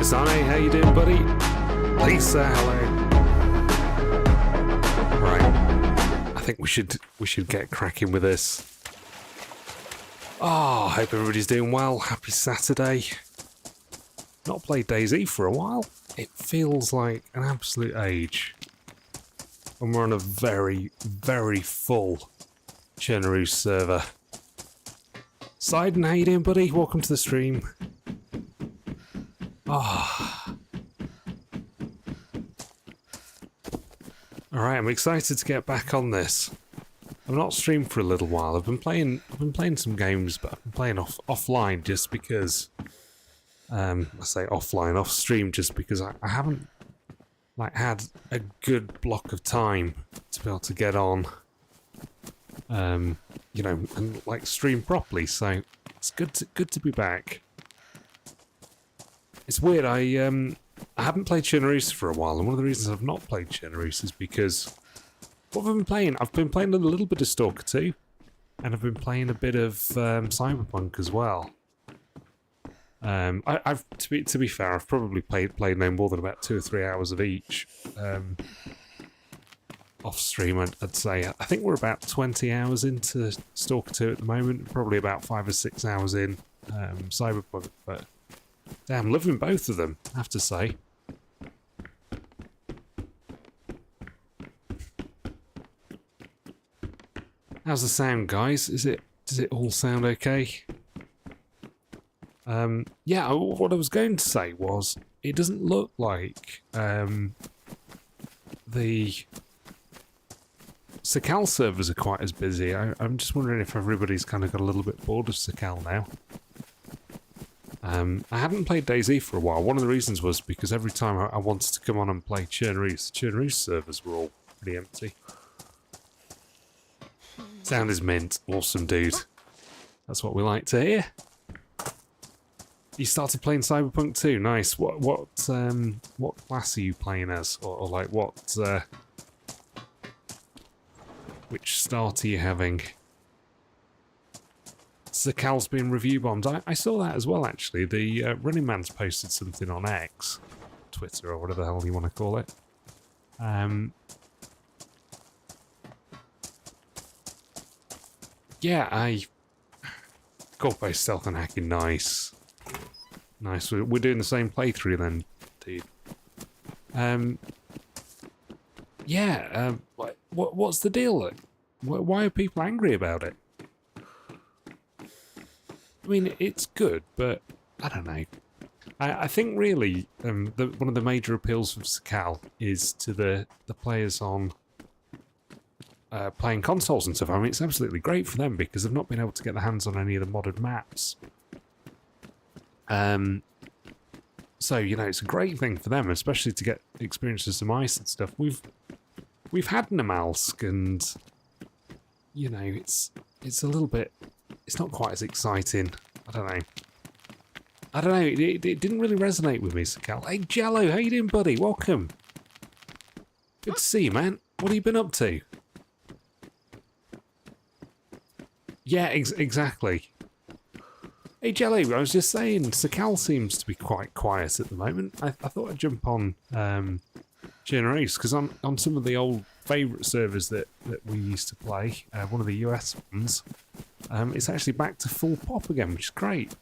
Sane, how you doing, buddy? Lisa, hello. Right, I think we should get cracking with this. Oh, hope everybody's doing well. Happy Saturday. not played DayZ for a while. It feels like an absolute age. And we're on a very, very full Chernarus server. Sidon, how you doing, buddy? Welcome to the stream. Ah. Alright, I'm excited to get back on this. I've not streamed for a little while. I've been playing some games, but I've been playing offline just because I say offline, off stream, just because I haven't had a good block of time to be able to get on you know, and stream properly, so it's good to be back. It's weird, I haven't played Chernarus for a while, and one of the reasons I've not played Chernarus is because what have I been playing? I've been playing a little bit of Stalker 2, and I've been playing a bit of Cyberpunk as well. I've to be fair, I've probably played no more than about 2 or 3 hours of each. Off stream, I'd say. I think we're about 20 hours into Stalker 2 at the moment, probably about 5 or 6 hours in Cyberpunk, but damn, loving both of them, I have to say. How's the sound, guys? Does it all sound okay? Yeah, what I was going to say was, it doesn't look like the Sakal servers are quite as busy. I'm just wondering if everybody's kind of got a little bit bored of Sakal now. I hadn't played DayZ for a while. One of the reasons was because every time I wanted to come on and play Chernarus, the Chernarus servers were all pretty empty. Sound is mint. Awesome, dude. That's what we like to hear. You started playing Cyberpunk 2. Nice. What class are you playing as, or like what? Which start are you having? Sakal's being review bombed. I saw that as well, actually. The Running Man's posted something on X, Twitter, or whatever the hell you want to call it. Yeah, Corpo stealth and hacking, nice. Nice, we're doing the same playthrough then, dude. Yeah, what's the deal? Why are people angry about it? I mean, it's good, but I don't know. I think really one of the major appeals of Sakal is to the players on playing consoles and stuff. I mean, it's absolutely great for them because they've not been able to get their hands on any of the modded maps. So, you know, it's a great thing for them, especially to get experience with some ice and stuff. We've had Namalsk, and you know, it's a little bit, it's not quite as exciting. I don't know. It didn't really resonate with me, Sakal. Hey, Jello, how you doing, buddy? Welcome. Good to see you, man. What have you been up to? Yeah, exactly. Hey, Jello, I was just saying, Sakal seems to be quite quiet at the moment. I thought I'd jump on Chernarus, because on some of the old favourite servers that we used to play, one of the US ones, it's actually back to full pop again, which is great.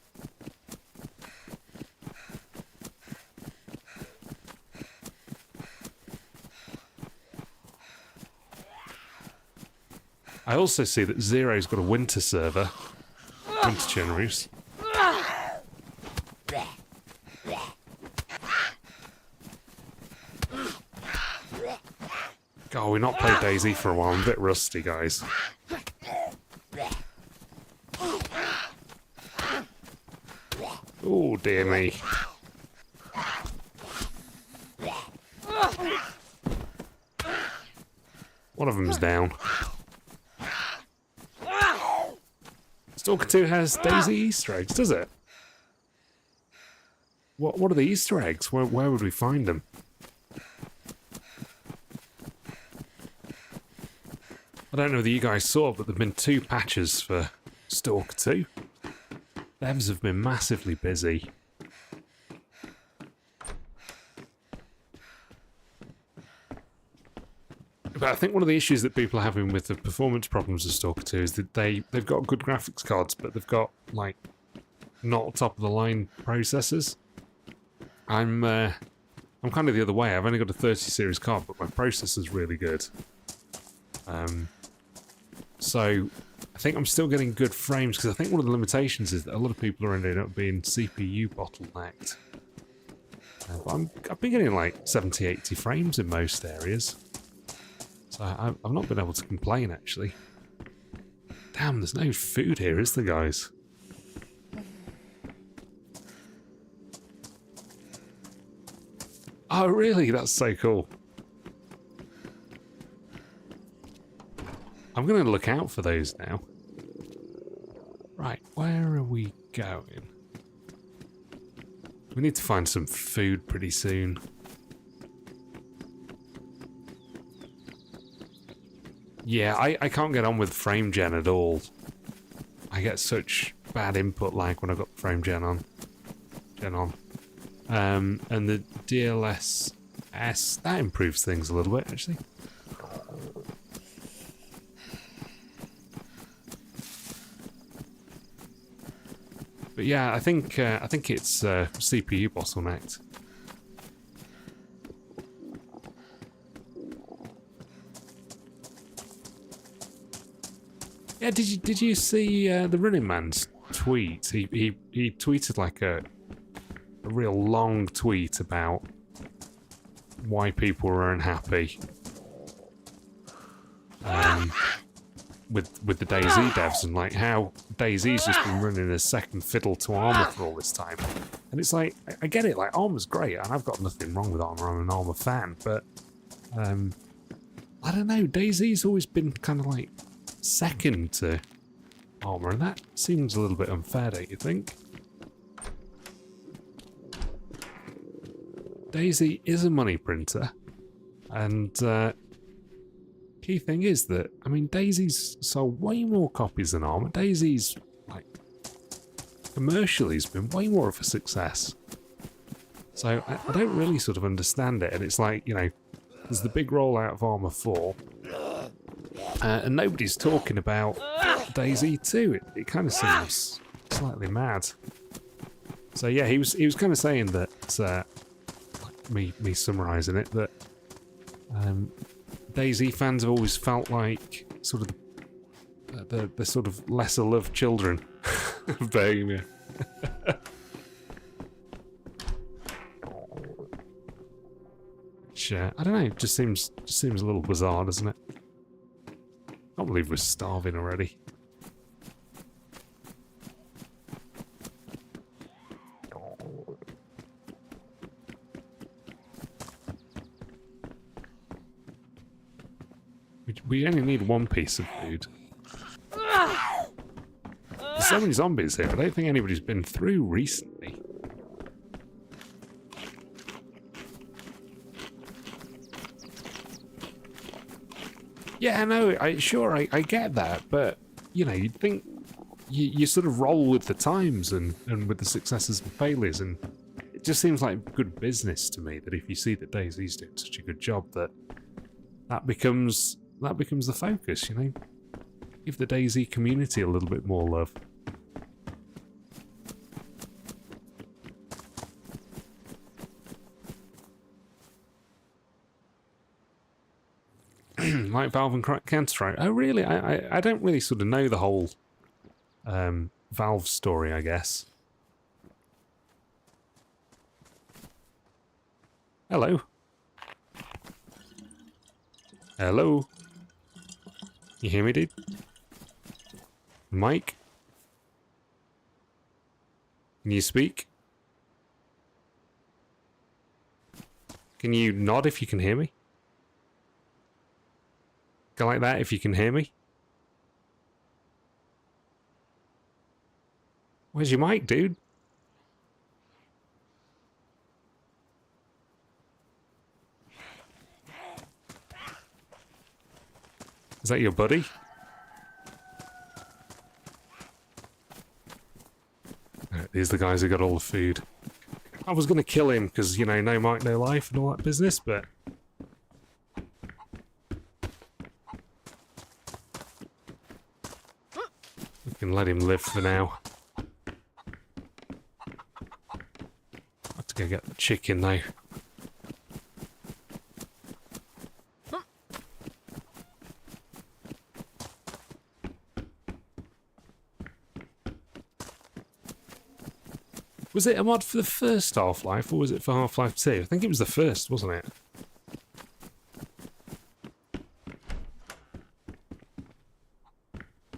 I also see that Zero's got a winter server, winter Chernarus. God, we've not played DayZ for a while. I'm a bit rusty, guys. Oh, dear me. One of them's down. Stalker 2 has DayZ Easter eggs, does it? What are the Easter eggs? Where would we find them? I don't know whether you guys saw, but there have been 2 patches for Stalker 2. Devs have been massively busy. But I think one of the issues that people are having with the performance problems of Stalker 2 is that they've got good graphics cards, but they've got, like, not top-of-the-line processors. I'm kind of the other way. I've only got a 30 series card, but my processor's really good. So I think I'm still getting good frames, because I think one of the limitations is that a lot of people are ending up being CPU bottlenecked. But I've been getting like 70, 80 frames in most areas. So I've not been able to complain, actually. Damn, there's no food here, is there, guys? Oh, really? That's so cool. I'm going to look out for those now. Right, where are we going? We need to find some food pretty soon. Yeah, I can't get on with frame gen at all. I get such bad input lag when I've got the frame gen on. And the DLSS, that improves things a little bit, actually. But yeah, I think it's CPU bottlenecked. Yeah, did you see the Running Man's tweet? He tweeted like a real long tweet about why people were unhappy with the DayZ devs, and like how DayZ's just been running a second fiddle to Armour for all this time. And it's like, I get it, like Armour's great, and I've got nothing wrong with Armour, I'm an Armour fan, but I don't know, DayZ's always been kind of like second to Armour, and that seems a little bit unfair, don't you think? DayZ is a money printer, and key thing is that, I mean, DayZ's sold way more copies than Armour. DayZ's, like, commercially has been way more of a success. So I don't really sort of understand it, and it's like, you know, there's the big rollout of Armour 4, and nobody's talking about DayZ 2. It kind of seems slightly mad. So yeah, he was kind of saying that, me summarising it, that DayZ fans have always felt like sort of the sort of lesser loved children of Bohemia. Which, I don't know, just seems a little bizarre, doesn't it? I can't believe we're starving already. We only need one piece of food. There's so many zombies here. I don't think anybody's been through recently. Yeah, no, I get that, but you know, you'd think you sort of roll with the times and with the successes and failures, and it just seems like good business to me that if you see that DayZ's doing such a good job, that becomes the focus, you know? Give the DayZ community a little bit more love. Like Valve and Counter-Strike. Oh, really? I don't really sort of know the whole Valve story, I guess. Hello. Hello. You hear me, dude? Mike? Can you speak? Can you nod if you can hear me? Go like that if you can hear me. Where's your mic, dude? Is that your buddy? These are the guys who got all the food. I was going to kill him because, you know, no mic, no life and all that business, but... we can let him live for now. I have to go get the chicken though. Was it a mod for the first Half-Life, or was it for Half-Life 2? I think it was the first, wasn't it?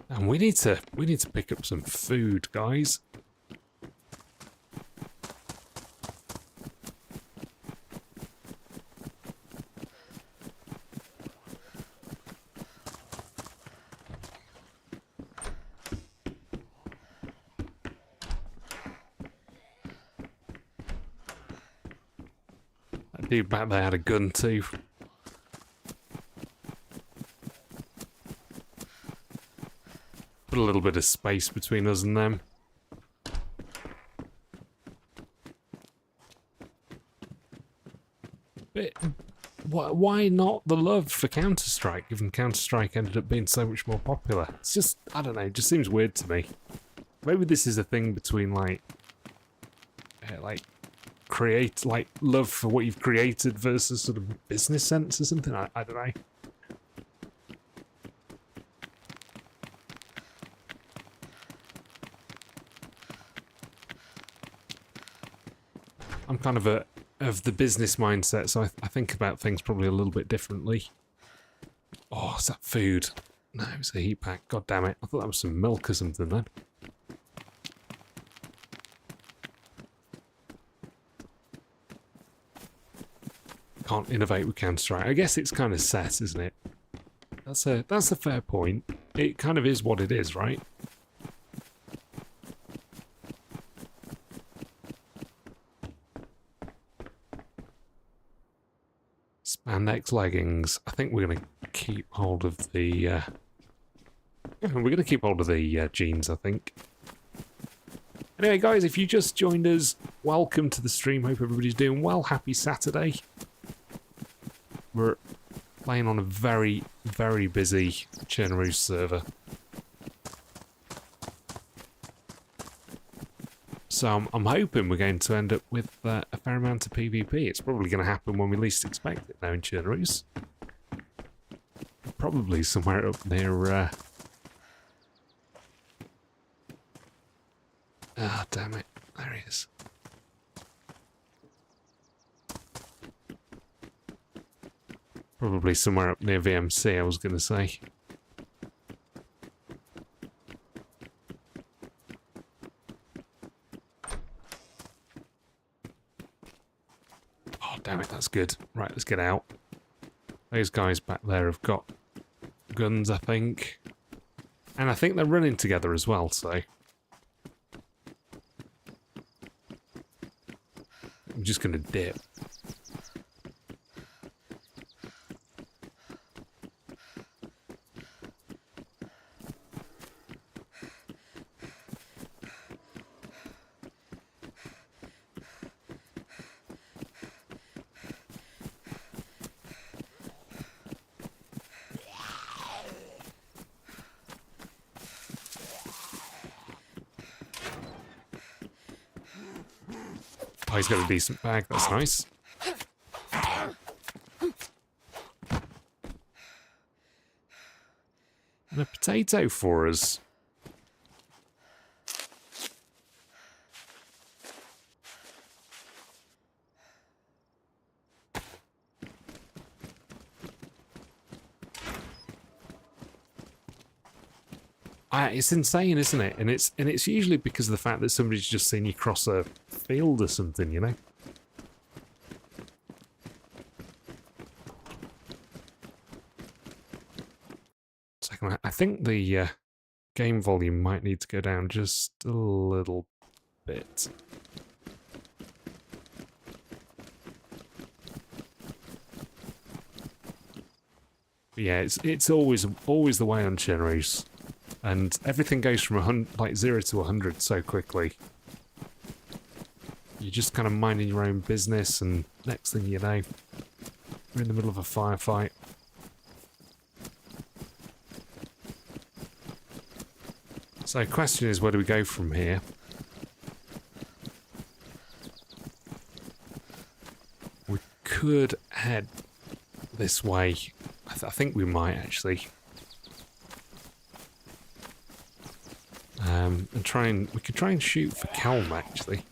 And we need to pick up some food, guys. That dude back there had a gun too. Put a little bit of space between us and them. But why not the love for Counter-Strike, given Counter-Strike ended up being so much more popular? It's just, I don't know, it just seems weird to me. Maybe this is a thing between, like love for what you've created versus sort of business sense or something. I don't know. I'm kind of of the business mindset, so I think about things probably a little bit differently. Oh, is that food? No, it's a heat pack. God damn it. I thought that was some milk or something then. Can't innovate with Counter-Strike. I guess it's kind of set, isn't it? That's a fair point. It kind of is what it is, right? Spandex leggings. I think we're going to keep hold of the jeans, I think. Anyway, guys, if you just joined us, welcome to the stream. Hope everybody's doing well. Happy Saturday. We're playing on a very, very busy Chernarus server. So I'm hoping we're going to end up with a fair amount of PvP. It's probably going to happen when we least expect it now in Chernarus. Probably somewhere up near... Ah, damn it. There he is. Probably somewhere up near VMC, I was going to say. Oh, damn it, that's good. Right, let's get out. Those guys back there have got guns, I think. And I think they're running together as well, so... I'm just going to dip. Oh, he's got a decent bag, that's nice. And a potato for us. It's insane, isn't it? And it's usually because of the fact that somebody's just seen you cross a field or something, you know? Second, I think the game volume might need to go down just a little bit. But yeah, it's always the way on Chernarus. And everything goes from 0 to 100 so quickly. You're just kind of minding your own business, and next thing you know, you're in the middle of a firefight. So the question is, where do we go from here? could head this way. I think we might actually. And we could try and shoot for Kelm actually.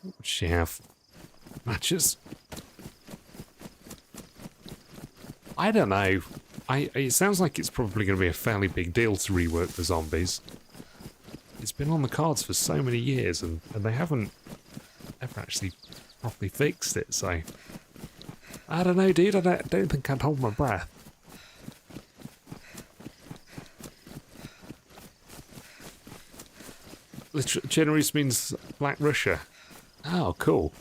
What does she have? Matches? I don't know. It sounds like it's probably going to be a fairly big deal to rework the zombies. It's been on the cards for so many years, and they haven't ever actually properly fixed it, so... I don't know, dude. I don't think I'd hold my breath. Chernarus means Black Russia. Oh, cool.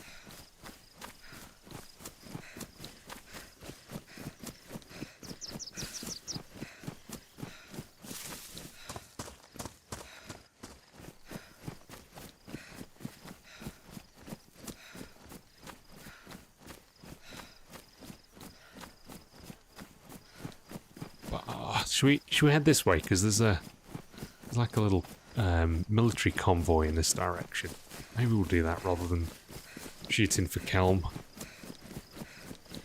Should we head this way? Because there's like a little military convoy in this direction. Maybe we'll do that rather than shooting for Kelm.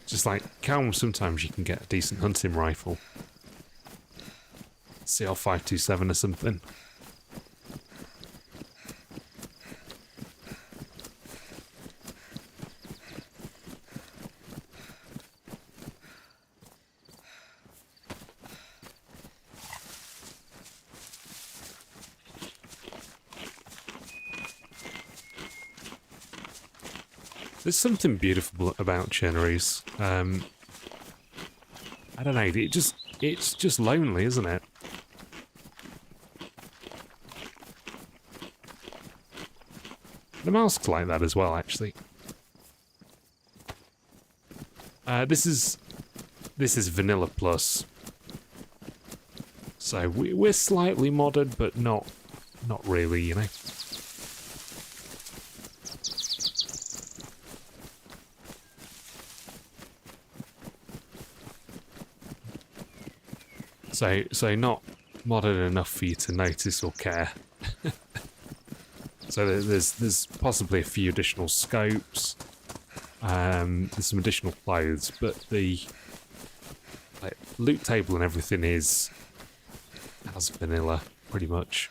Just like Kelm, sometimes you can get a decent hunting rifle. CL527 or something. There's something beautiful about Chernarus. I don't know, it's just lonely, isn't it? The mask's like that as well, actually. This is Vanilla Plus. So we're slightly modded, but not really, you know. So not modded enough for you to notice or care. So there's possibly a few additional scopes. There's some additional clothes, but the loot table and everything is as vanilla, pretty much.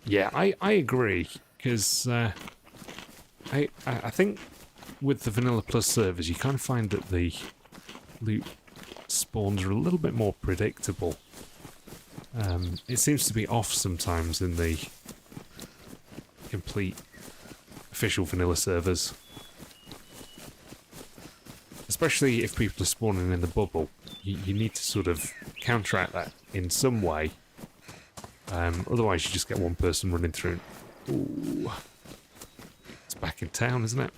Yeah, I agree, because I think with the Vanilla Plus servers, you kind of find that the loot spawns are a little bit more predictable. It seems to be off sometimes in the complete official vanilla servers. Especially if people are spawning in the bubble. You need to sort of counteract that in some way. Otherwise you just get one person running through. Ooh. It's back in town, isn't it?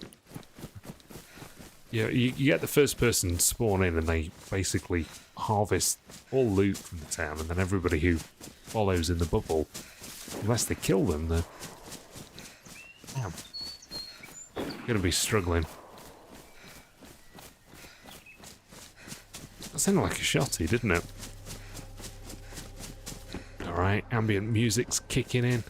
Yeah, you get the first person spawn in and they basically harvest all loot from the town, and then everybody who follows in the bubble, unless they kill them, they're gonna be struggling. That sounded like a shotty, didn't it? Alright, ambient music's kicking in.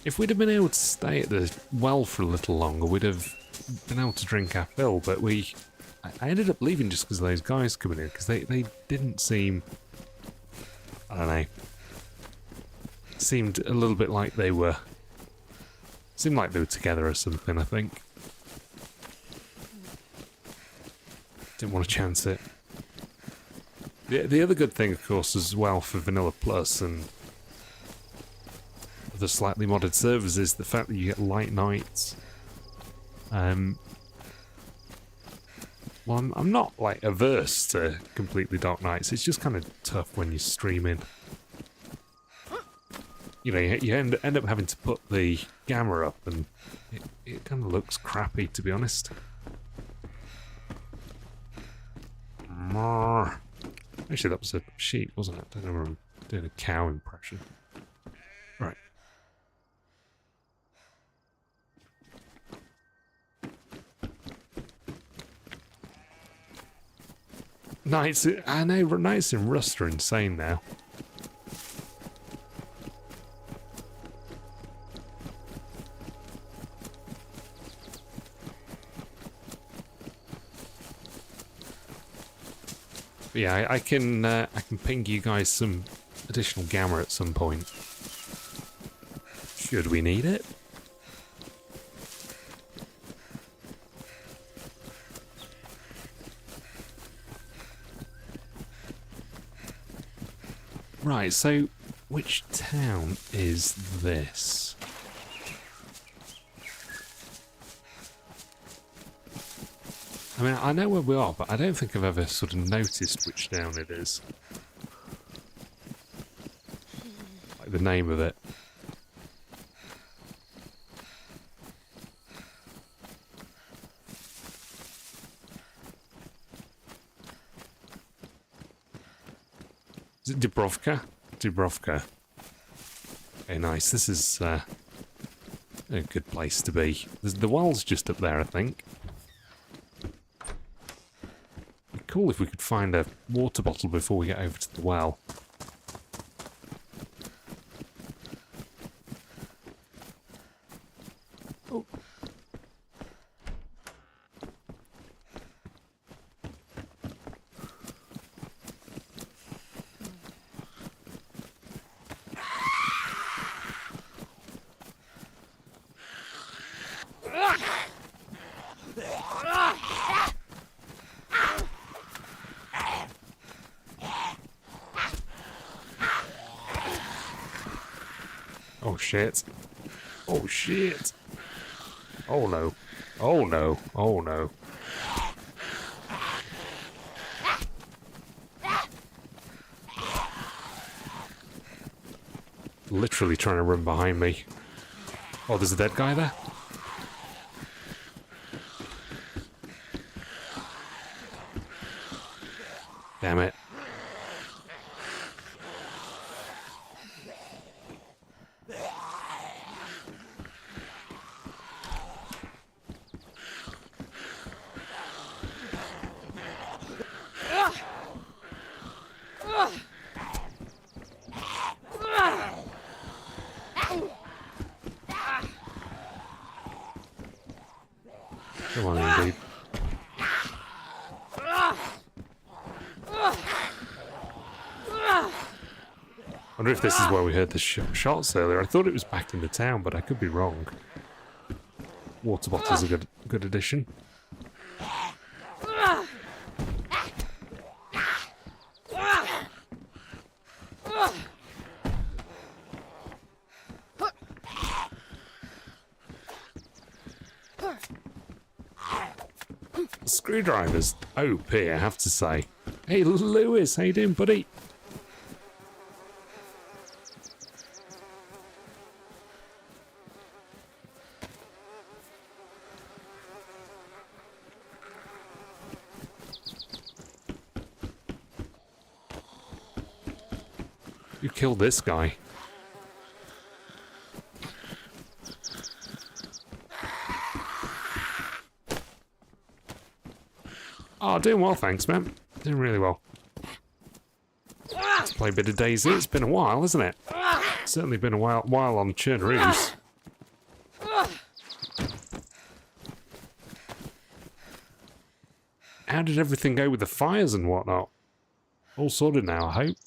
If we'd have been able to stay at the well for a little longer, we'd have been able to drink our fill, but I ended up leaving just because of those guys coming in, because they didn't seem, I don't know, seemed a little bit like they were together or something, I think. Didn't want to chance it. The other good thing, of course, as well for Vanilla Plus and the slightly modded servers is the fact that you get light nights. Well, I'm not like averse to completely dark nights. It's just kind of tough when you're streaming. You know, you end up having to put the gamma up, and it kind of looks crappy, to be honest. Actually, that was a sheep, wasn't it? I don't know if I'm doing a cow impression. Right. Nights, I know, nights in Rust are insane now. But yeah, I can ping you guys some additional gamma at some point. Should we need it? Right, so which town is this? I mean, I know where we are, but I don't think I've ever sort of noticed which town it is. Like the name of it. Is it Dubrovka? Dubrovka. Okay, nice. This is a good place to be. The well's just up there, I think. It'd be cool if we could find a water bottle before we get over to the well. Oh. Oh shit. Oh shit. Oh no. Oh no. Oh no. Literally trying to run behind me. Oh, there's a dead guy there? Damn it. Come on, dude. I wonder if this is where we heard the shots earlier. I thought it was back in the town, but I could be wrong. Water bottle's a good addition. Screwdrivers. OP, I have to say. Hey, Lewis, how you doing, buddy? You killed this guy. Oh, doing well, thanks, man. Doing really well. Let's play a bit of DayZ. It's been a while, hasn't it? Certainly been a while on Chernarus. How did everything go with the fires and whatnot? All sorted now, I hope.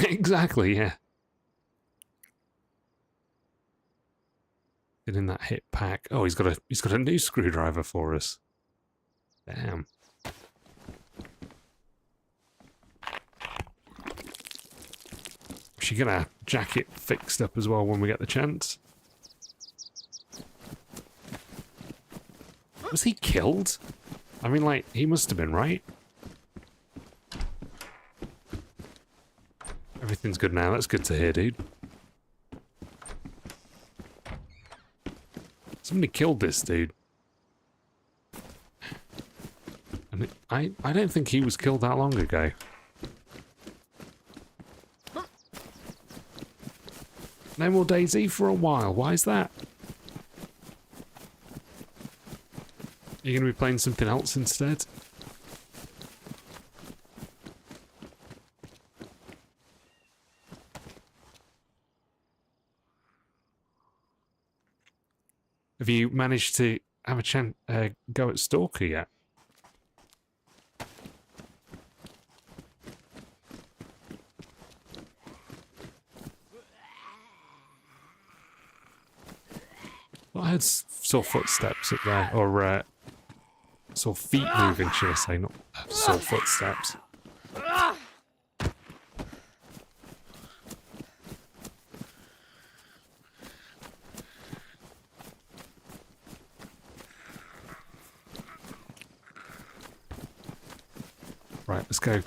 Exactly, yeah. Get in that hit pack. Oh, he's got a new screwdriver for us. Damn. We should get our jacket fixed up as well when we get the chance. Was he killed? I mean, like, he must have been, right? Everything's good now. That's good to hear, dude. Somebody killed this dude. And I don't think he was killed that long ago. No more DayZ for a while. Why is that? Are you going to be playing something else instead? Have you managed to have a chance go at Stalker yet? Well, I heard saw footsteps up there, or saw feet moving, should I say, not saw footsteps. Right, let's go.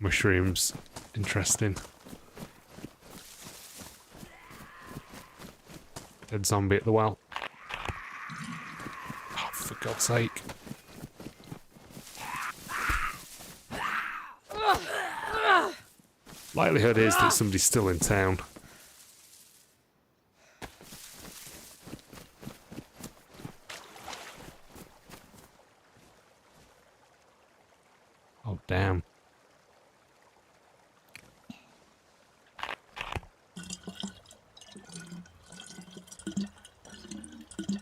Mushrooms, interesting. Dead zombie at the well. Oh, for God's sake. Likelihood is that somebody's still in town. Oh, damn.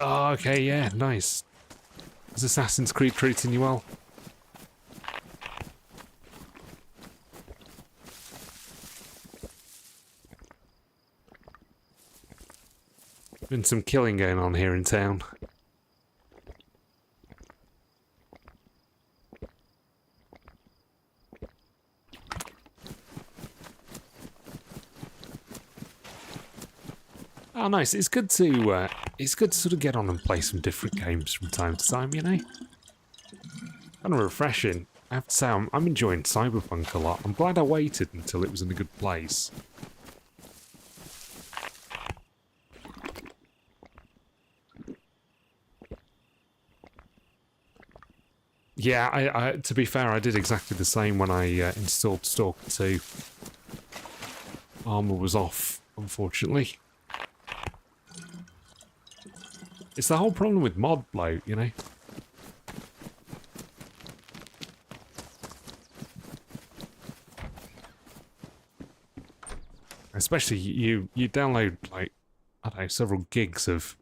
Oh, okay, yeah, nice. Is Assassin's Creed treating you well? Been some killing going on here in town. Oh, nice. It's good to sort of get on and play some different games from time to time, you know? Kind of refreshing. I have to say, I'm enjoying Cyberpunk a lot. I'm glad I waited until it was in a good place. Yeah, to be fair, I did exactly the same when I installed Stalker 2. Armor was off, unfortunately. It's the whole problem with mod bloat, you know? Especially you download, like, I don't know, several gigs of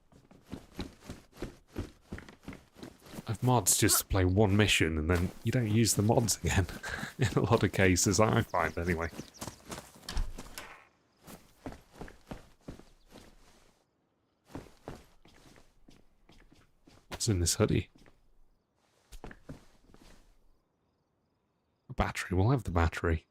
mods just to play one mission, and then you don't use the mods again. In a lot of cases, I find, anyway. What's in this hoodie? A battery. We'll have the battery.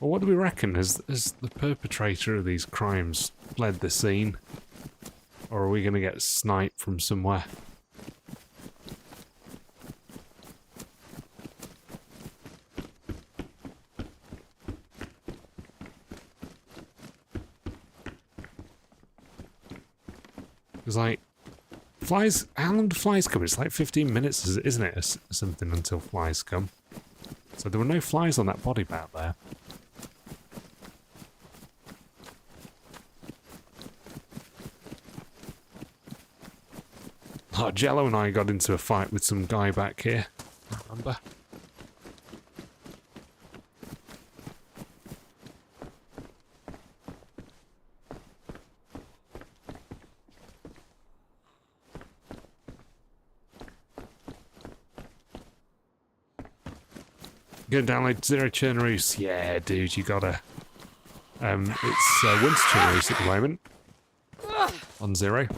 Well, what do we reckon? Has the perpetrator of these crimes fled the scene? Or are we going to get sniped from somewhere? Because, like, flies... How long do flies come? It's like 15 minutes, isn't it? Or something until flies come. So there were no flies on that body back there. Oh, Jello and I got into a fight with some guy back here. Remember? Gonna download Zero Chernarus. Yeah, dude, you gotta. It's Winter Chernarus at the moment. On Zero.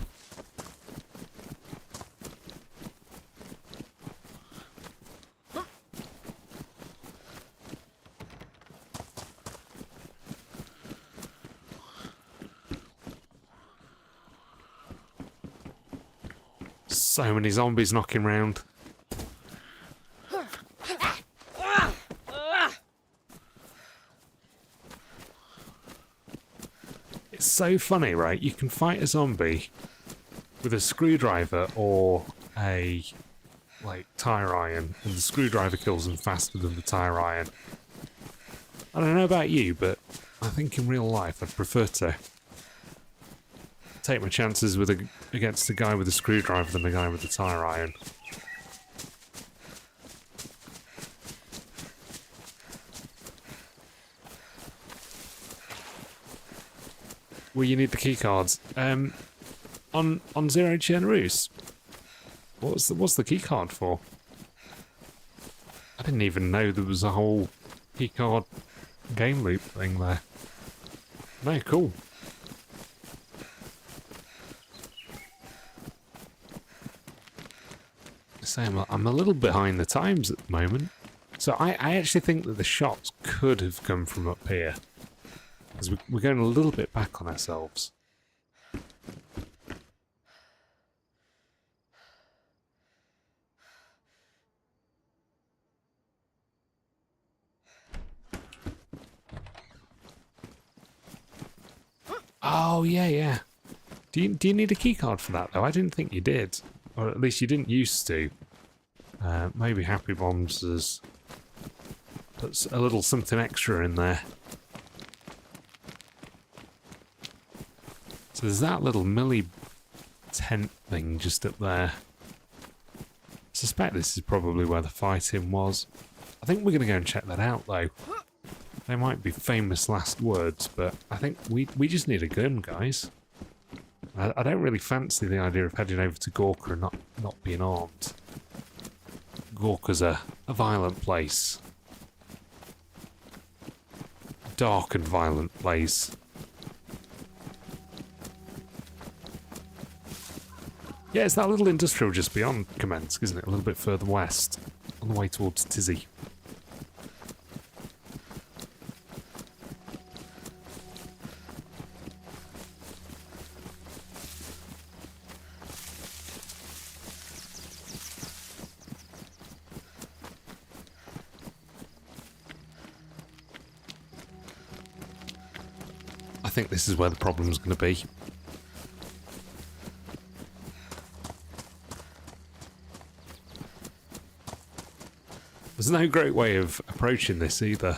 So many zombies knocking round. It's so funny, right? You can fight a zombie with a screwdriver or a tire iron, and the screwdriver kills them faster than the tire iron. I don't know about you, but I think in real life I'd prefer to take my chances against a guy with a screwdriver than a guy with a tire iron. Well, you need the key cards. On Zero Chernarus, what's the key card for? I didn't even know there was a whole key card game loop thing there. No, cool. So I'm a little behind the times at the moment. So I actually think that the shots could have come from up here. Because we're going a little bit back on ourselves. Oh, yeah. Do you need a keycard for that, though? I didn't think you did. Or at least you didn't used to. Maybe Happy Bombs puts a little something extra in there. So there's that little Millie tent thing just up there. I suspect this is probably where the fighting was. I think we're going to go and check that out, though. They might be famous last words, but I think we just need a gun, guys. I don't really fancy the idea of heading over to Gorka and not being armed. Gorka's a violent place. A dark and violent place. Yeah, it's that little industrial just beyond Kamensk, isn't it? A little bit further west, on the way towards Tizzy. I think this is where the problem's going to be. There's no great way of approaching this either.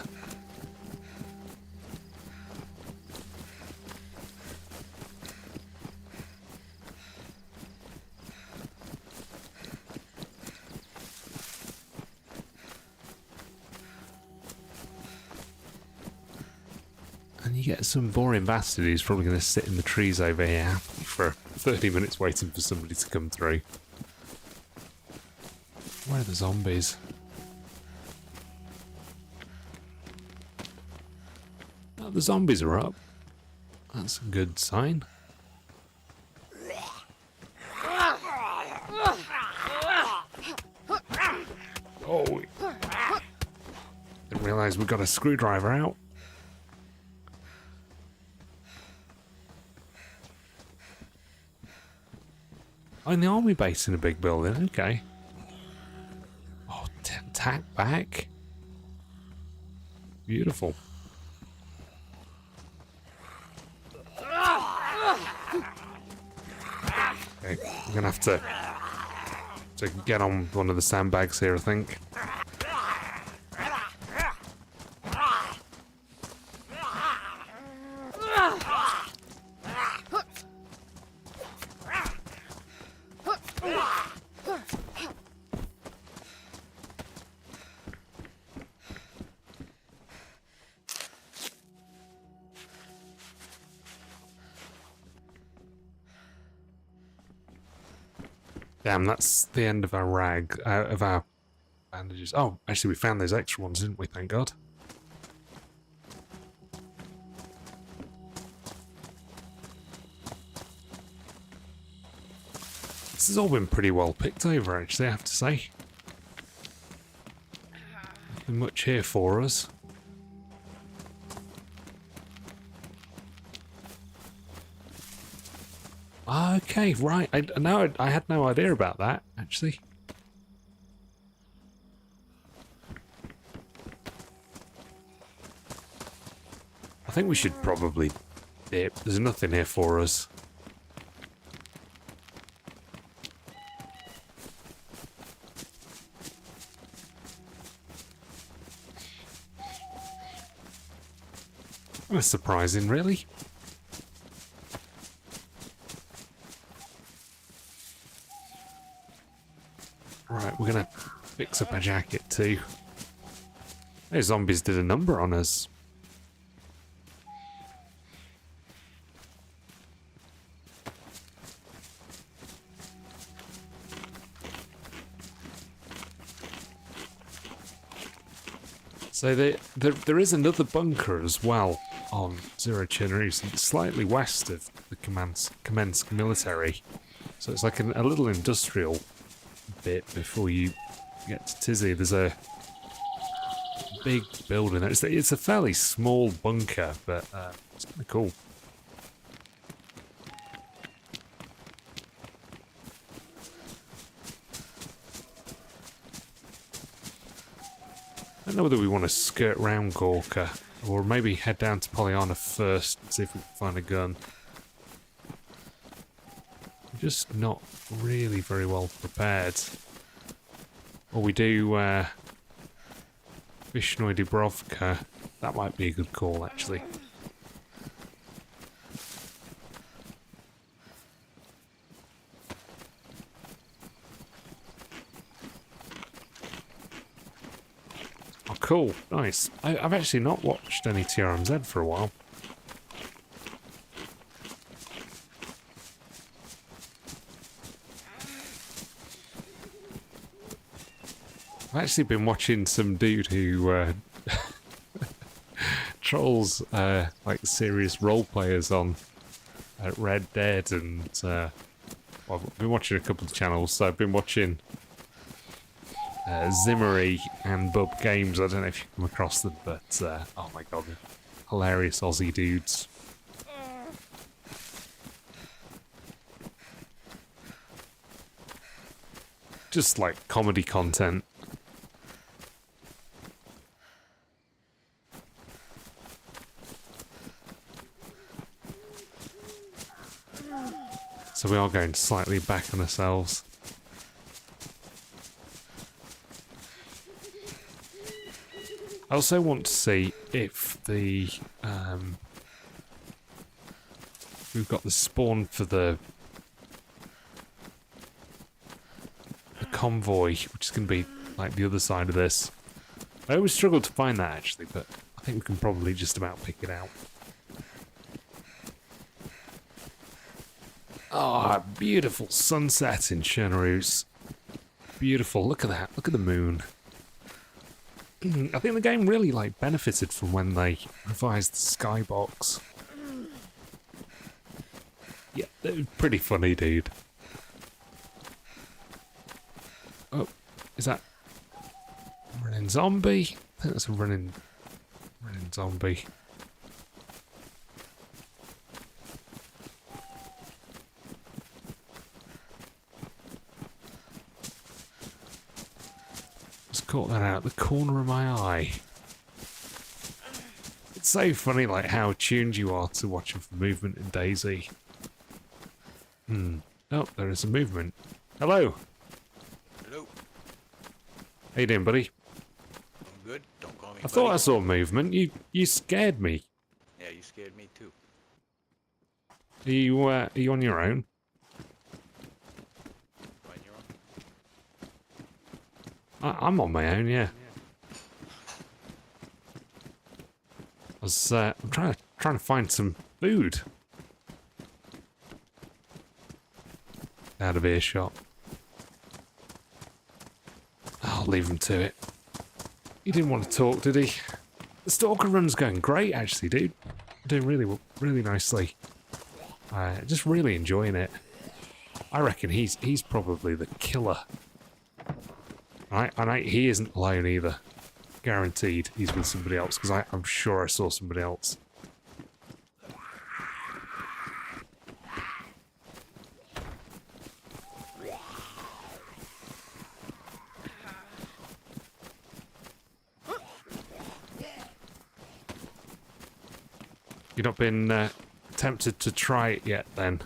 And you get some boring bastard who's probably going to sit in the trees over here happily for 30 minutes waiting for somebody to come through. Where are the zombies? Oh, the zombies are up. That's a good sign. Oh, didn't realise we got a screwdriver out. Oh, in the army base in a big building, okay. Oh, tack back. Beautiful. Okay, I'm gonna have to get on one of the sandbags here, I think. Damn, that's the end of our of our bandages. Oh, actually we found those extra ones, didn't we? Thank God. This has all been pretty well picked over, actually, I have to say. Nothing much here for us. Okay, right. I had no idea about that, actually. I think we should probably dip. There's nothing here for us. That's surprising, really. Right, we're gonna fix up our jacket too. Those zombies did a number on us. So there is another bunker as well on Zero Chernarus, slightly west of the Commensk military. So it's like a little industrial bit before you get to Tizzy. There's a big building there. It's a fairly small bunker, but it's kind of cool. I don't know whether we want to skirt round Gorka or maybe head down to Polyana first and see if we can find a gun. We're just not really very well prepared. Or we do Vishnoi Dubrovka. That might be a good call, actually. Oh, cool. Nice. I've actually not watched any TRMZ for a while. I've actually been watching some dude who trolls like serious role players on Red Dead, and well, I've been watching a couple of channels. So I've been watching Zimmery and Bub Games. I don't know if you come across them, but oh my god, hilarious Aussie dudes. Just like comedy content. So we are going slightly back on ourselves. I also want to see if the we've got the spawn for the convoy, which is going to be like the other side of this. I always struggle to find that actually, but I think we can probably just about pick it out. Ah, beautiful sunset in Chernarus. Beautiful. Look at that. Look at the moon. I think the game really like benefited from when they revised the skybox. Yeah, it was pretty funny, dude. Oh, is that a running zombie? I think that's a running zombie. Caught that out of the corner of my eye. It's so funny like how tuned you are to watching for movement in DayZ. Oh, there is a movement. Hello. Hello. How you doing, buddy? I'm good. Don't call me I thought I saw movement. You scared me. Yeah, you scared me too. Are you on your own? I'm on my own, yeah. I'm trying to find some food. Out of earshot. I'll leave him to it. He didn't want to talk, did he? The stalker run's going great, actually, dude. Doing really nicely. Just really enjoying it. I reckon he's probably the killer. And he isn't alone either. Guaranteed he's with somebody else, because I'm sure I saw somebody else. You've not been tempted to try it yet, then?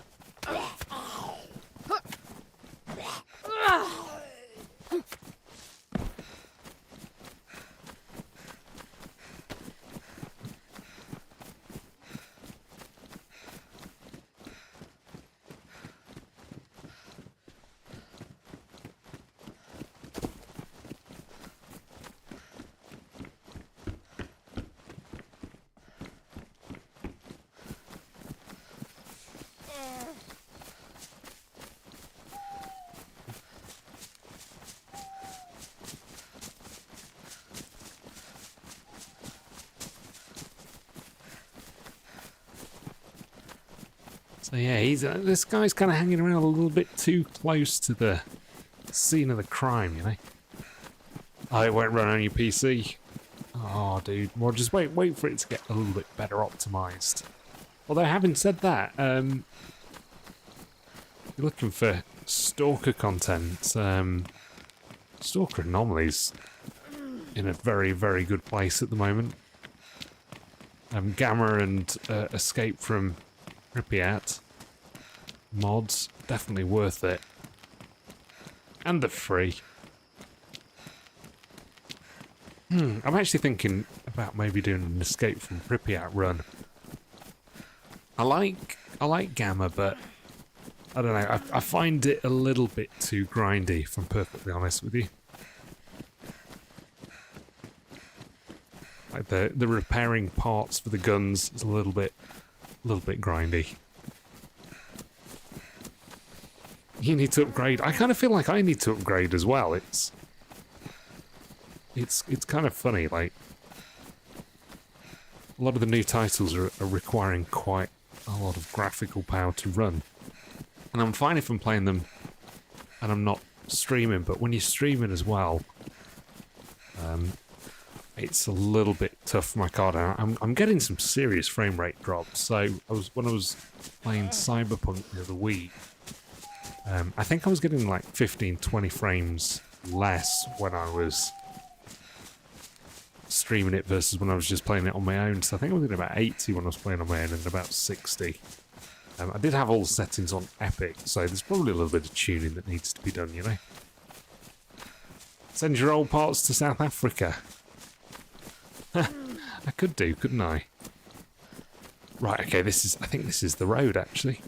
So yeah, this guy's kind of hanging around a little bit too close to the scene of the crime, you know. Oh, it won't run on your PC. Oh, dude. Well, just wait for it to get a little bit better optimized. Although, having said that, you're looking for stalker content. Stalker Anomalies in a very, very good place at the moment. Gamma and Escape from Pripyat mods, definitely worth it. And they're free. I'm actually thinking about maybe doing an Escape from Pripyat run. I like Gamma, but I don't know, I find it a little bit too grindy, if I'm perfectly honest with you. Like the repairing parts for the guns is a little bit grindy. You need to upgrade. I kind of feel like I need to upgrade as well. It's kind of funny, like a lot of the new titles are requiring quite a lot of graphical power to run. And I'm fine if I'm playing them and I'm not streaming, but when you're streaming as well, it's a little bit tough for my card. I'm getting some serious frame rate drops. So when I was playing Cyberpunk the other week, I think I was getting like 15-20 frames less when I was streaming it versus when I was just playing it on my own. So I think I was getting about 80 when I was playing on my own and about 60. I did have all the settings on Epic, so there's probably a little bit of tuning that needs to be done, you know. Send your old parts to South Africa. I could do, couldn't I? Right, okay, I think this is the road, actually.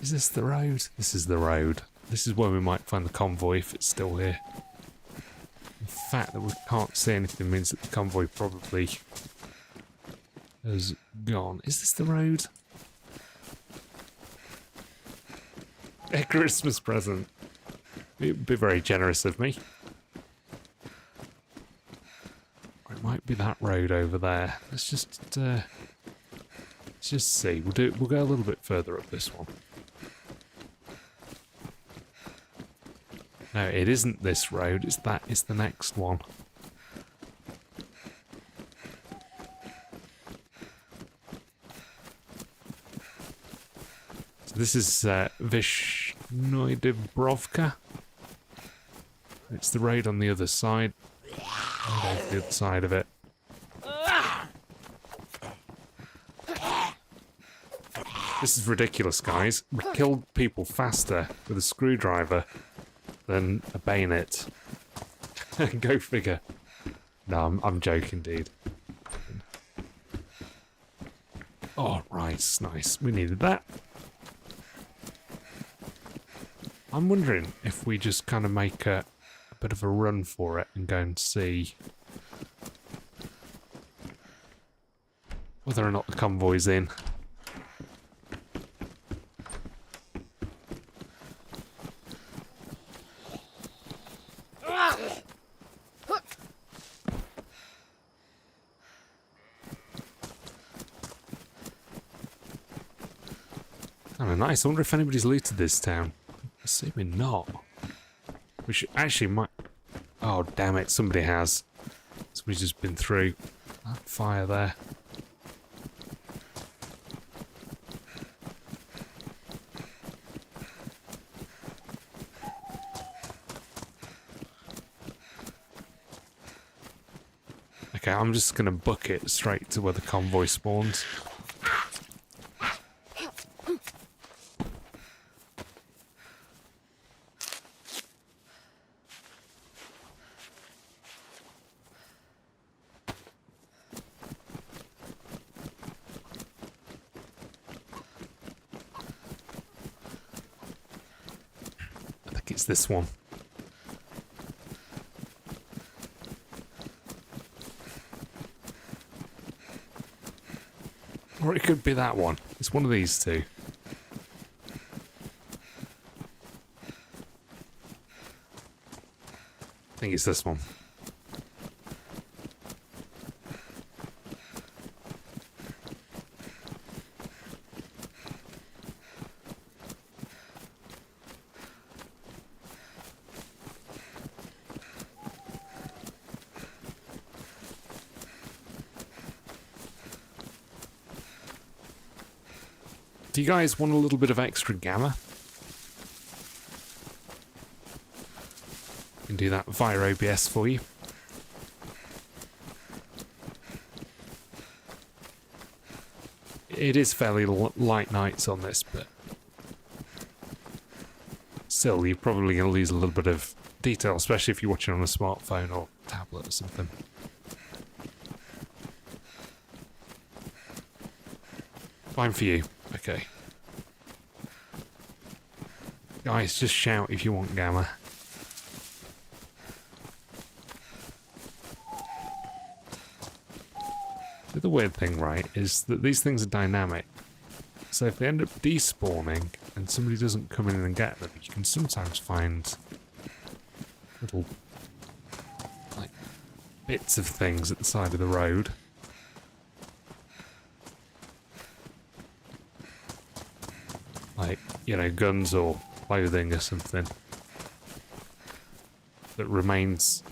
Is this the road? This is the road. This is where we might find the convoy if it's still here. The fact that we can't see anything means that the convoy probably has gone. Is this the road? A Christmas present. It would be very generous of me. Or it might be that road over there. Let's just see. We'll go a little bit further up this one. No, it isn't this road. It's the next one. So this is Vishnoidebrovka. It's the road on the other side. I'll go to the other side of it. This is ridiculous, guys. We killed people faster with a screwdriver than a bayonet. Go figure. No, I'm joking, dude. Oh, right, nice. We needed that. I'm wondering if we just kind of make a bit of a run for it and go and see whether or not the convoy's in. Kind of nice. I wonder if anybody's looted this town. Assuming not. We should actually might. Oh damn it! Somebody has. Somebody's just been through that fire there. Okay, I'm just gonna book it straight to where the convoy spawns. I think it's this one. Or it could be that one. It's one of these two. I think it's this one. Do you guys want a little bit of extra gamma? I can do that via OBS for you. It is fairly light nights on this, but still, you're probably going to lose a little bit of detail, especially if you're watching on a smartphone or tablet or something. Fine for you. Okay. Guys, just shout if you want gamma. The other weird thing, right, is that these things are dynamic. So if they end up despawning and somebody doesn't come in and get them, you can sometimes find little, like, bits of things at the side of the road. Like, you know, guns or clothing or something that remains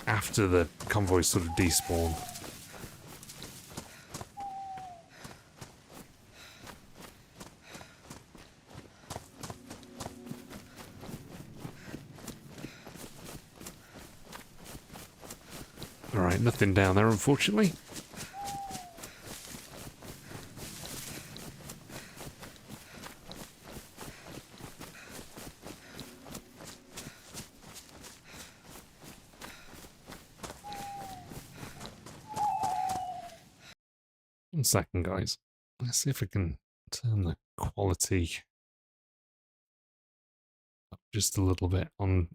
after the convoy sort of despawn. Alright, nothing down there, unfortunately. One second, guys. Let's see if I can turn the quality up just a little bit on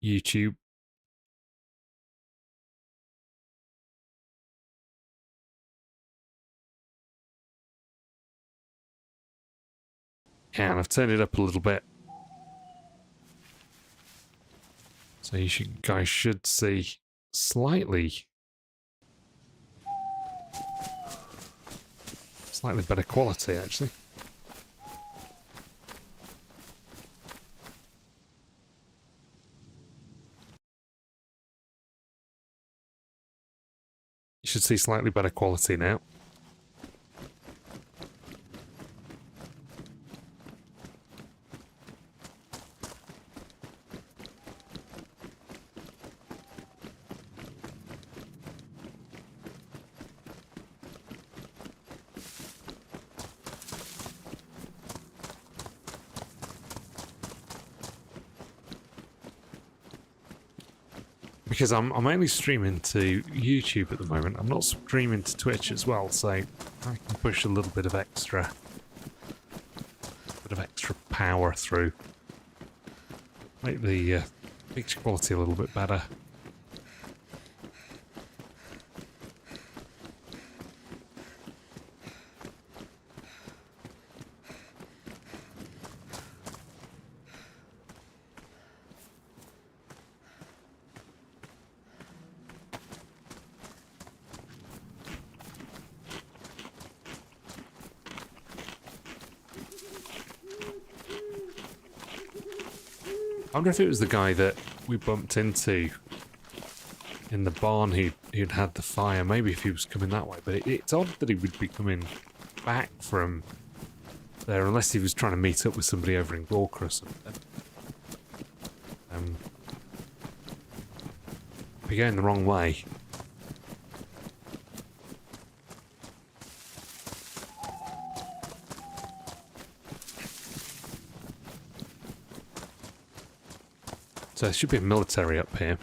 YouTube. Yeah, and I've turned it up a little bit. So you guys should see slightly better quality, actually. You should see slightly better quality now. Because I'm only streaming to YouTube at the moment. I'm not streaming to Twitch as well, so I can push a little bit of extra power through. Make the picture quality a little bit better. I wonder if it was the guy that we bumped into in the barn who'd had the fire. Maybe if he was coming that way, but it's odd that he would be coming back from there unless he was trying to meet up with somebody over in Gorka or something. We're going the wrong way. So there should be a military up here.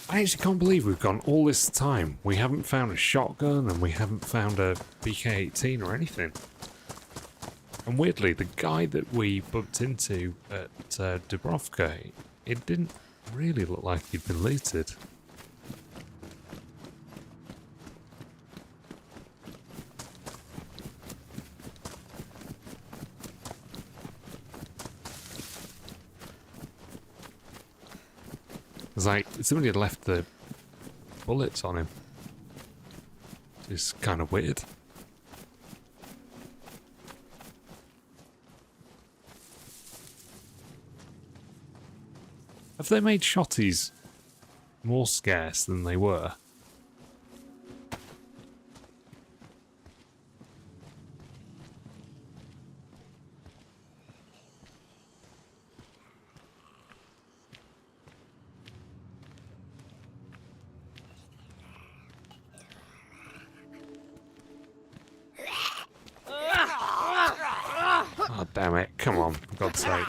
I actually can't believe we've gone all this time. We haven't found a shotgun and we haven't found a BK-18 or anything. And weirdly, the guy that we bumped into at Dubrovka, it didn't really look like he'd been looted. It's like somebody had left the bullets on him. It's kind of weird. Have they made shotties more scarce than they were? Oh, damn it. Come on, for God's sake.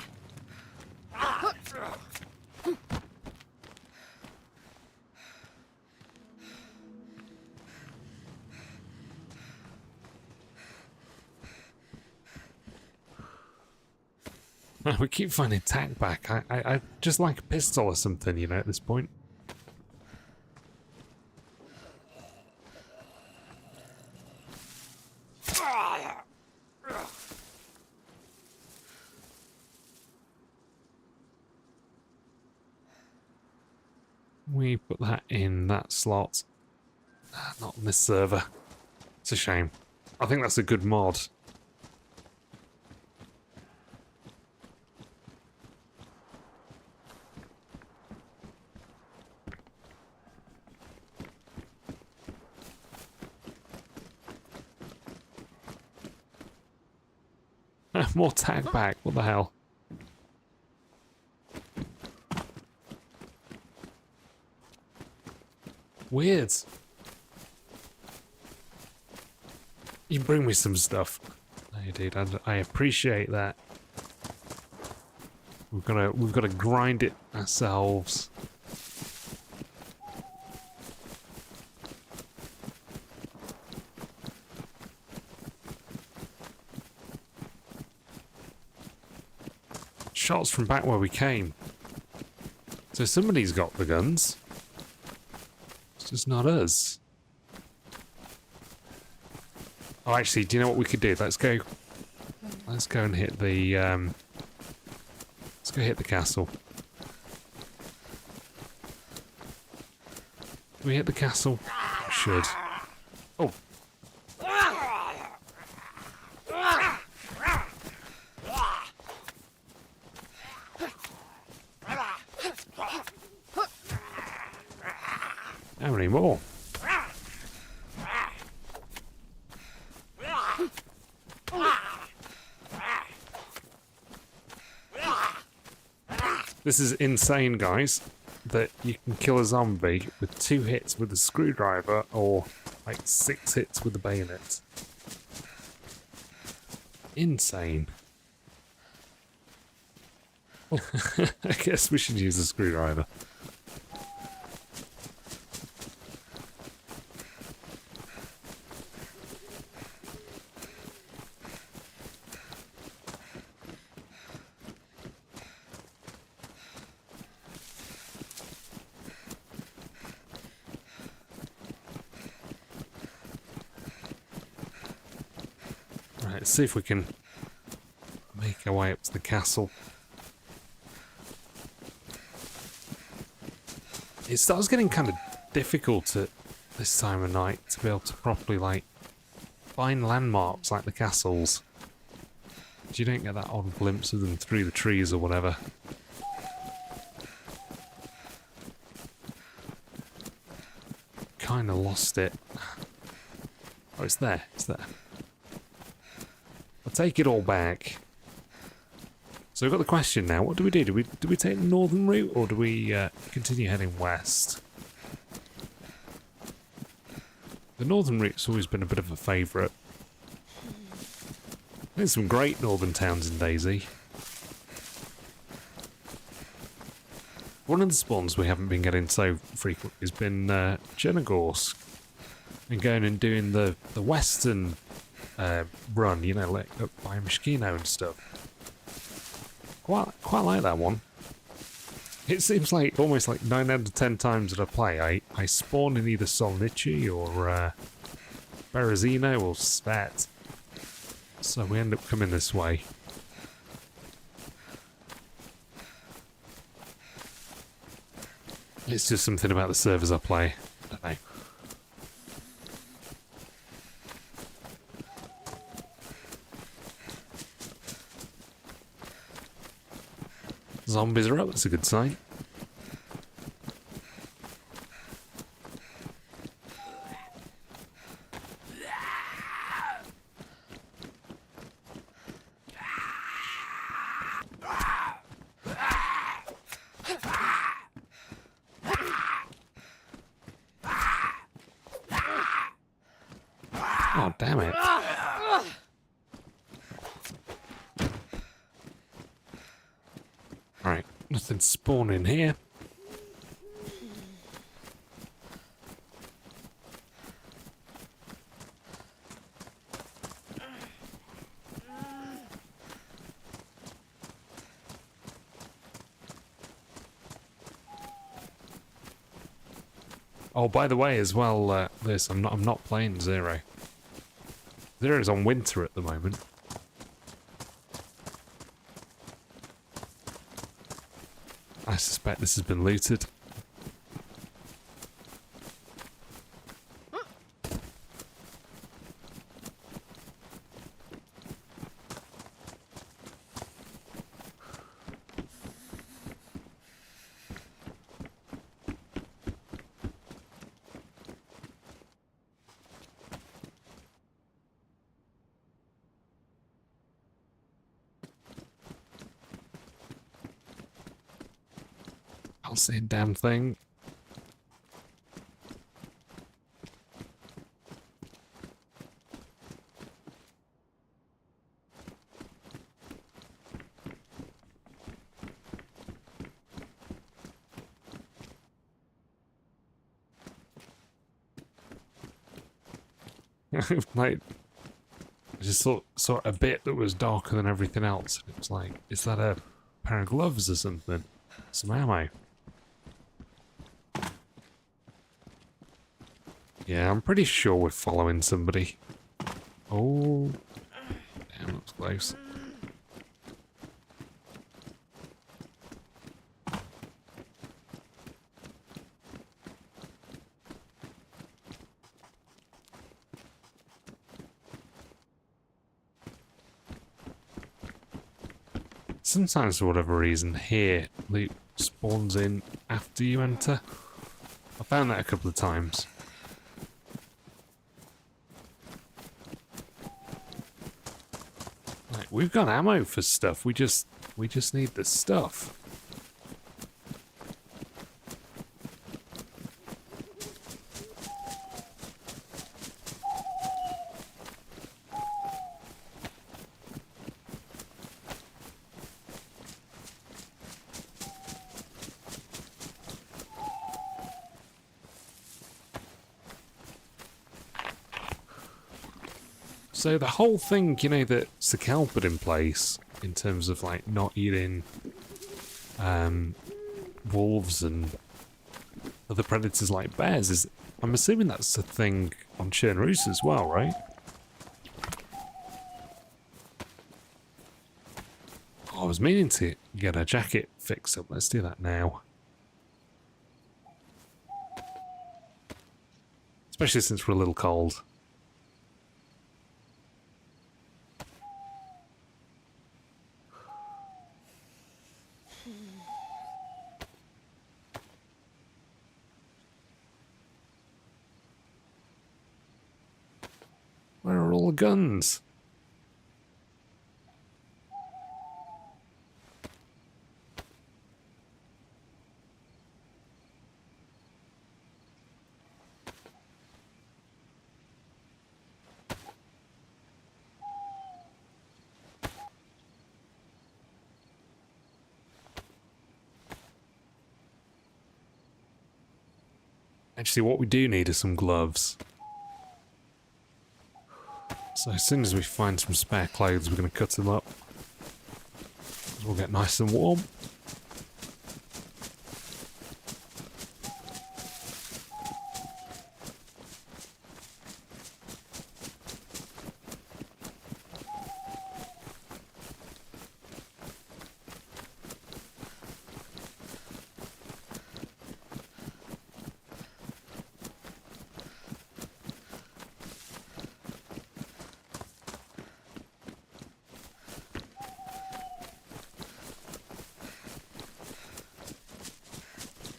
We keep finding tack back. I just like a pistol or something, you know, at this point. We put that in that slot. Not on this server. It's a shame. I think that's a good mod. More tag back, what the hell? Weird. You bring me some stuff. No, you did. I appreciate that. We've got to grind it ourselves. Shots from back where we came. So somebody's got the guns. It's just not us. Oh, actually, do you know what we could do? Let's go and hit the let's go hit the castle. Can we hit the castle? Should. Oh. How many more? This is insane, guys, that you can kill a zombie with 2 hits with a screwdriver or like 6 hits with a bayonet. Insane. I guess we should use a screwdriver. Right, let's see if we can make our way up to the castle. It starts getting kind of difficult at this time of night to be able to properly, like, find landmarks like the castles. You don't get that odd glimpse of them through the trees or whatever. Kind of lost it. Oh, it's there. It's there. I'll take it all back. So we've got the question now. What do we do? Do we take the northern route or do we continue heading west? The northern route's always been a bit of a favourite. There's some great northern towns in DayZ. One of the spawns we haven't been getting so frequent has been Chernarus. And going and doing the western run, you know, like up by Mishkino and stuff. Quite like that one. It seems like almost like 9 out of 10 times that I play, I spawn in either Solnichi or Berezino or Svet. So we end up coming this way. It's just something about the servers I play. I don't know. Zombies are up, that's a good sign. Oh, damn it. Alright, nothing spawning here. Oh, by the way, as well, this I'm not playing Zero. Zero is on winter at the moment. I suspect this has been looted. I'll say a damn thing. Like, I just saw a bit that was darker than everything else. It was like, is that a pair of gloves or something? Some ammo. Yeah, I'm pretty sure we're following somebody. Oh, damn, that was close. Sometimes, for whatever reason, here, loot spawns in after you enter. I found that a couple of times. Like, we've got ammo for stuff, we just need the stuff. So the whole thing, you know, that Sakal put in place in terms of like not eating wolves and other predators like bears is, I'm assuming that's a thing on Chernarus as well, right? Oh, I was meaning to get a jacket fixed up. Let's do that now. Especially since we're a little cold. Where are all the guns? Actually, what we do need are some gloves. So as soon as we find some spare clothes, we're going to cut them up. We'll get nice and warm.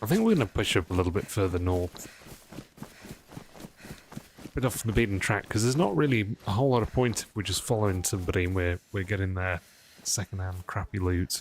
I think we're going to push up a little bit further north. A bit off the beaten track, because there's not really a whole lot of point if we're just following somebody and we're getting their second-hand crappy loot.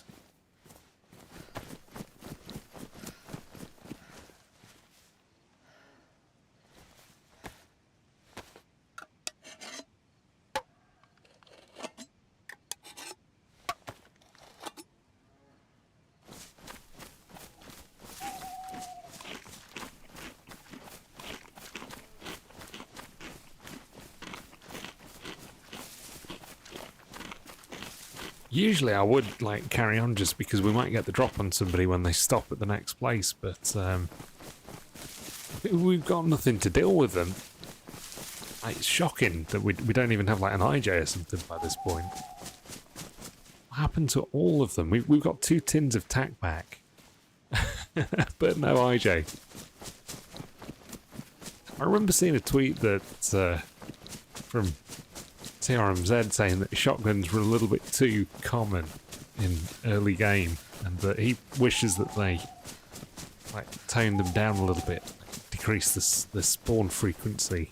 Usually I would like carry on just because we might get the drop on somebody when they stop at the next place, but we've got nothing to deal with them. Like, it's shocking that we don't even have like an IJ or something by this point. What happened to all of them? We've got 2 tins of tack back, but no IJ. I remember seeing a tweet that from TRMZ saying that shotguns were a little bit too common in early game, and that he wishes that they like toned them down a little bit, decrease the spawn frequency.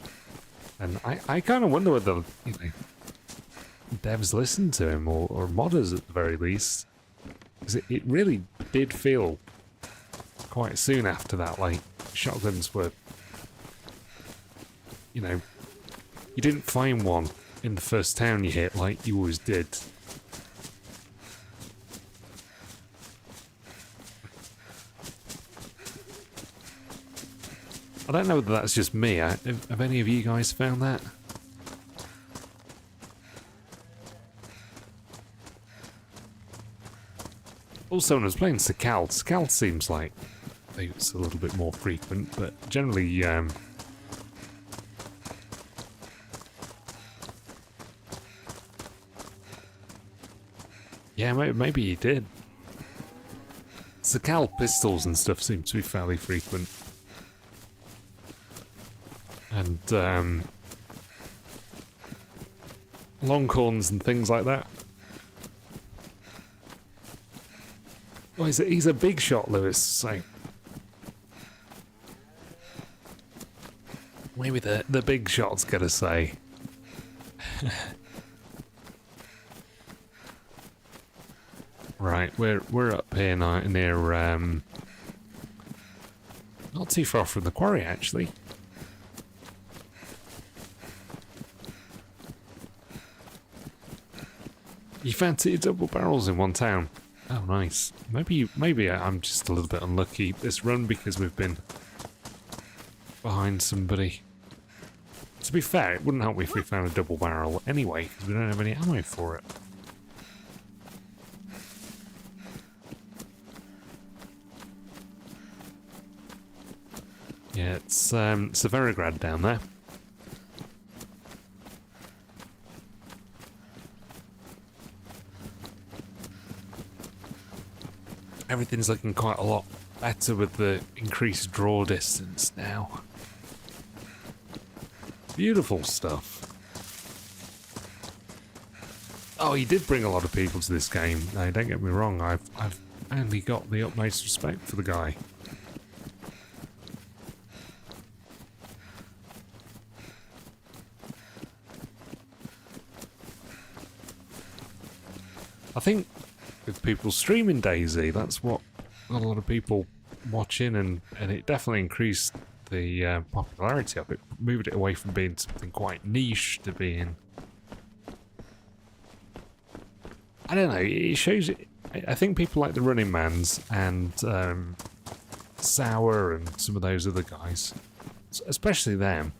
And I kind of wonder whether, you know, devs listen to him, or modders at the very least, because it really did feel quite soon after that like shotguns were, you know, you didn't find one in the first town you hit like you always did. I don't know whether that's just me. Have any of you guys found that? Also, when I was playing Sakal seems like it's a little bit more frequent, but generally, yeah, maybe he did. Sakal pistols and stuff seem to be fairly frequent. And longhorns and things like that. Oh, he's a big shot, Lewis, so maybe the big shot's gotta say. Right, we're up here now, near not too far from the quarry actually. You found 2 double barrels in one town. Oh, nice. Maybe I'm just a little bit unlucky this run because we've been behind somebody. To be fair, it wouldn't help me if we found a double barrel anyway, because we don't have any ammo for it. Yeah, it's Severograd down there. Everything's looking quite a lot better with the increased draw distance now. Beautiful stuff. Oh, he did bring a lot of people to this game. No, don't get me wrong. I've only got the utmost respect for the guy. I think with people streaming DayZ, that's what got a lot of people watching, and it definitely increased the popularity of it, moved it away from being something quite niche to being, I don't know, it shows it. I think people like the Running Mans and Sour and some of those other guys especially them,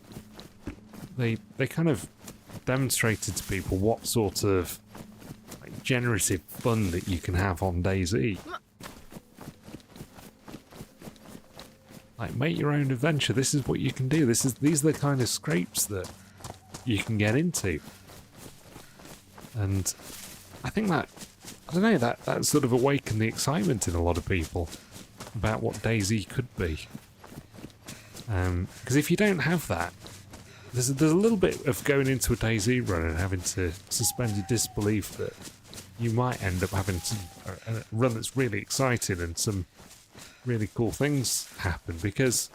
they kind of demonstrated to people what sort of like, generative fun that you can have on DayZ. Like, make your own adventure. This is what you can do. These are the kind of scrapes that you can get into. And I think that, I don't know, that sort of awakened the excitement in a lot of people about what DayZ could be. Because if you don't have that, there's a little bit of going into a DayZ run and having to suspend your disbelief that you might end up having a run that's really exciting and some really cool things happen, because,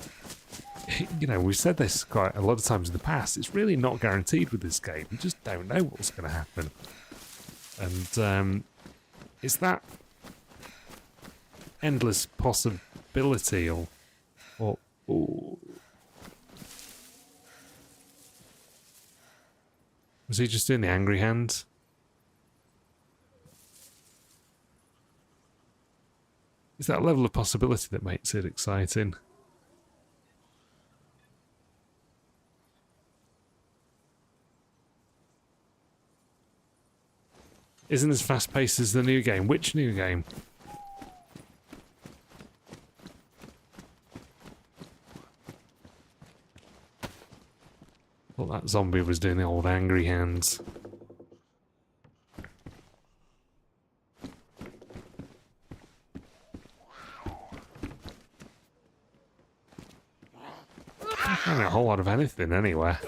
you know, we've said this quite a lot of times in the past, it's really not guaranteed with this game. You just don't know what's going to happen. And it's that endless possibility or was he just doing the angry hand? It's that level of possibility that makes it exciting. Isn't as fast paced as the new game. Which new game? Well, that zombie was doing the old angry hands. Not finding a whole lot of anything anywhere.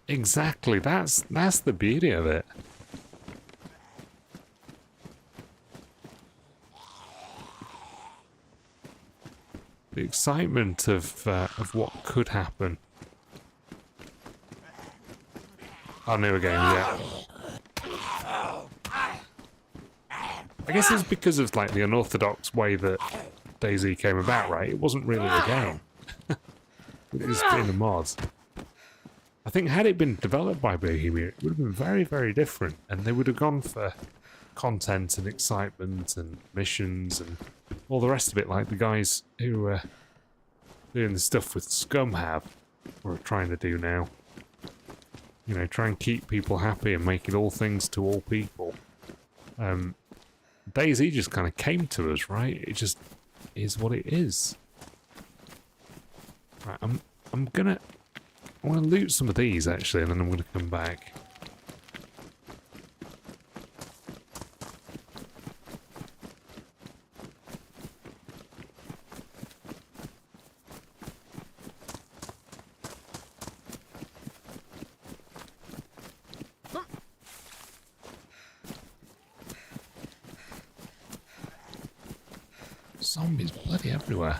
Exactly, that's the beauty of it. The excitement of what could happen. Oh, new game, yeah. I guess it's because of like the unorthodox way that DayZ came about, right? It wasn't really a game. It was in a mod. I think had it been developed by Bohemia, it would have been very, very different, and they would have gone for content and excitement and missions and all the rest of it, like the guys who were doing the stuff with Scum have, or are trying to do now. You know, try and keep people happy and make it all things to all people. DayZ just kind of came to us, right? It just is what it is. Right, I want to loot some of these actually, and then I'm going to come back. Zombies bloody everywhere.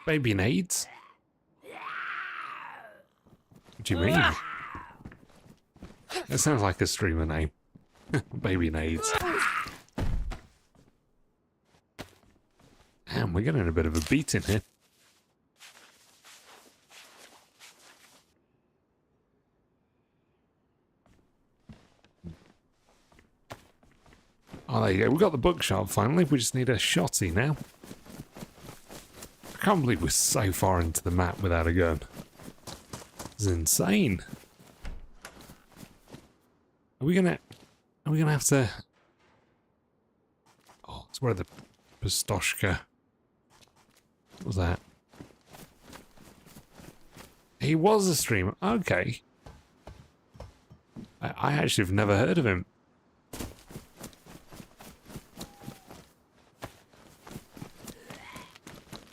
Baby nades? What do you mean? That sounds like a streamer name. Baby nades. Damn, we're getting a bit of a beating here. Oh, there you go. We've got the bookshop finally. We just need a shotty now. I can't believe we're so far into the map without a gun. It's insane. Are we gonna have to... Oh, it's where the Pistoshka... What was that? He was a streamer. Okay. I actually have never heard of him.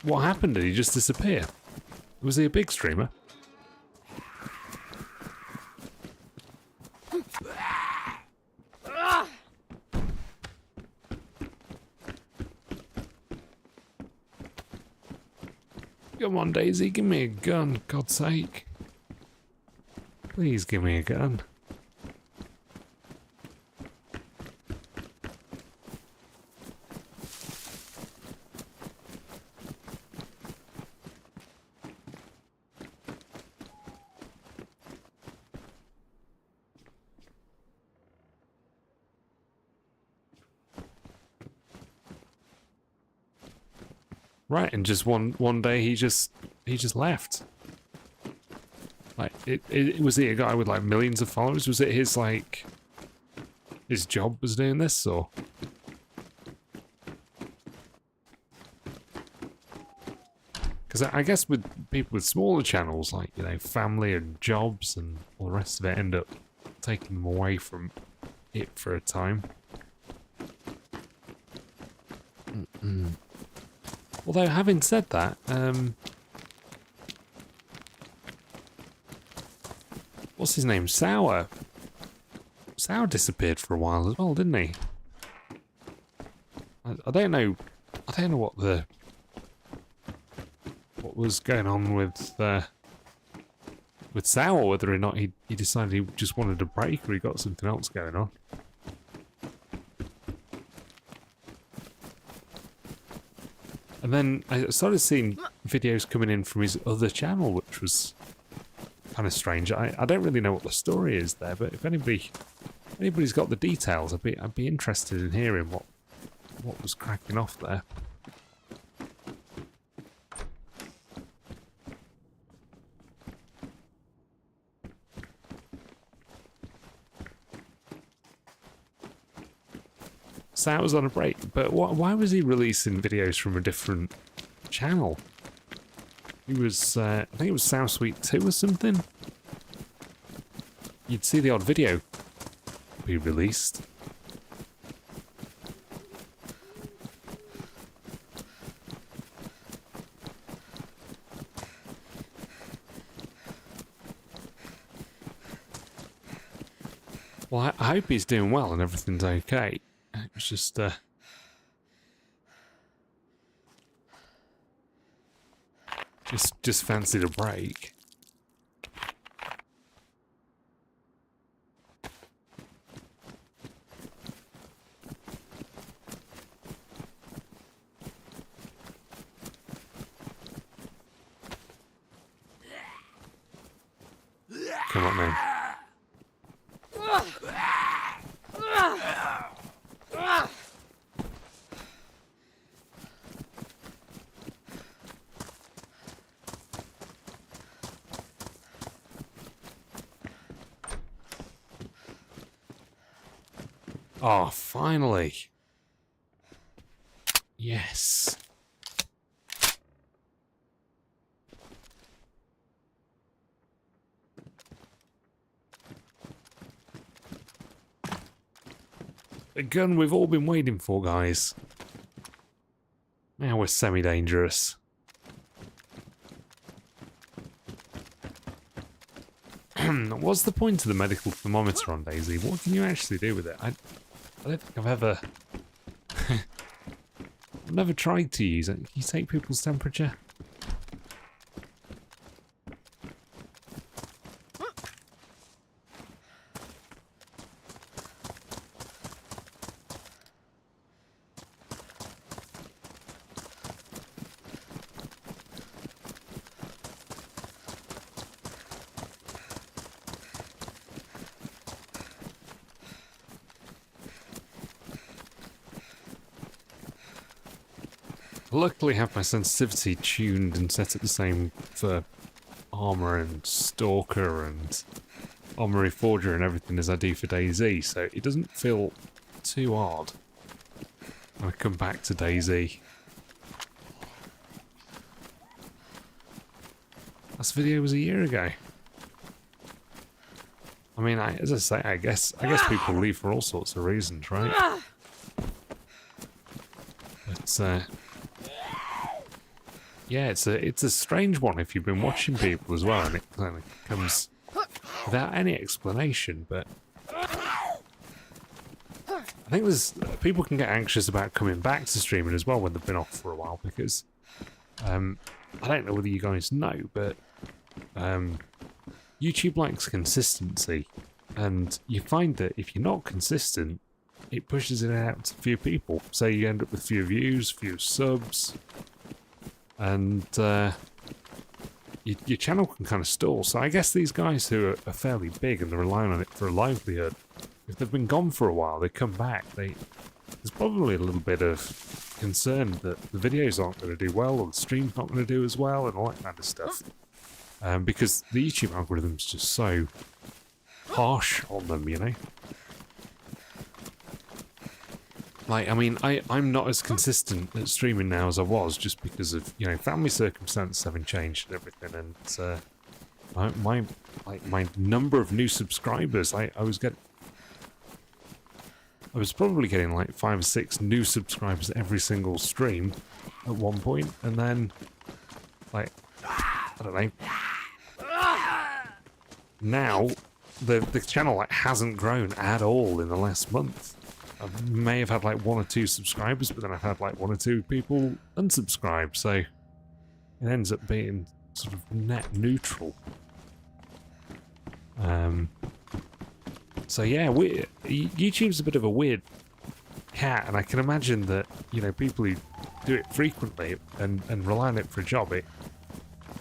What happened? Did he just disappear? Was he a big streamer? Come on, DayZ, give me a gun, God's sake. Please give me a gun. Right, and just one day he just left. Like, was he a guy with like millions of followers? Was it his like his job was doing this, or? Because I guess with people with smaller channels, like, you know, family and jobs and all the rest of it, end up taking them away from it for a time. Although, having said that, what's his name? Sour. Sour disappeared for a while as well, didn't he? I don't know. I don't know what was going on with Sour. Whether or not he decided he just wanted a break, or he got something else going on. And then I started seeing videos coming in from his other channel, which was kind of strange. I don't really know what the story is there, but if anybody's got the details, I'd be interested in hearing what was cracking off there. Sour was on a break, but why was he releasing videos from a different channel? He was, I think it was Sour Sweet 2 or something. You'd see the odd video be released. Well, I hope he's doing well and everything's okay. It was just fancied a break. Come on, man. Oh, finally. Yes. The gun we've all been waiting for, guys. Now we're semi-dangerous. What's the point of the medical thermometer on DayZ? What can you actually do with it? I don't think I've ever... I've never tried to use it. Can you take people's temperature? Luckily I have my sensitivity tuned and set at the same for armor and stalker and armory forger and everything as I do for DayZ, so it doesn't feel too odd when I come back to DayZ. Last video was a year ago. I mean, as I say, I guess people leave for all sorts of reasons, right? But yeah, it's a strange one if you've been watching people as well, and it kind of comes without any explanation. But I think there's people can get anxious about coming back to streaming as well when they've been off for a while, because I don't know whether you guys know, but YouTube likes consistency, and you find that if you're not consistent, it pushes it out to few people. So you end up with fewer views, fewer subs, and your channel can kind of stall. So I guess these guys who are fairly big and they're relying on it for a livelihood, if they've been gone for a while, they come back, there's probably a little bit of concern that the videos aren't going to do well, or the stream's not going to do as well, and all that kind of stuff. Because the YouTube algorithm's just so harsh on them, you know? Like, I mean, I'm not as consistent at streaming now as I was, just because of, you know, family circumstances having changed and everything, and my number of new subscribers, I was probably getting like 5 or 6 new subscribers every single stream at one point, and then, like, I don't know. Now, the channel like hasn't grown at all in the last month. I may have had like 1 or 2 subscribers, but then I've had like 1 or 2 people unsubscribe, so it ends up being sort of net neutral. So yeah, YouTube's a bit of a weird cat, and I can imagine that, you know, people who do it frequently and rely on it for a job, I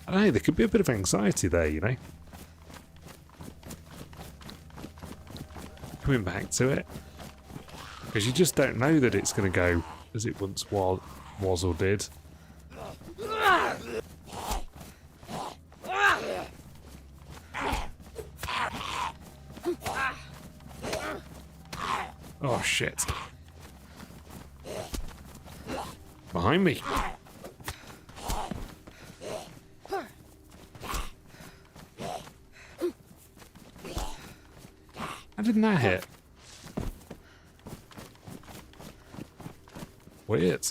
don't know, there could be a bit of anxiety there, you know? Coming back to it. Because you just don't know that it's going to go as it once was or did. Oh shit. Behind me. How didn't that hit? Weird.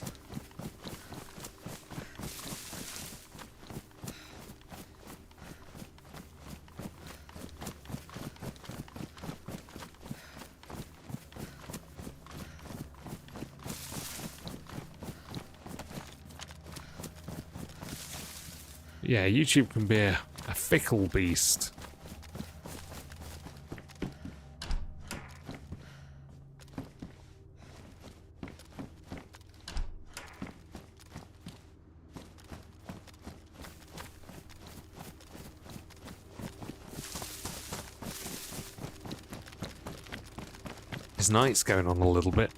Yeah, YouTube can be a fickle beast. His night's going on a little bit.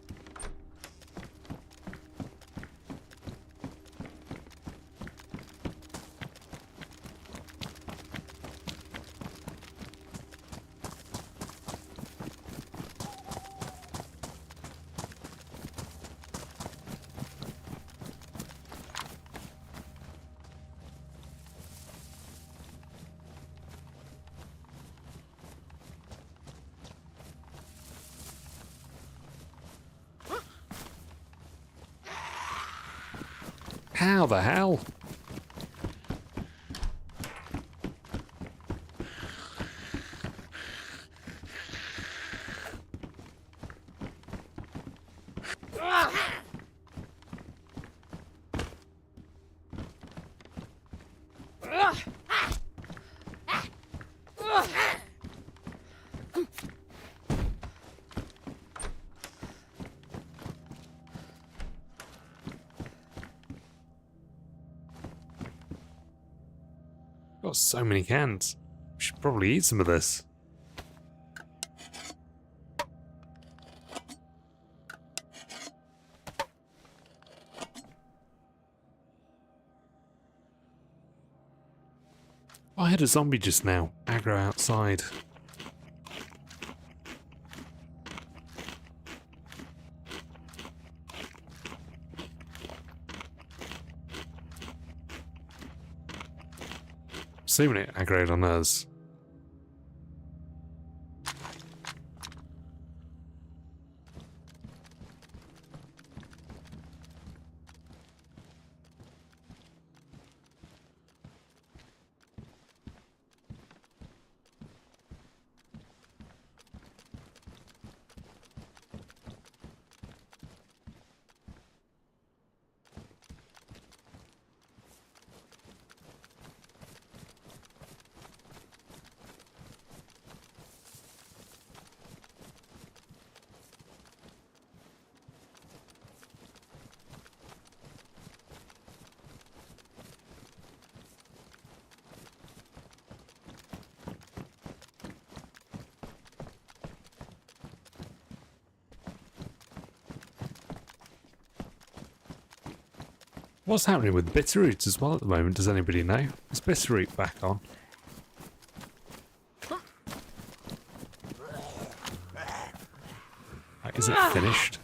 How the hell? Got so many cans. We should probably eat some of this. I had a zombie just now, aggro outside. Assuming it aggroed on us. What's happening with Bitterroot as well at the moment? Does anybody know? Is Bitterroot back on? Is it finished?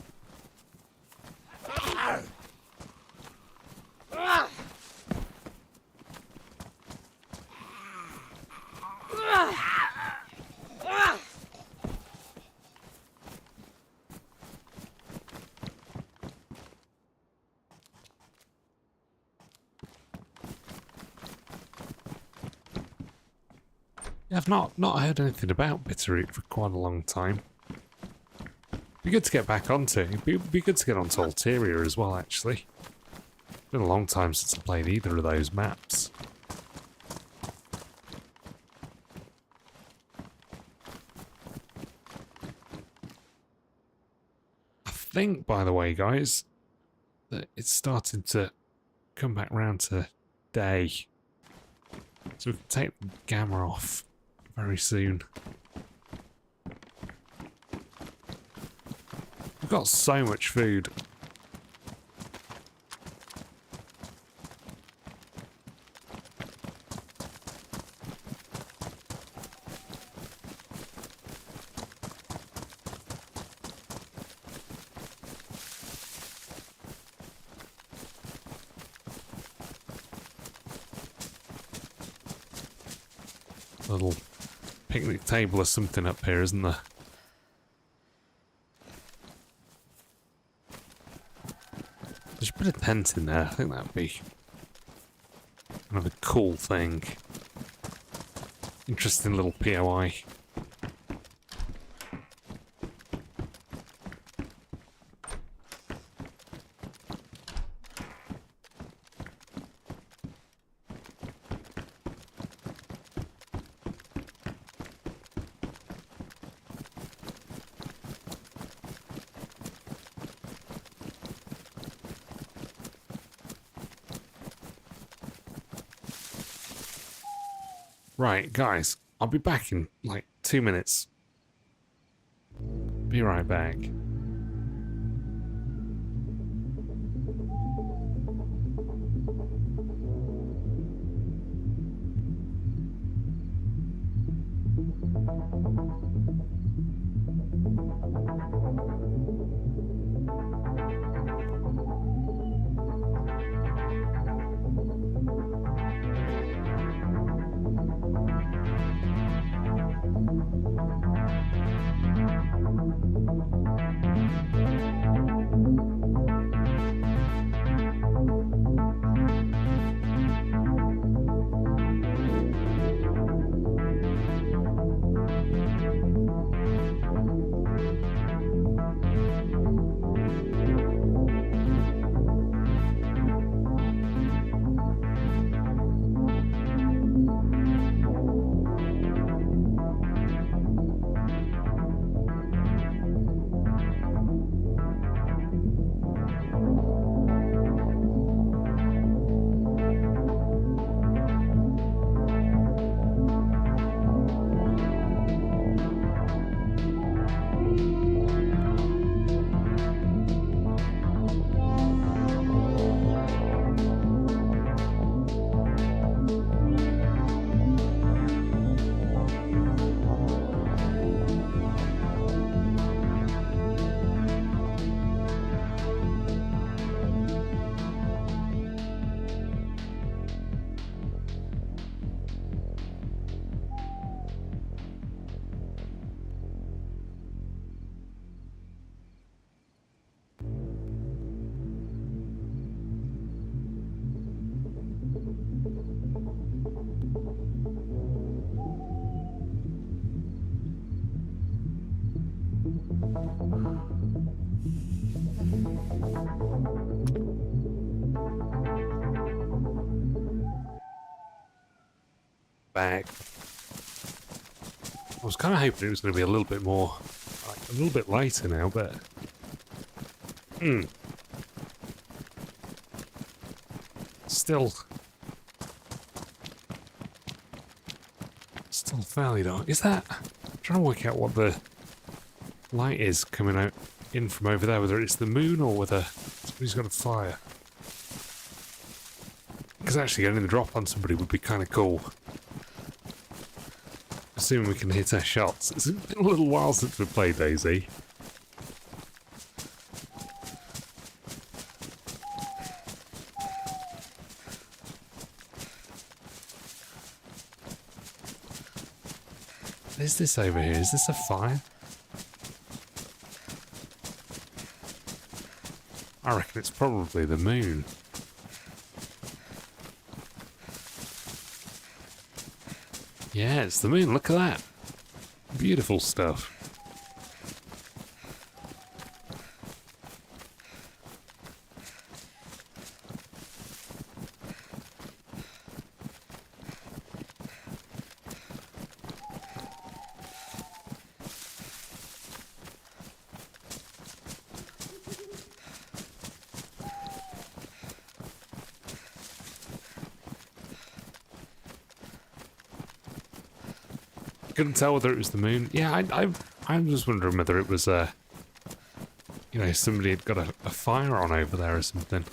Yeah, I've not heard anything about Bitterroot for quite a long time. Be good to get back onto. It'd be good to get onto Ulterior as well, actually. Been a long time since I played either of those maps. I think, by the way, guys, that it's starting to come back round to day. So we can take the gamma off very soon. We've got so much food. A little picnic table or something up here, isn't there? There's a bit of tent in there. I think that'd be kind of a cool thing. Interesting little POI. Right, guys, I'll be back in like 2 minutes. Be right back. Back. I was kind of hoping it was going to be a little bit more, like, a little bit later now, but still fairly dark. Is that? I'm trying to work out what the light is coming out in from over there, whether it's the moon or whether somebody's got a fire. Because actually getting the drop on somebody would be kind of cool. Assuming we can hit our shots. It's been a little while since we played DayZ. What is this over here? Is this a fire? I reckon it's probably the moon. Yeah, it's the moon. Look at that. Beautiful stuff. Couldn't tell whether it was the moon. Yeah, I'm just wondering whether it was you know, somebody had got a fire on over there or something.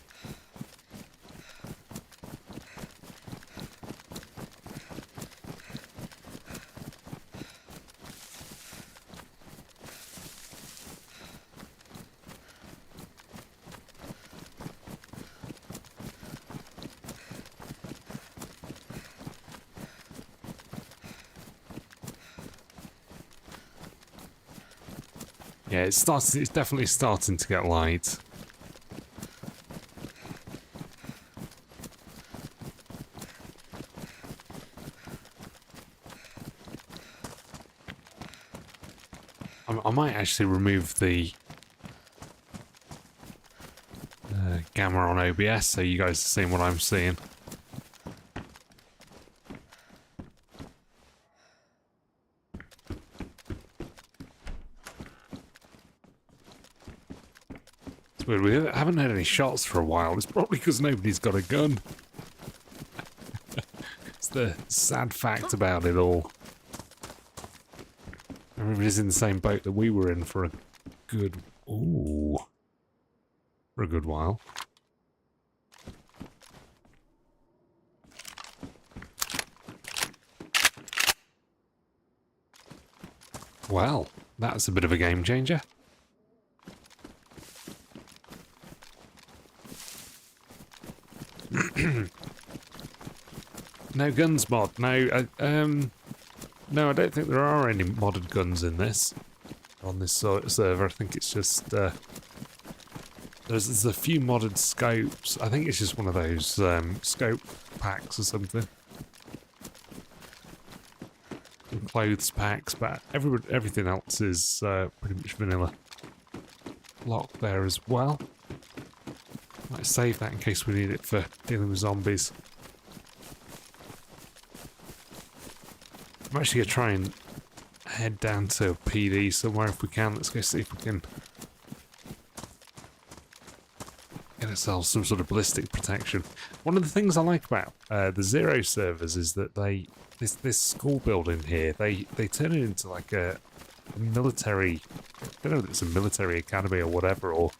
Yeah, it's definitely starting to get light. I might actually remove the gamma on OBS so you guys are seeing what I'm seeing. It's weird, we haven't had any shots for a while. It's probably because nobody's got a gun. It's the sad fact about it all. Everybody's in the same boat that we were in for a good... Ooh. For a good while. Well, that's a bit of a game changer. No guns mod. No, no, I don't think there are any modded guns in this. On this server, I think it's just there's a few modded scopes. I think it's just one of those scope packs or something. And clothes packs, but everything else is pretty much vanilla. Lock there as well. Might save that in case we need it for dealing with zombies. I'm actually going to try and head down to a PD somewhere if we can. Let's go see if we can get ourselves some sort of ballistic protection. One of the things I like about the Zero servers is that this school building here, they turn it into like a military, I don't know if it's a military academy or whatever, or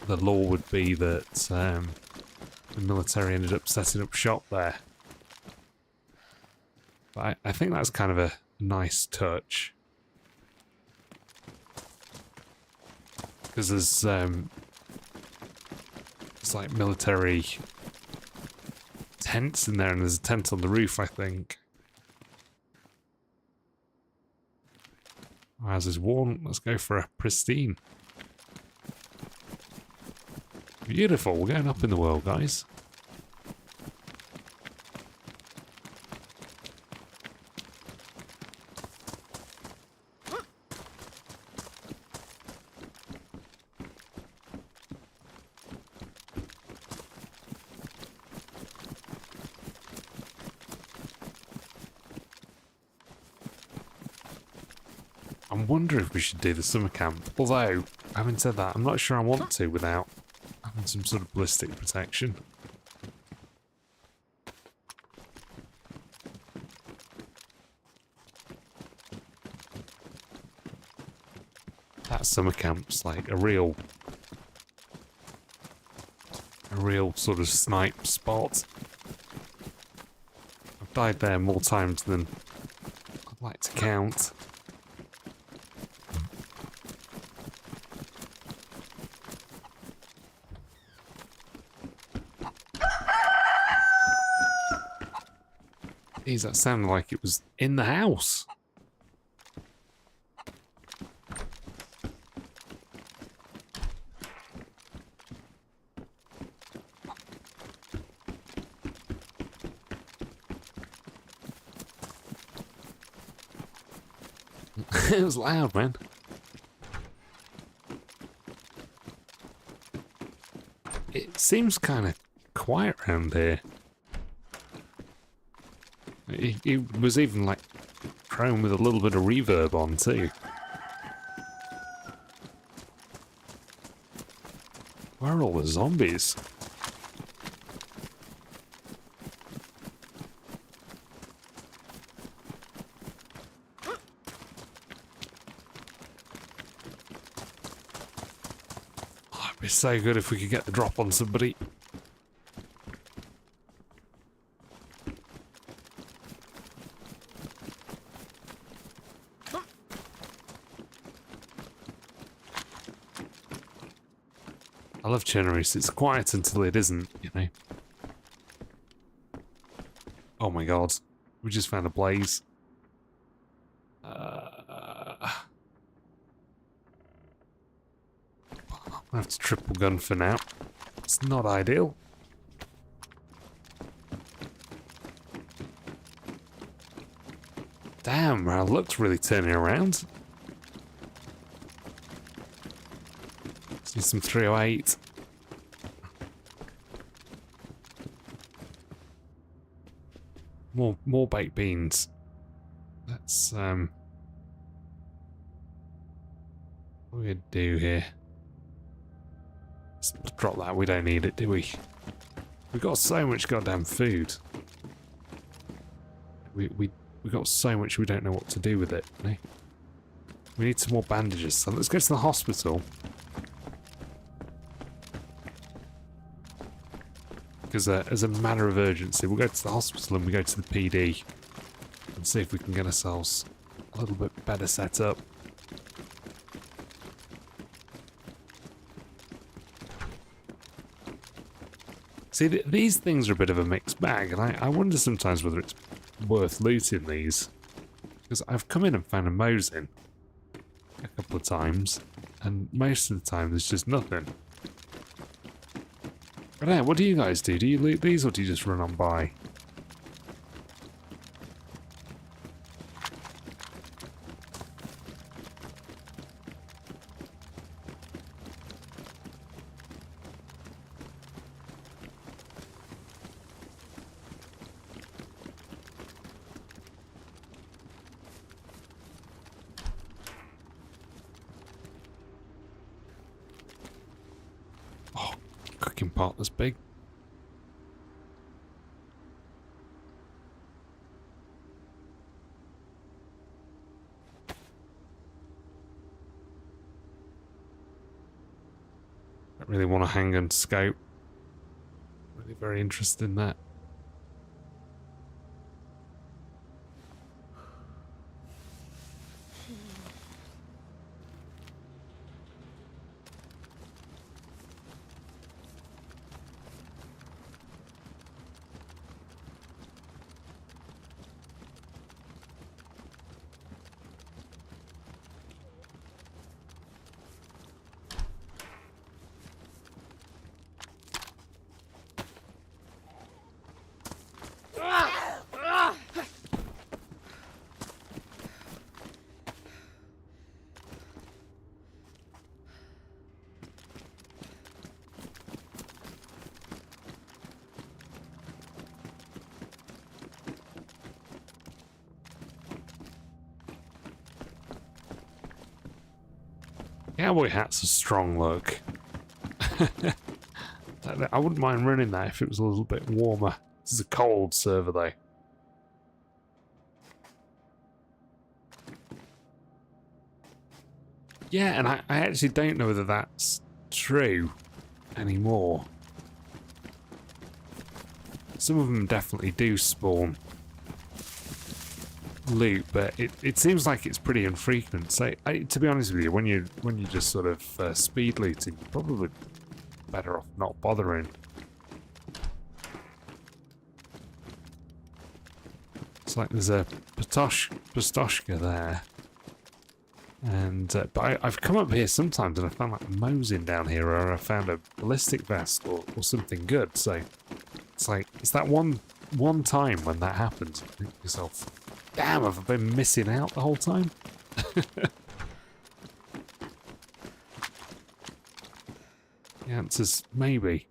the law would be that the military ended up setting up shop there. But I think that's kind of a nice touch. Because there's it's like military tents in there, and there's a tent on the roof, I think. Ours is worn. Let's go for a pristine. Beautiful. We're going up in the world, guys. I wonder if we should do the summer camp. Although, having said that, I'm not sure I want to without having some sort of ballistic protection. That summer camp's like a real a real sort of snipe spot. I've died there more times than I'd like to count. Geez, that sounded like it was in the house. It was loud, man. It seems kind of quiet around here. It was even like prone with a little bit of reverb on too. Where are all the zombies? Oh, it'd be so good if we could get the drop on somebody. I love Chernarus. It's quiet until it isn't, you know. Oh my god. We just found a blaze. I'm gonna have to triple gun for now. It's not ideal. Damn, our luck's really turning around. Let's use some 308. More baked beans. Let's what are we gonna do here? Let's drop that. We don't need it, do we? We've got so much goddamn food. We got so much we don't know what to do with it. Eh? We need some more bandages. So let's go to the hospital. Because as a matter of urgency, we'll go to the hospital and we go to the PD and see if we can get ourselves a little bit better set up. See, these things are a bit of a mixed bag, and I wonder sometimes whether it's worth looting these. Because I've come in and found a Mosin a couple of times, and most of the time there's just nothing. I don't know, what do you guys do? Do you loot these or do you just run on by? Oh, cooking pot that's big. Don't really want to hang and scope. Really very interested in that. Cowboy hat's a strong look. I wouldn't mind running that if it was a little bit warmer. This is a cold server though. Yeah, and I actually don't know whether that's true anymore. Some of them definitely do spawn loot, but it seems like it's pretty infrequent. So, to be honest with you, when you just sort of speed looting, you're probably better off not bothering. It's like there's a Pistoshka there. And but I've come up here sometimes and I found like mosing down here, or I found a ballistic vest or something good. So it's like it's that one time when that happens, you think to yourself, damn, have I been missing out the whole time? The answer's maybe.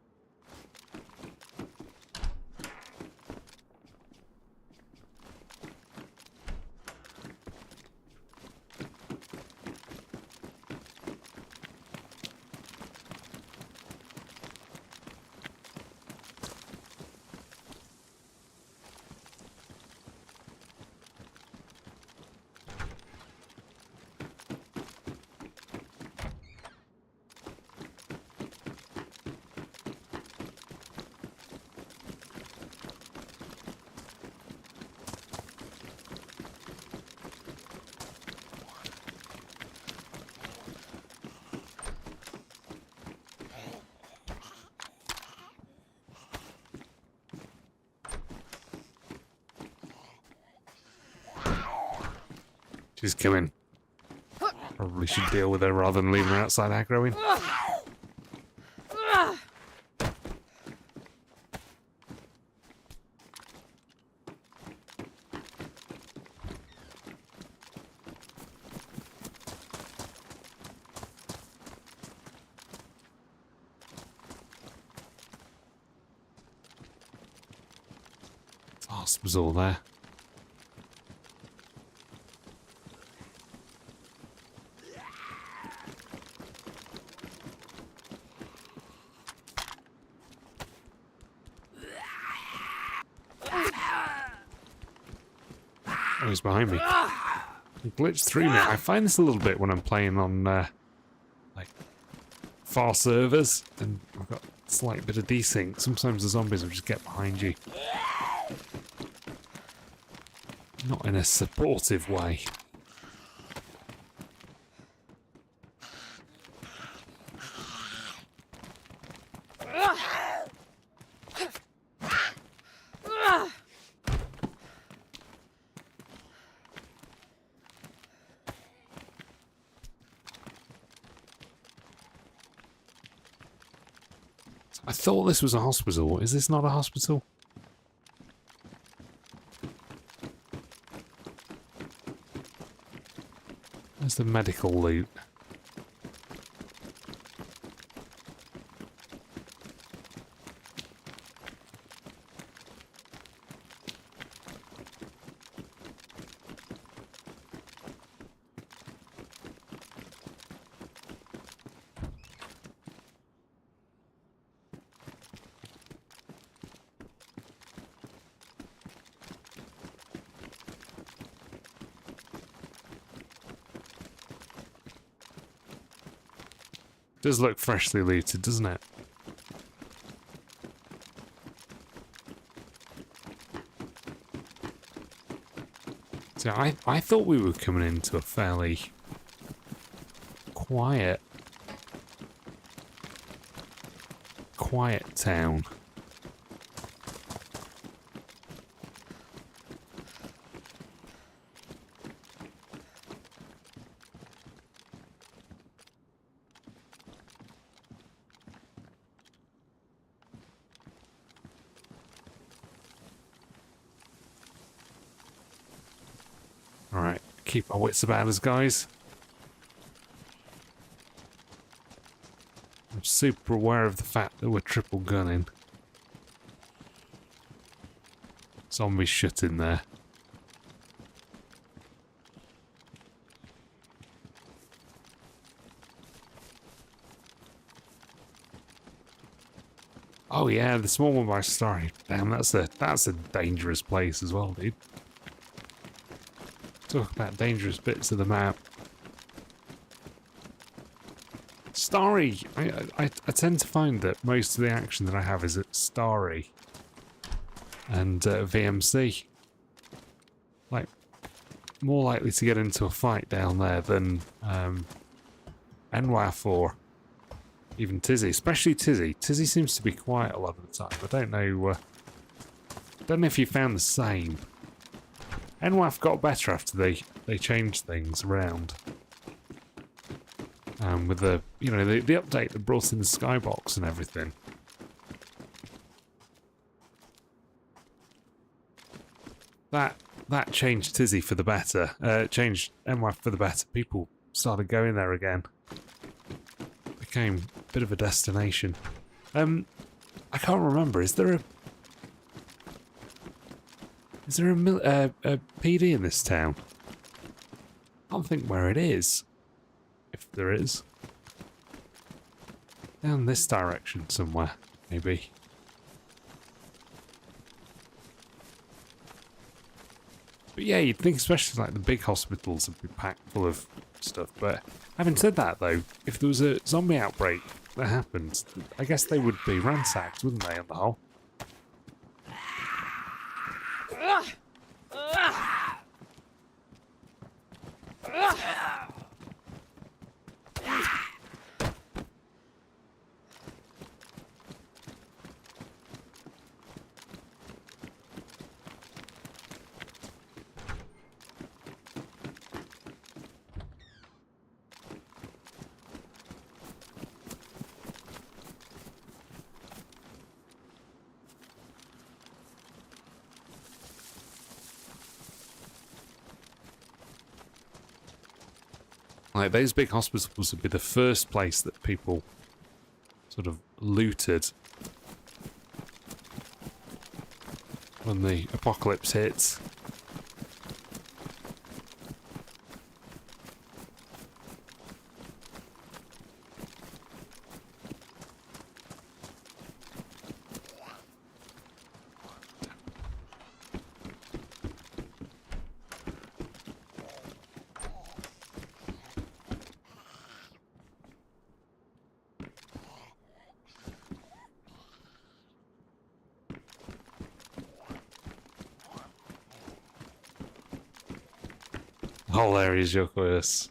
She's coming. Probably should deal with her rather than leaving her outside aggroing. Wasp was all there. Oh, he's behind me. He glitched through me. I find this a little bit when I'm playing on like far servers, and I've got a slight bit of desync. Sometimes the zombies will just get behind you. Not in a supportive way. I thought this was a hospital. Is this not a hospital? Where's the medical loot? Does look freshly looted, doesn't it? So I thought we were coming into a fairly quiet town. Alright, keep our wits about us, guys. I'm super aware of the fact that we're triple gunning. Zombies shut in there. Oh yeah, the small one by Starry. Damn, that's a dangerous place as well, dude. Talk about dangerous bits of the map. Starry! I tend to find that most of the action that I have is at Starry. and VMC. Like, more likely to get into a fight down there than NWAF or even Tizzy, especially Tizzy. Tizzy seems to be quiet a lot of the time. I don't know if you found the same. NWAF got better after they changed things around. With the the update that brought in the skybox and everything. That changed Tizzy for the better. Changed NWAF for the better. People started going there again. Became a bit of a destination. I can't remember. Is there a PD in this town? I can't think where it is. If there is. Down this direction somewhere, maybe. But yeah, you'd think especially like the big hospitals would be packed full of stuff. But having said that though, if there was a zombie outbreak that happened, I guess they would be ransacked, wouldn't they, on the whole? Like, those big hospitals would be the first place that people sort of looted when the apocalypse hits. The whole area is your curse.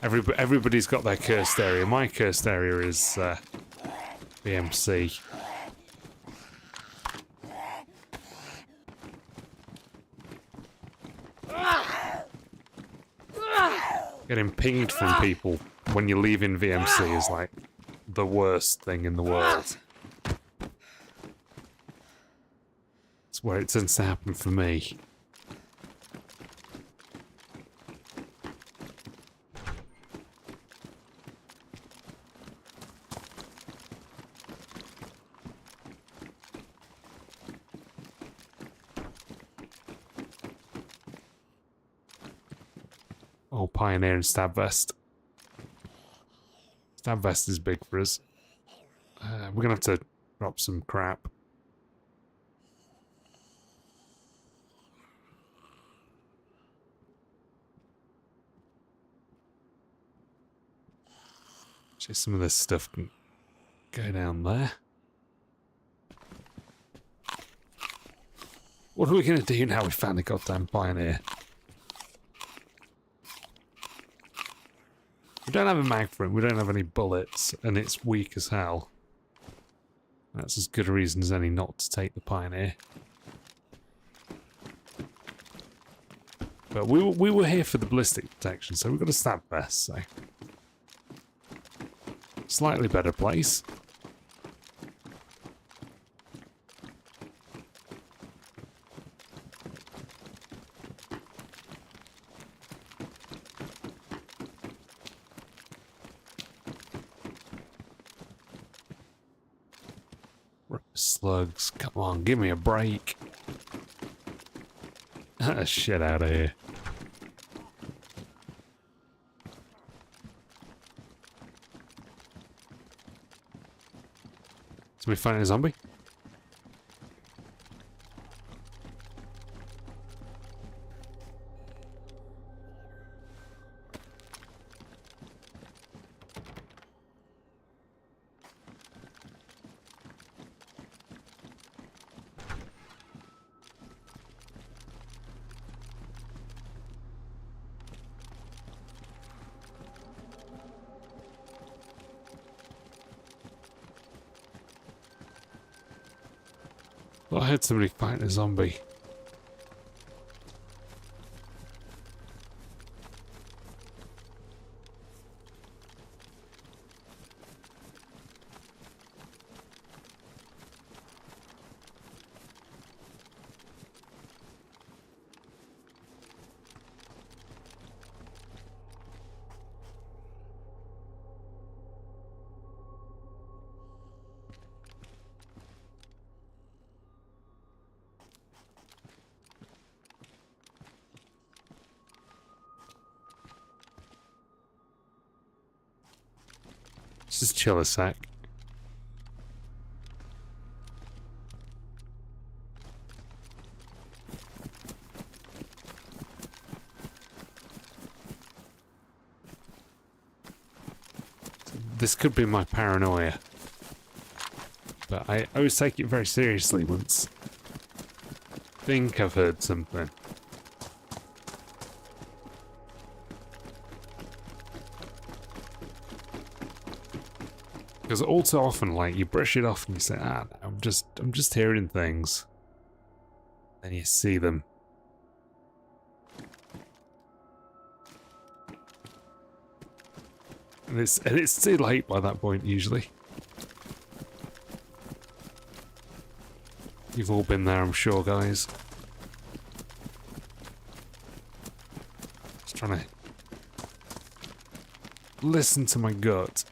Everybody's got their cursed area. My cursed area is BMC. Getting pinged from people when you're leaving VMC is like the worst thing in the world. It's where it tends to happen for me. Oh, Pioneer and Stab Vest. Stab Vest is big for us. We're gonna have to drop some crap. Actually, some of this stuff can go down there. What are we gonna do now we found the goddamn Pioneer? We don't have a mag for it, we don't have any bullets, and it's weak as hell. That's as good a reason as any not to take the Pioneer. But we were here for the ballistic protection, so we've got a Stab Vest, so... Slightly better place. Slugs, come on, give me a break. Shit out of here. Did we find a zombie? Well, I heard somebody fighting a zombie. Just chill a sec. This could be my paranoia, but I always take it very seriously once I think I've heard something. Because all too often, like, you brush it off and you say, no, I'm just hearing things. Then you see them. And it's too late by that point, usually. You've all been there, I'm sure, guys. Just trying to listen to my gut.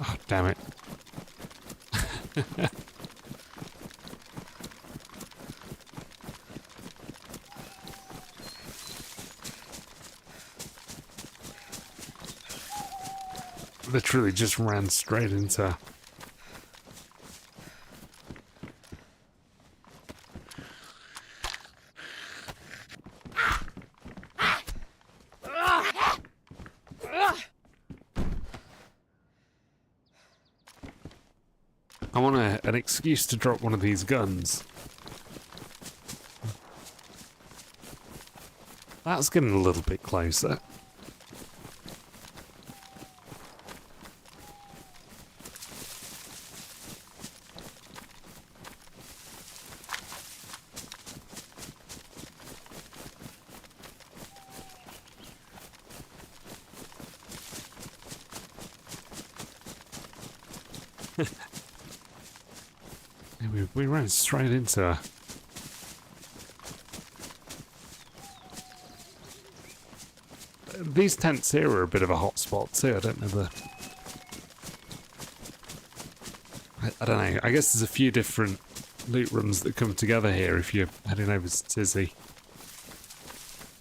Oh, damn it. Literally just ran straight into... I want an excuse to drop one of these guns. That's getting a little bit closer. We ran straight into her. These tents here are a bit of a hot spot too. I don't know the... I don't know. I guess there's a few different loot rooms that come together here if you're heading over to Tizzy.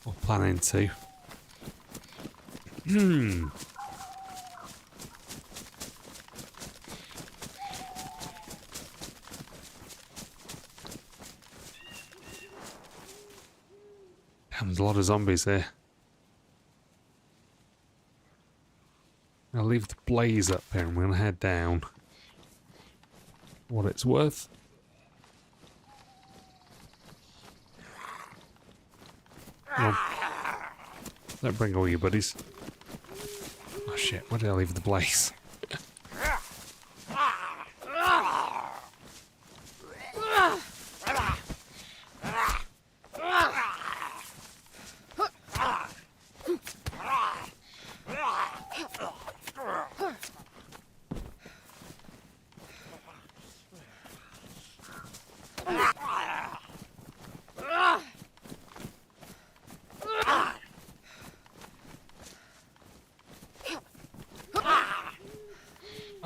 Or planning to. Damn, there's a lot of zombies here. I'll leave the blaze up here and we're gonna head down. What it's worth. Come on. Don't bring all your buddies. Oh shit, where did I leave the blaze?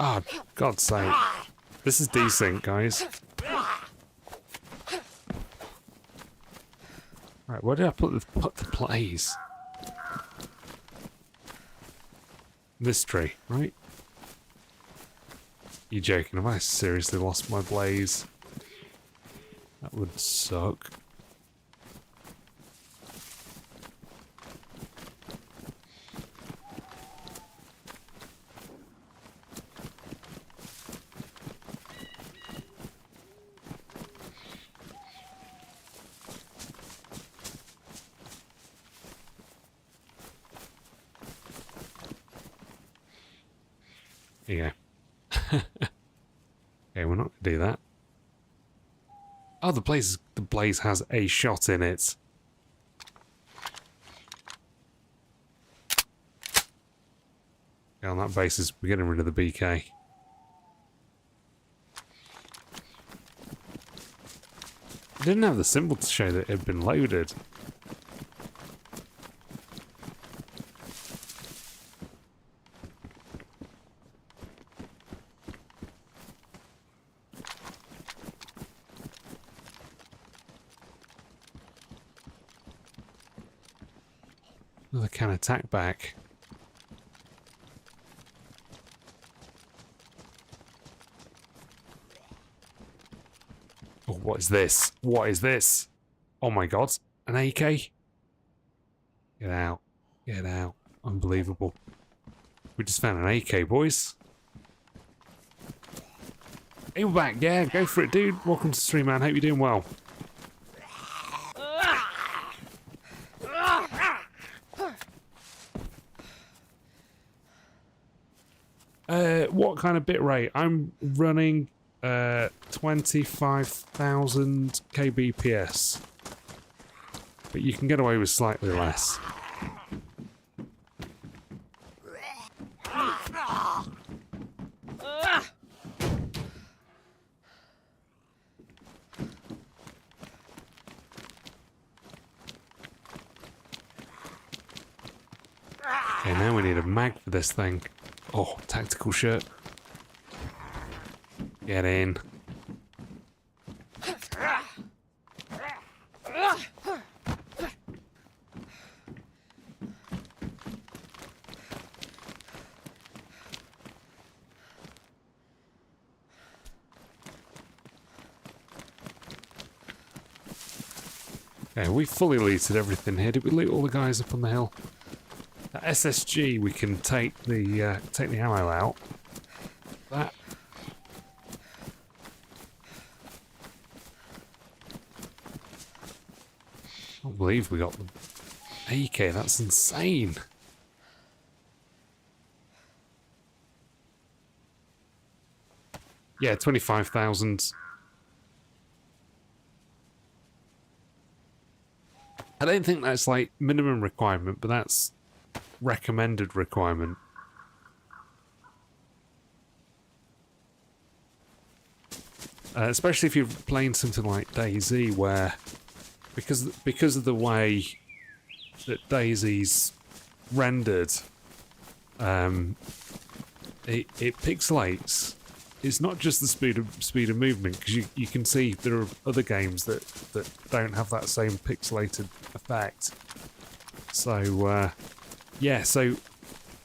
Ah, oh, God's sake. This is decent, guys. Right, where did I put the blaze? This tree, right? You're joking, have I seriously lost my blaze? That would suck. Here you go. Okay, we're not gonna do that. Oh, the blaze has a shot in it. Yeah, on that basis, we're getting rid of the BK. I didn't have the symbol to show that it had been loaded. They can attack back. Oh, what is this? What is this? Oh my god. An AK? Get out. Get out. Unbelievable. We just found an AK, boys. Hey, we're back. Yeah, go for it, dude. Welcome to the stream, man. Hope you're doing well. What kind of bit rate? I'm running 25,000 kbps, but you can get away with slightly less. Okay, now we need a mag for this thing. Oh, tactical shirt. Get in. Okay, we fully looted everything here. Did we loot all the guys up on the hill? That SSG, we can take the ammo out. That. I can't believe we got the AK. That's insane. Yeah, 25,000. I don't think that's like minimum requirement, but that's recommended requirement. Especially if you're playing something like DayZ, where because of the way that DayZ's rendered, it pixelates. It's not just the speed of movement, because you can see there are other games that don't have that same pixelated effect. So yeah, so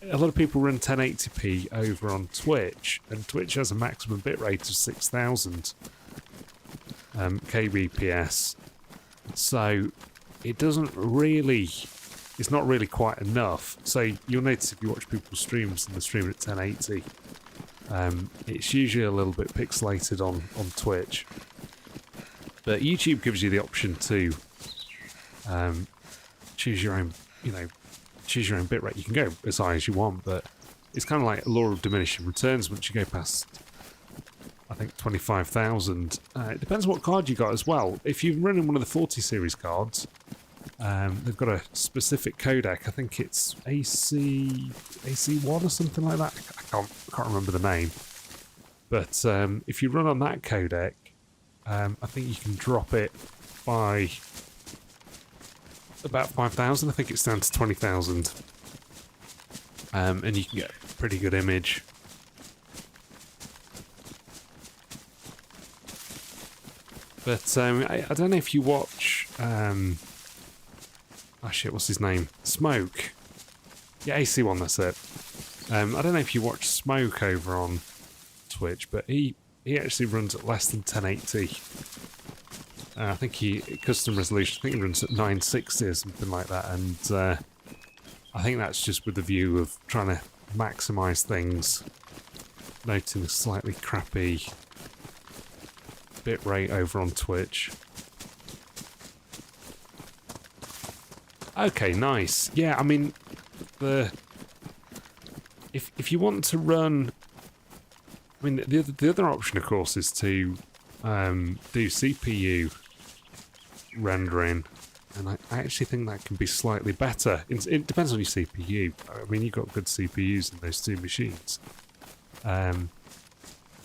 a lot of people run 1080p over on Twitch, and Twitch has a maximum bitrate of 6,000 kbps. So it doesn't really, it's not really quite enough. So you'll notice if you watch people's streams and they're streaming at 1080, it's usually a little bit pixelated on Twitch. But YouTube gives you the option to choose your own, choose your own bitrate. You can go as high as you want, but it's kind of like a law of diminishing returns once you go past, I think, 25,000. It depends what card you got as well. If you're running one of the 40 series cards, they've got a specific codec. I think it's AC1 or something like that. I can't remember the name. But if you run on that codec, I think you can drop it by about 5,000. I think it's down to 20,000. And you can get a pretty good image. But I don't know if you watch... oh shit, what's his name? Smoke. Yeah, AC1, that's it. I don't know if you watch Smoke over on Twitch, but he actually runs at less than 1080. I think custom resolution, I think he runs at 960 or something like that, and I think that's just with the view of trying to maximise things, noting a slightly crappy bitrate over on Twitch. Okay, nice. Yeah, I mean, if you want to run, I mean, the other option, of course, is to do CPU rendering, and I actually think that can be slightly better. It depends on your CPU. I mean, you've got good CPUs in those two machines, but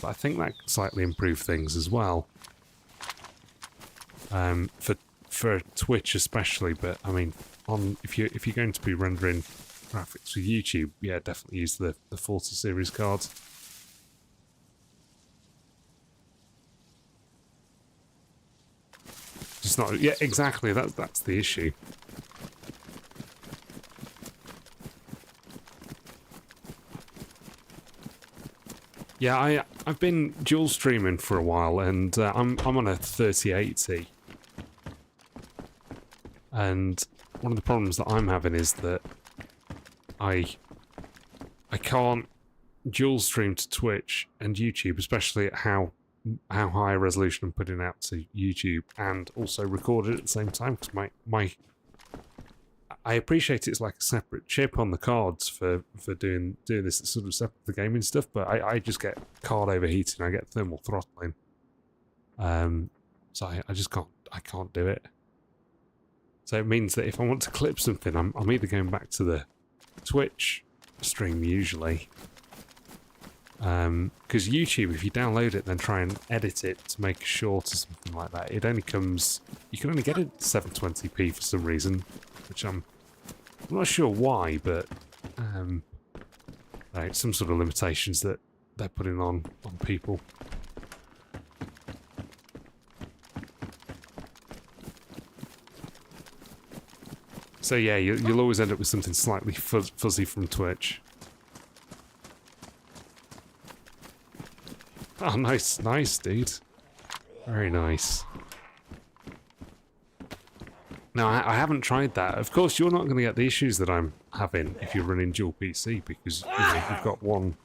I think that can slightly improve things as well. For Twitch especially, but I mean, if you're going to be rendering graphics for YouTube, yeah, definitely use the 40 series cards. Just not, yeah, exactly. That's the issue. Yeah, I've been dual streaming for a while, and I'm on a 3080. And one of the problems that I'm having is that I can't dual stream to Twitch and YouTube, especially at how high a resolution I'm putting out to YouTube, and also record it at the same time, because I appreciate it's like a separate chip on the cards for doing this sort of separate the gaming stuff, but I just get card overheating, I get thermal throttling. So I just can't do it. So it means that if I want to clip something, I'm either going back to the Twitch stream usually. Because YouTube, if you download it then try and edit it to make a short or something like that, it only comes... You can only get it 720p for some reason, which I'm not sure why, but... some sort of limitations that they're putting on people. So yeah, you'll always end up with something slightly fuzzy from Twitch. Oh, nice, dude. Very nice. No, I haven't tried that. Of course, you're not going to get the issues that I'm having if you're running dual PC, because you've got one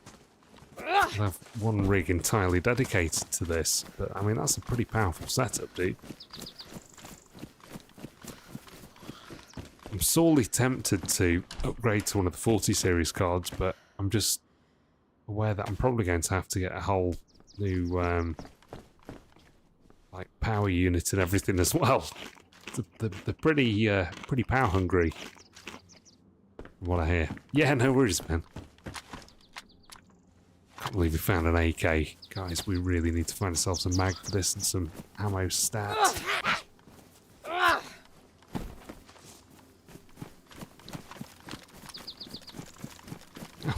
rig entirely dedicated to this. But I mean, that's a pretty powerful setup, dude. I'm sorely tempted to upgrade to one of the 40 series cards, but I'm just aware that I'm probably going to have to get a whole new like power unit and everything as well. They're pretty power hungry, from what I hear. Yeah, no worries, man. Can't believe we found an AK. Guys, we really need to find ourselves a mag for this and some ammo stats.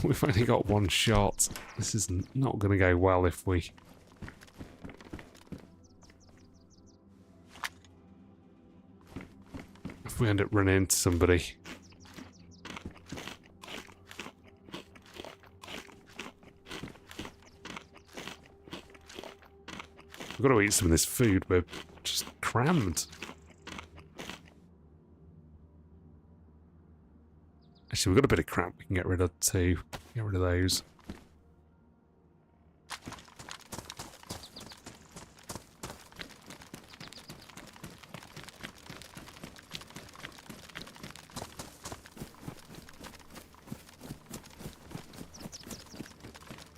We've only got one shot. This is not going to go well if we... end up running into somebody. We've got to eat some of this food. We're just crammed. Actually, we've got a bit of crap we can get rid of too. Get rid of those.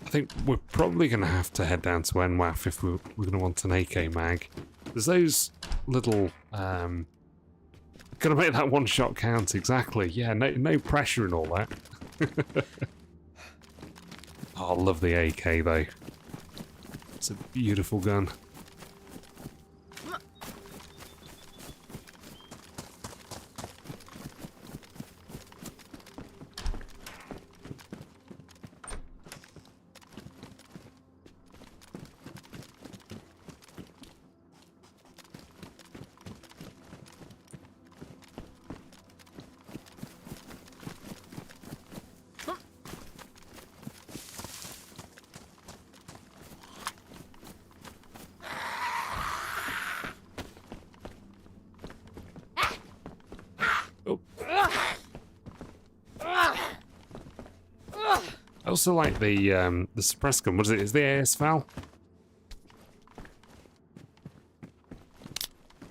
I think we're probably going to have to head down to NWAF if we're going to want an AK mag. There's those little... Gonna make that one shot count, exactly. Yeah, no pressure and all that. Oh, I love the AK though. It's a beautiful gun. also like the suppress gun. What is it? Is the AS Val?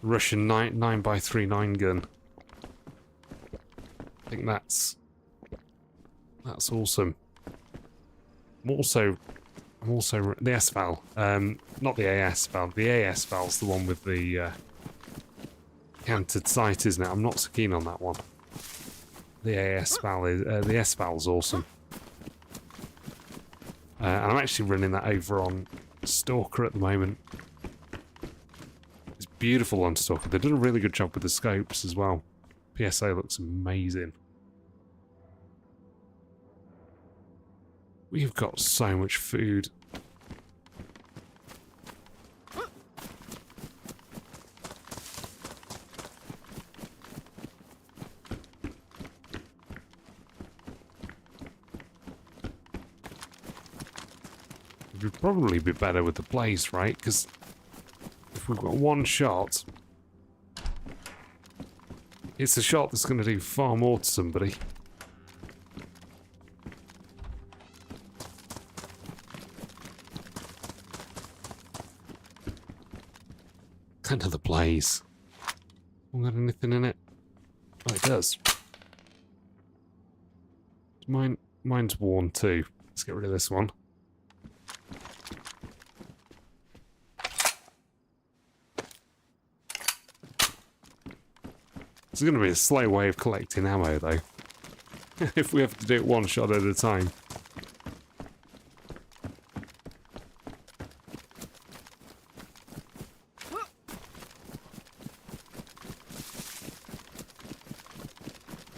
Russian 9x39 gun. I think that's awesome. I'm also the S-Val. Not the AS Val. The AS Val's the one with the canted sight, isn't it? I'm not so keen on that one. The AS Val is the S Val's awesome. And I'm actually running that over on Stalker at the moment. It's beautiful on Stalker. They've done a really good job with the scopes as well. PSA looks amazing. We've got so much food. It would probably be better with the blaze, right? Because if we've got one shot, it's a shot that's going to do far more to somebody. Another blaze. Got anything in it? Oh, it does. Mine's worn too. Let's get rid of this one. It's going to be a slow way of collecting ammo, though. If we have to do it one shot at a time.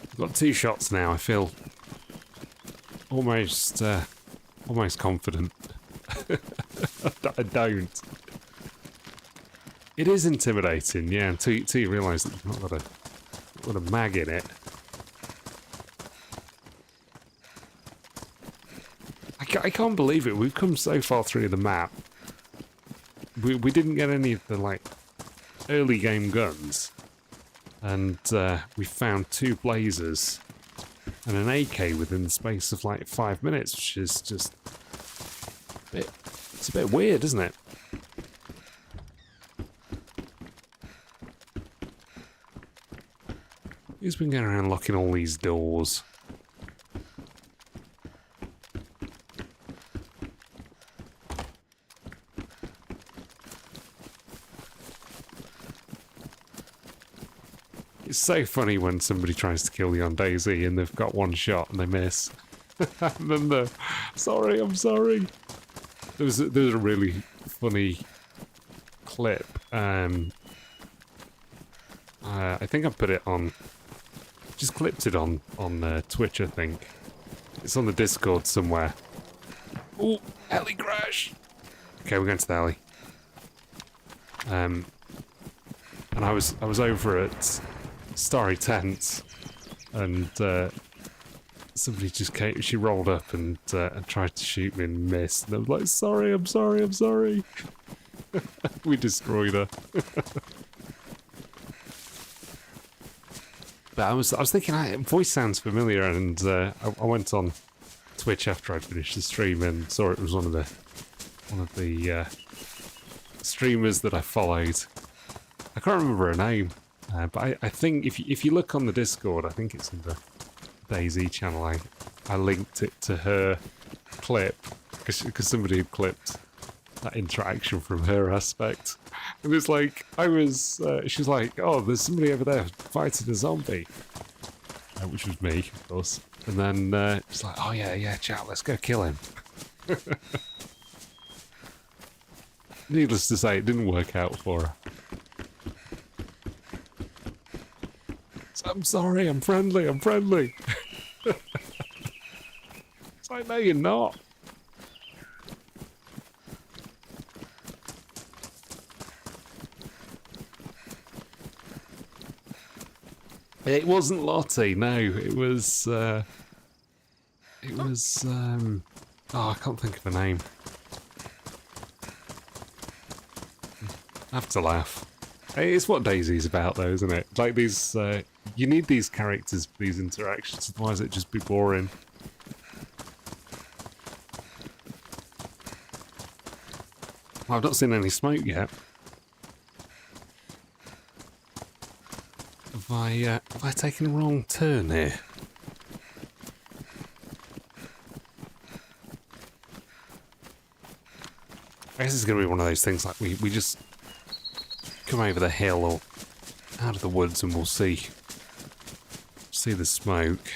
I've got 2 shots now. I feel almost confident. I don't. It is intimidating, yeah, until you realise that you've not got a mag in it. I can't believe it. We've come so far through the map. We didn't get any of the like early game guns. And we found 2 blazers and an AK within the space of like 5 minutes, which is just it's a bit weird, isn't it? Who's been going around locking all these doors? It's so funny when somebody tries to kill you on DayZ and they've got 1 shot and they miss. And then they're, sorry, I'm sorry. There was a really funny clip. I think I put it on, just clipped it on Twitch, I think. It's on the Discord somewhere. Oh, heli crash! Okay, we're going to the heli. And I was over at Starry Tents, and somebody just came. She rolled up and tried to shoot me and missed. And I was like, "Sorry, I'm sorry, I'm sorry." We destroyed her. But I was thinking, voice sounds familiar, and I went on Twitch after I'd finished the stream and saw it was one of the streamers that I followed. I can't remember her name. But I think if you look on the Discord, I think it's in the DayZ channel, I linked it to her clip, because somebody had clipped that interaction from her aspect. And it's like, she's like, oh, there's somebody over there fighting a zombie. Which was me, of course. And then it's like, oh yeah, chat, let's go kill him. Needless to say, it didn't work out for her. I'm sorry, I'm friendly. It's like, no, you're not. It wasn't Lottie, no. It was, oh, I can't think of a name. I have to laugh. It's what DayZ's about, though, isn't it? Like these, you need these characters for these interactions, otherwise it'd just be boring. I've not seen any smoke yet. Have I taken a wrong turn here? I guess it's going to be one of those things like we just come over the hill or out of the woods and we'll see the smoke.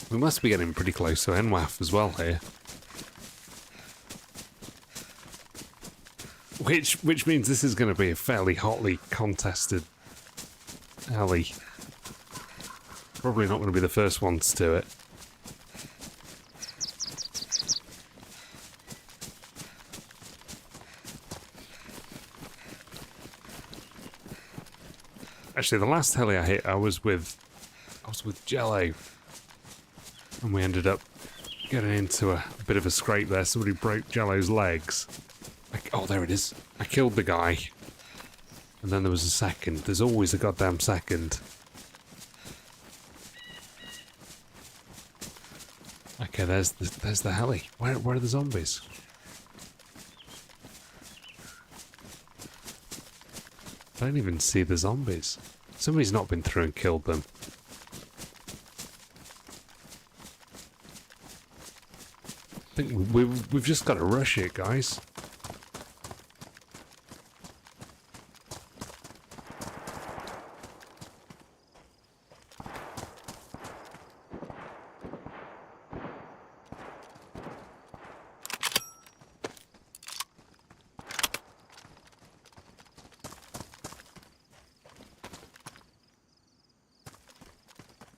We must be getting pretty close to NWAF as well here. Which means this is going to be a fairly hotly contested alley. Probably not going to be the first ones to it. Actually, the last heli I hit, I was with Jello, and we ended up getting into a bit of a scrape there. Somebody broke Jello's legs. Oh, there it is. I killed the guy, and then there was a second. There's always a goddamn second. Okay, there's the heli. Where are the zombies? I don't even see the zombies. Somebody's not been through and killed them. I think we've just got to rush it, guys.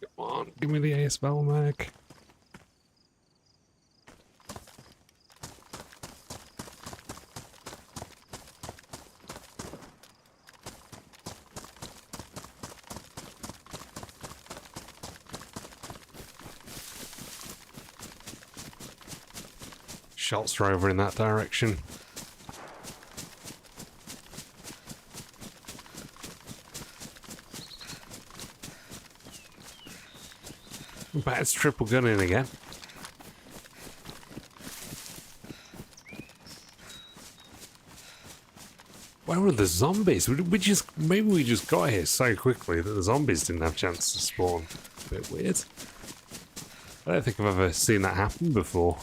Come on, give me the ASVL mag. Shots are over in that direction. But it's triple gunning again. Where were the zombies? Maybe we just got here so quickly that the zombies didn't have a chance to spawn. A bit weird. I don't think I've ever seen that happen before.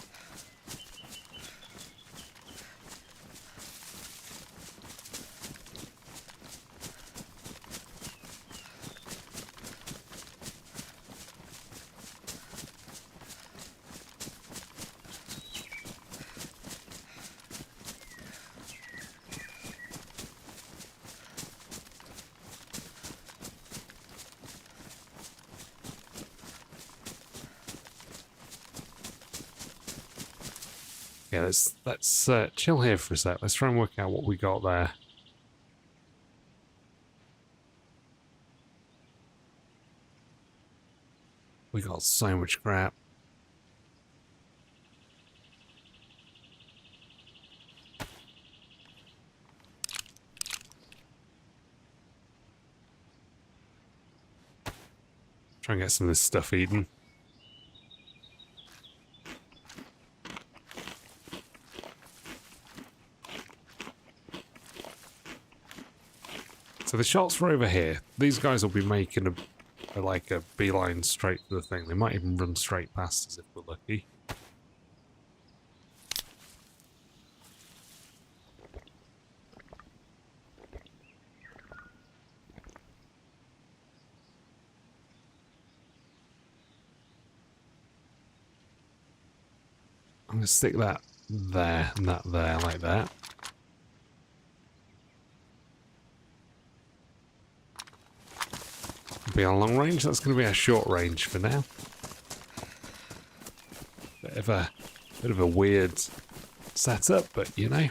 Yeah, let's chill here for a sec. Let's try and work out what we got there. We got so much crap. Try and get some of this stuff eaten. So the shots were over here. These guys will be making like a beeline straight for the thing. They might even run straight past us if we're lucky. I'm going to stick that there and that there like that. Be on long range. That's going to be our short range for now. Bit of a weird setup, but you know.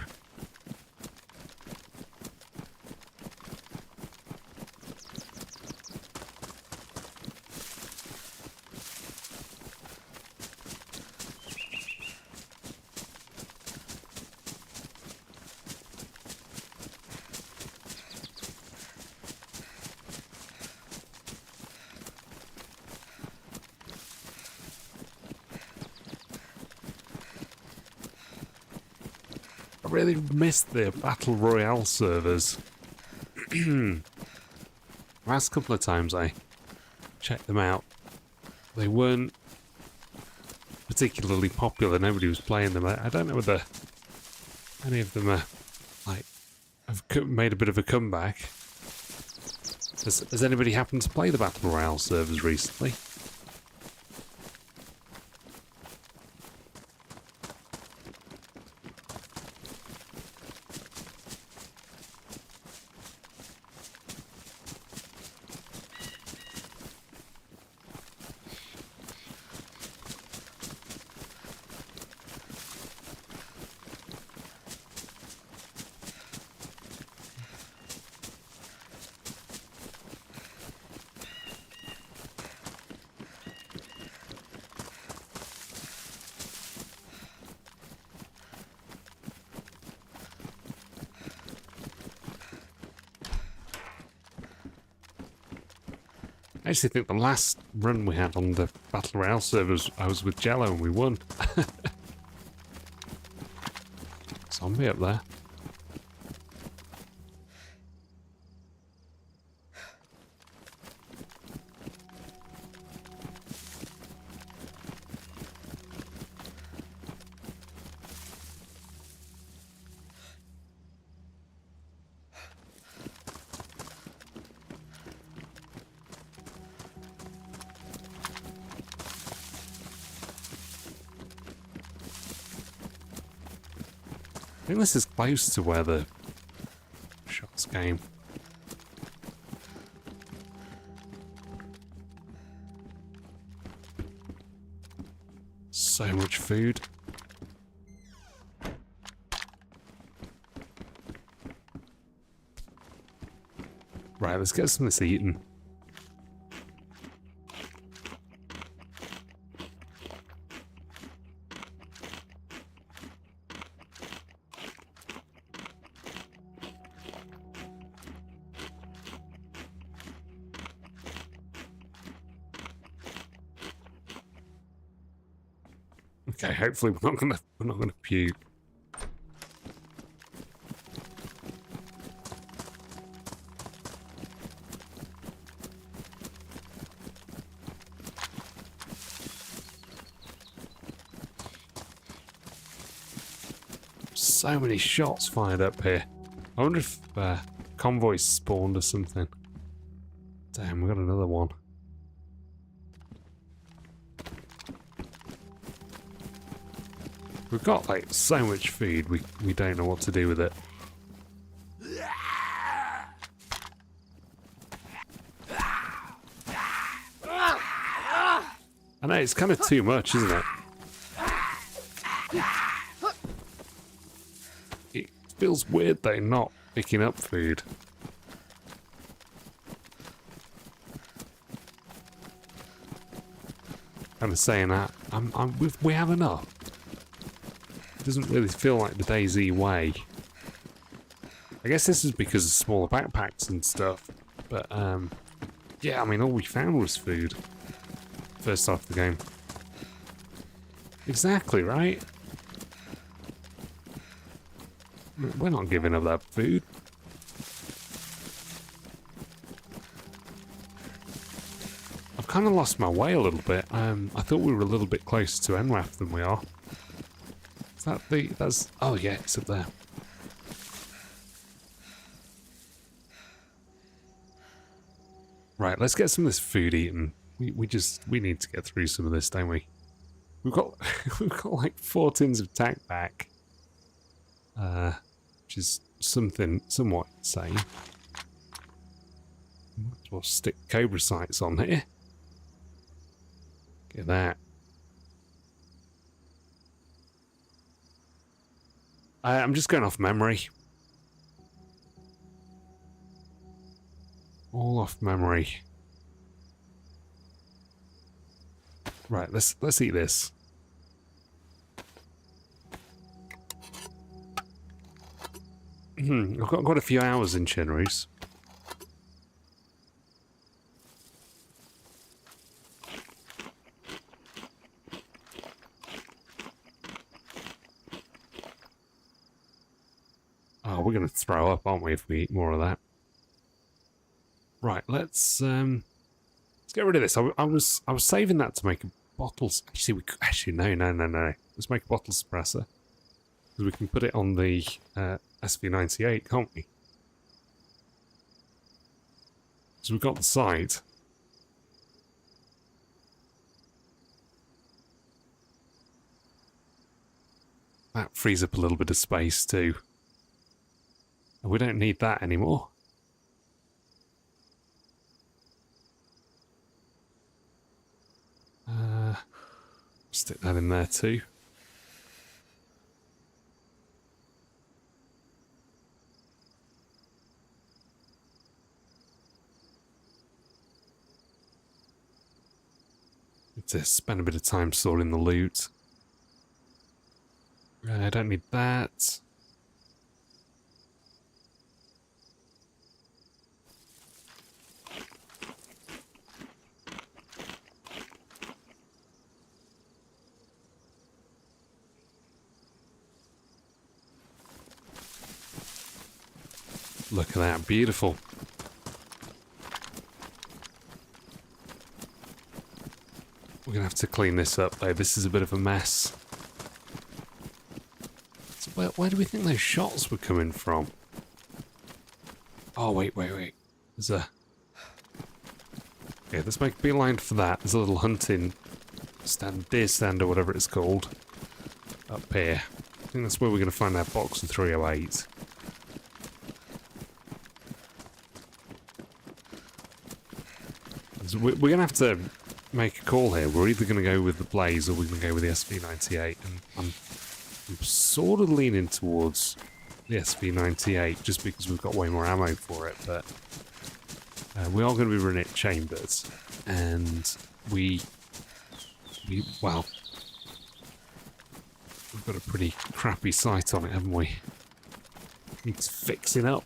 really missed the Battle Royale servers. Last couple of times I checked them out, they weren't particularly popular. Nobody was playing them. I don't know whether any of them are, like, have made a bit of a comeback. Has anybody happened to play the Battle Royale servers recently? I actually think the last run we had on the Battle Royale servers, I was with Jello and we won. Zombie up there. I think this is close to where the shots came. So much food. Right, let's get some of this eaten. Okay, hopefully we're not gonna puke. So many shots fired up here. I wonder if convoys spawned or something. Damn, we got another one. We've got like so much food, we don't know what to do with it. I know, it's kind of too much, isn't it? It feels weird though, not picking up food. Kind of saying that, we have enough. Doesn't really feel like the DayZ way. I guess this is because of smaller backpacks and stuff, but yeah, I mean, all we found was food. First half of the game. Exactly, right? We're not giving up that food. I've kind of lost my way a little bit. I thought we were a little bit closer to NRAF than we are. That's, oh yeah, it's up there. Right, let's get some of this food eaten. We need to get through some of this, don't we? We've got we've got like 4 tins of tack back. Which is somewhat insane. We'll stick Cobra sights on here. Get that. I'm just going off memory. All off memory. Right, let's eat this. I've got quite a few hours in Chernarus. we're going to throw up, aren't we, if we eat more of that? Right, let's get rid of this. I was saving that to make a bottle. Actually, no. Let's make a bottle suppressor because we can put it on the SV98, can't we? So we've got the sight. That frees up a little bit of space too. And we don't need that anymore. Stick that in there too. Need to spend a bit of time sorting the loot. I don't need that. Look at that, beautiful. We're going to have to clean this up though, this is a bit of a mess. So where do we think those shots were coming from? Oh, wait. There's a... Okay, let's make a beeline for that. There's a little hunting stand, deer stand or whatever it's called, up here. I think that's where we're going to find that box of 308. So we're going to have to make a call here. We're either going to go with the Blaze or we're going to go with the SV98. And I'm sort of leaning towards the SV98 just because we've got way more ammo for it. But we are going to be running it chambered. And well, we've got a pretty crappy sight on it, haven't we? Needs fixing up.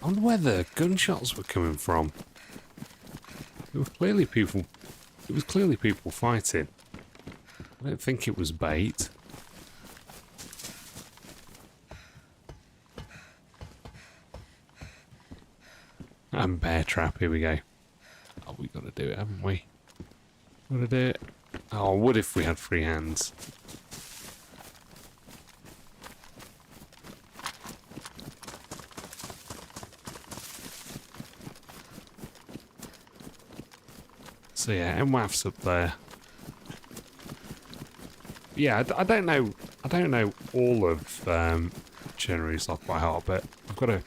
I wonder where the gunshots were coming from. It was clearly people fighting. I don't think it was bait. And bear trap, here we go. Oh, we've got to do it, haven't we? Got to do it. Oh, I would if we had free hands. So yeah, MWAF's up there. Yeah, I don't know all of Chernarus off by heart, but I've got to.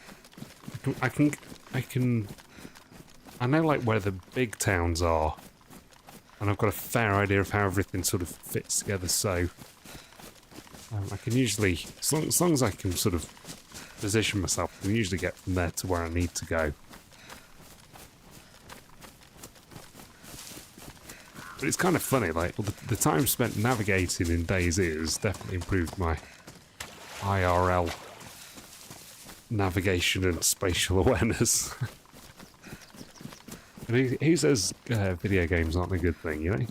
I know like where the big towns are, and I've got a fair idea of how everything sort of fits together. So I can usually, as long as I can sort of position myself, I can usually get from there to where I need to go. But it's kind of funny, like the time spent navigating in DayZ has definitely improved my IRL navigation and spatial awareness. And who says video games aren't a good thing, you know?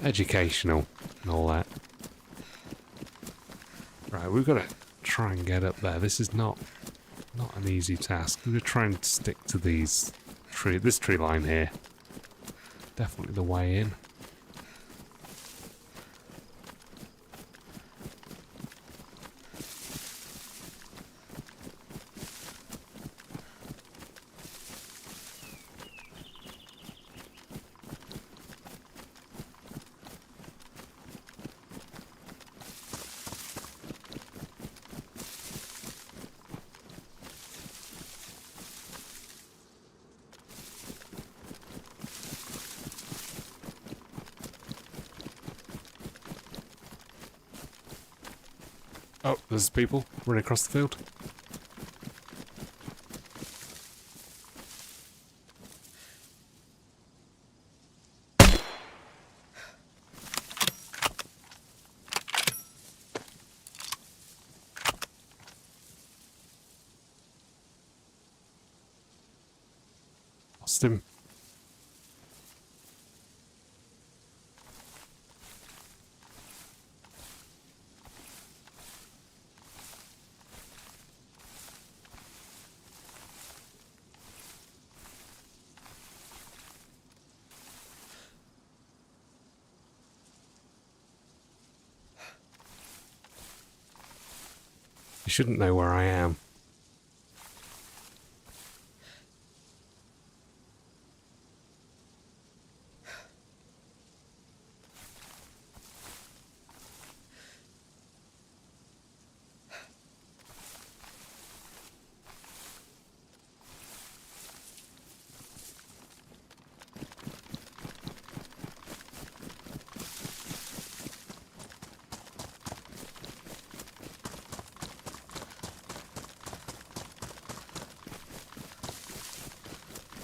Educational and all that. Right, we've got to try and get up there. This is not an easy task. We're going to try and stick to this tree line here. Definitely the way in. Oh, there's people running across the field. Lost him. You shouldn't know where I am.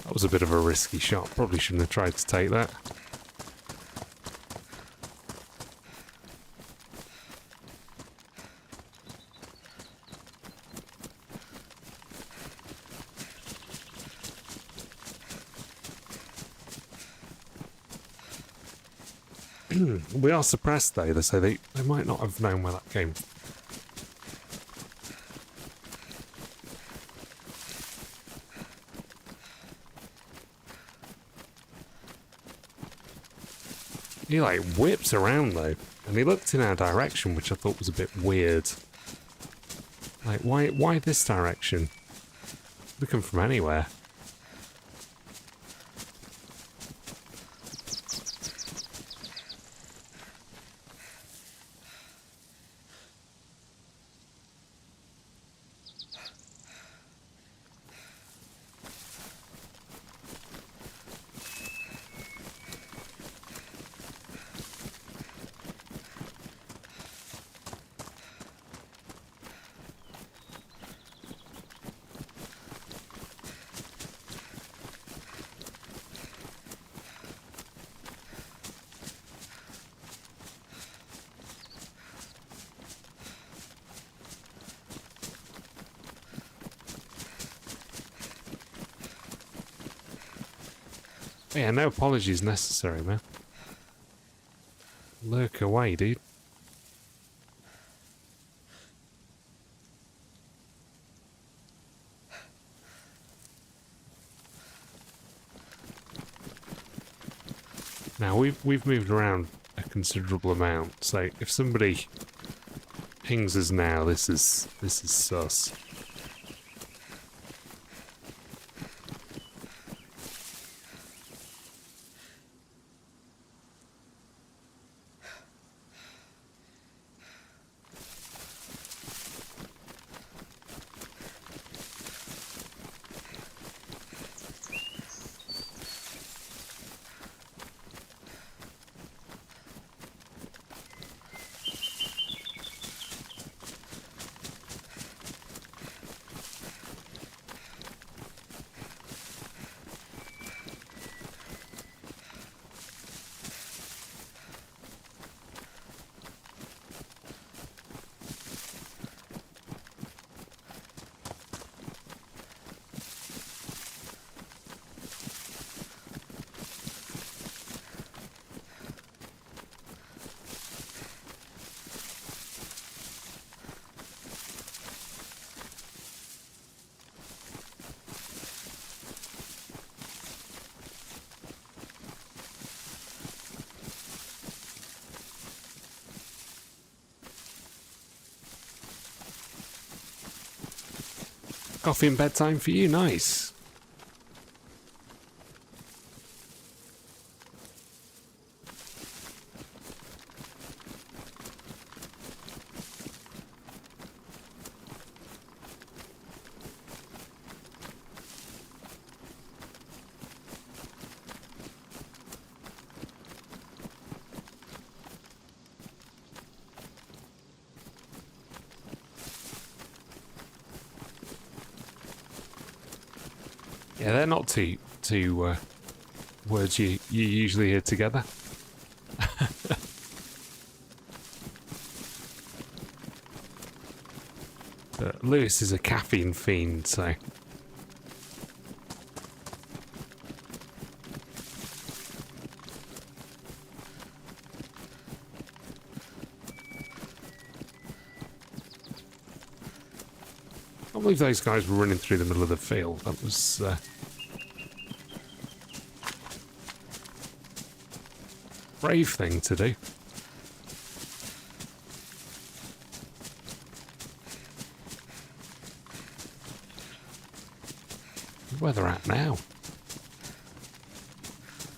That was a bit of a risky shot. Probably shouldn't have tried to take that. We are suppressed though, so they might not have known where that came from. He like whips around though, and he looked in our direction, which I thought was a bit weird. Like, why this direction? They come from anywhere. Yeah, no apologies necessary, man. Lurk away, dude. Now we've moved around a considerable amount, so if somebody pings us now, this is sus. Coffee and bedtime for you, nice. Yeah, they're not two words you usually hear together. Lewis is a caffeine fiend, so can't believe those guys were running through the middle of the field. That was brave thing to do. Where they're at now.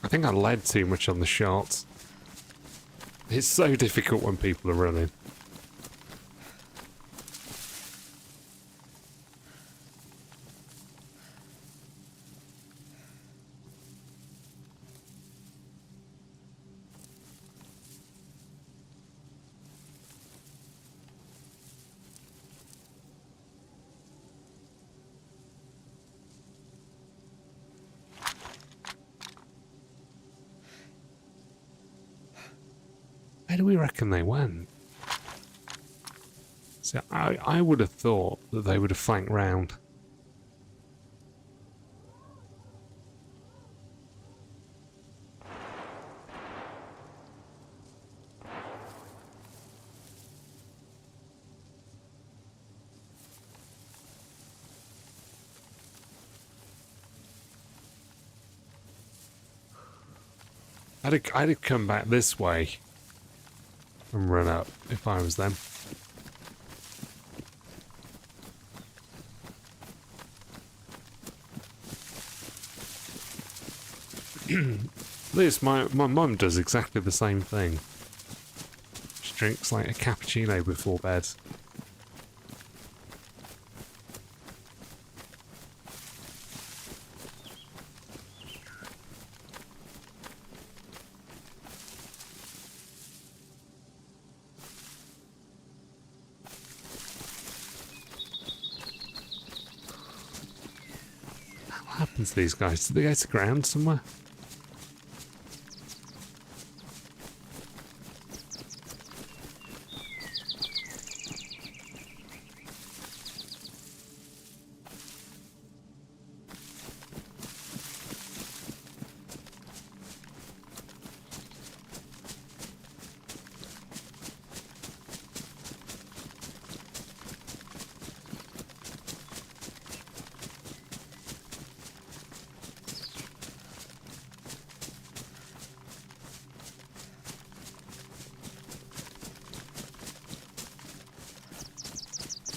I think I led too much on the shots. It's so difficult when people are running. Where do we reckon they went? So I would have thought that they would have flanked round. I'd have come back this way and run up if I was them. Liz, my mum does exactly the same thing. She drinks like a cappuccino before bed. What happens to these guys? Do they go to ground somewhere?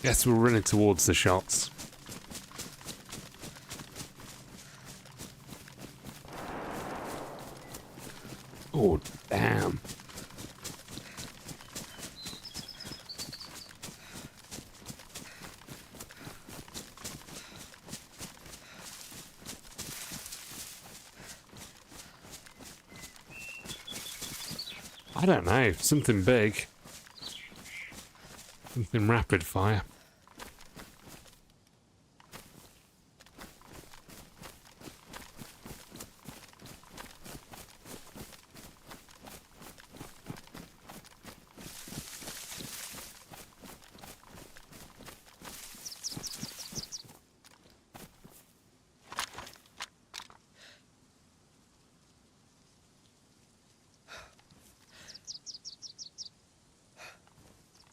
Yes, we're running towards the shots. Oh, damn. I don't know, something big. Something rapid fire.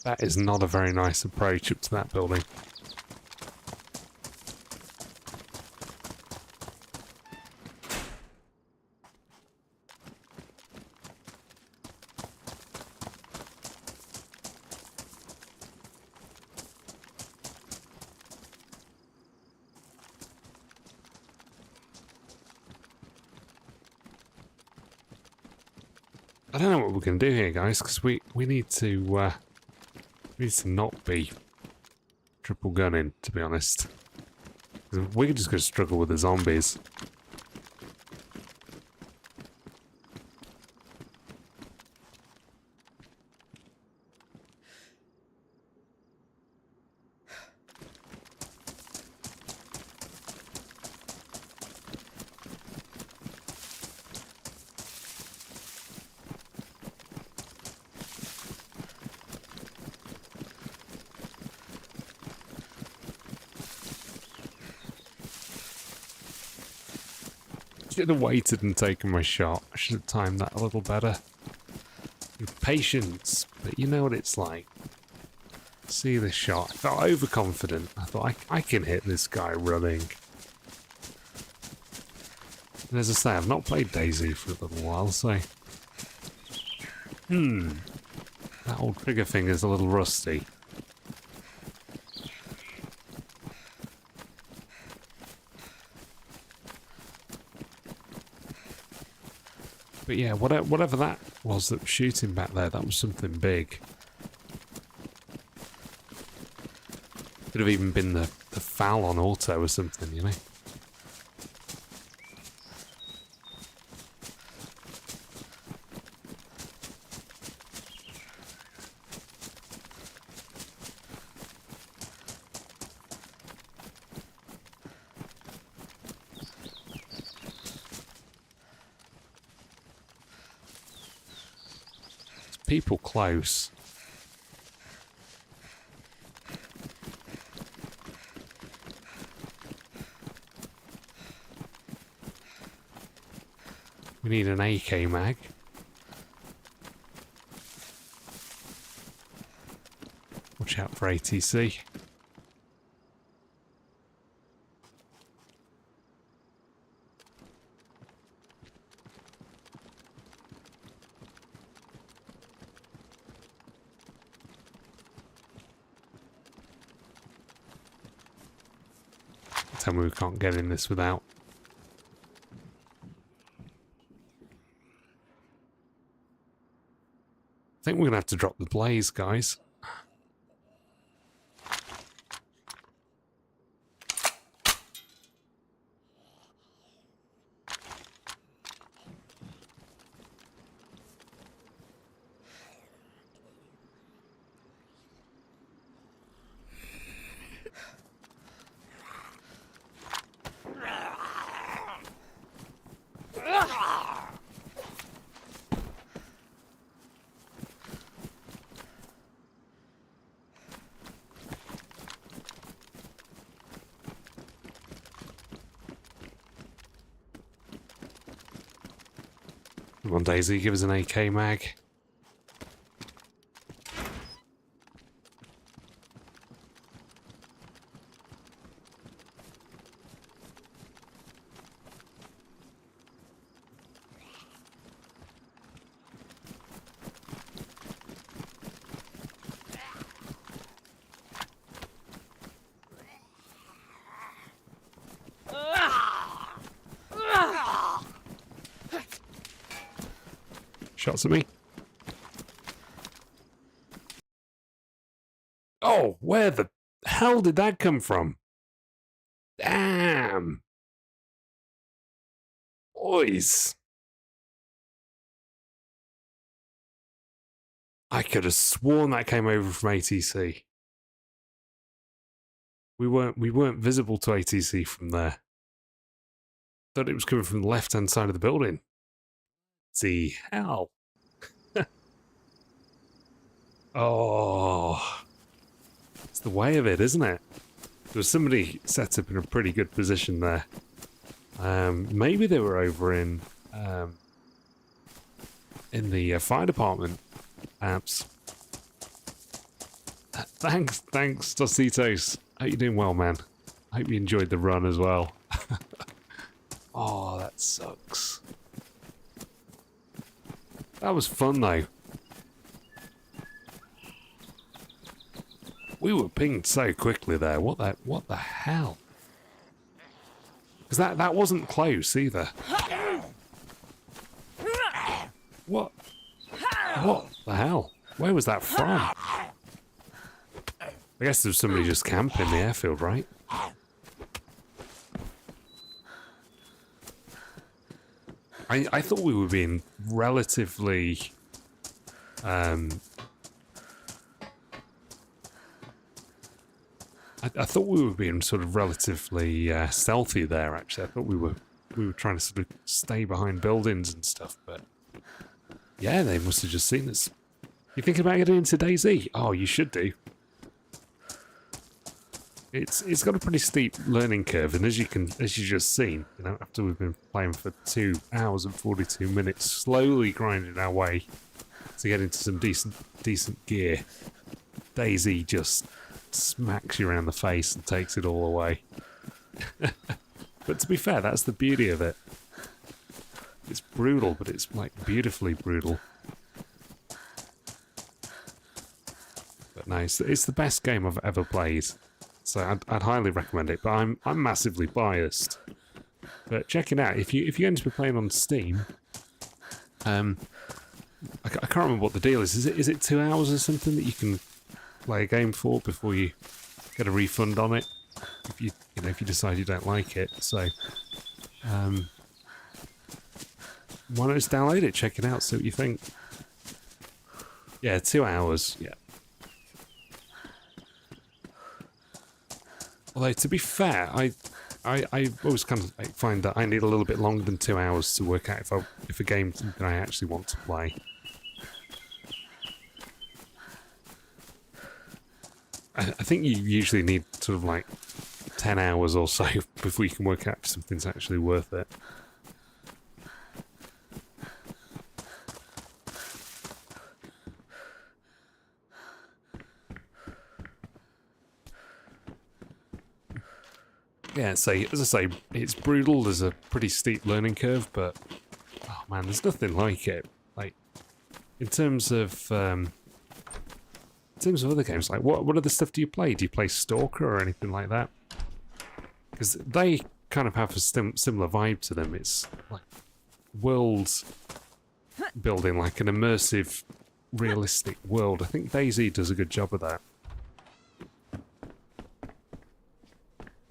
That is not a very nice approach up to that building. I don't know what we're going to do here, guys, because we need to not be triple gunning, to be honest. We're just going to struggle with the zombies. Should have waited and taken my shot. I should have timed that a little better. With patience, but you know what it's like. see this shot. I felt overconfident. I thought, I can hit this guy running. And as I say, I've not played DayZ for a little while, so... That old trigger finger's a little rusty. But yeah, whatever that was that was shooting back there, that was something big. Could have even been the foul on auto or something, you know? People close. We need an AK mag. Watch out for ATC. Tell me we can't get in this without. I think we're going to have to drop the blaze, guys. Come on, DayZ, give us an AK mag. Shots at me. Oh, where the hell did that come from? Damn. Boys. I could have sworn that came over from ATC. We weren't visible to ATC from there. Thought it was coming from the left-hand side of the building. See, hell. Oh, it's the way of it, isn't it? There was somebody set up in a pretty good position there. Maybe they were over in the fire department. Perhaps. Thanks, Dositos. Hope you're doing well, man. I hope you enjoyed the run as well. Oh, that sucks. That was fun though. We were pinged so quickly there. What the hell? Because that wasn't close either. What the hell? Where was that from? I guess there was somebody just camping the airfield, right? I thought we were being relatively I thought we were being sort of relatively stealthy there, actually. I thought we were trying to sort of stay behind buildings and stuff, but yeah, they must have just seen us. You thinking about getting into DayZ? Oh, you should do. It's got a pretty steep learning curve, and as you just seen, you know, after we've been playing for 2 hours and 42 minutes, slowly grinding our way to get into some decent gear. DayZ just smacks you around the face and takes it all away. But to be fair, that's the beauty of it. It's brutal, but it's like beautifully brutal. But no, it's the best game I've ever played. So I'd highly recommend it, but I'm massively biased. But check it out. If you're going to be playing on Steam, I can't remember what the deal is. Is it 2 hours or something that you can play a game for before you get a refund on it? If you decide you don't like it. So why not just download it, check it out, see what you think. Yeah, 2 hours. Yeah. Although to be fair, I always kind of find that I need a little bit longer than 2 hours to work out if a game's something I actually want to play. I think you usually need sort of like 10 hours or so before you can work out if something's actually worth it. Yeah, so as I say, it's brutal. There's a pretty steep learning curve, but oh man, there's nothing like it. Like in terms of other games, like what other stuff do you play? Do you play Stalker or anything like that? Because they kind of have a similar vibe to them. It's like world building, like an immersive, realistic world. I think DayZ does a good job of that.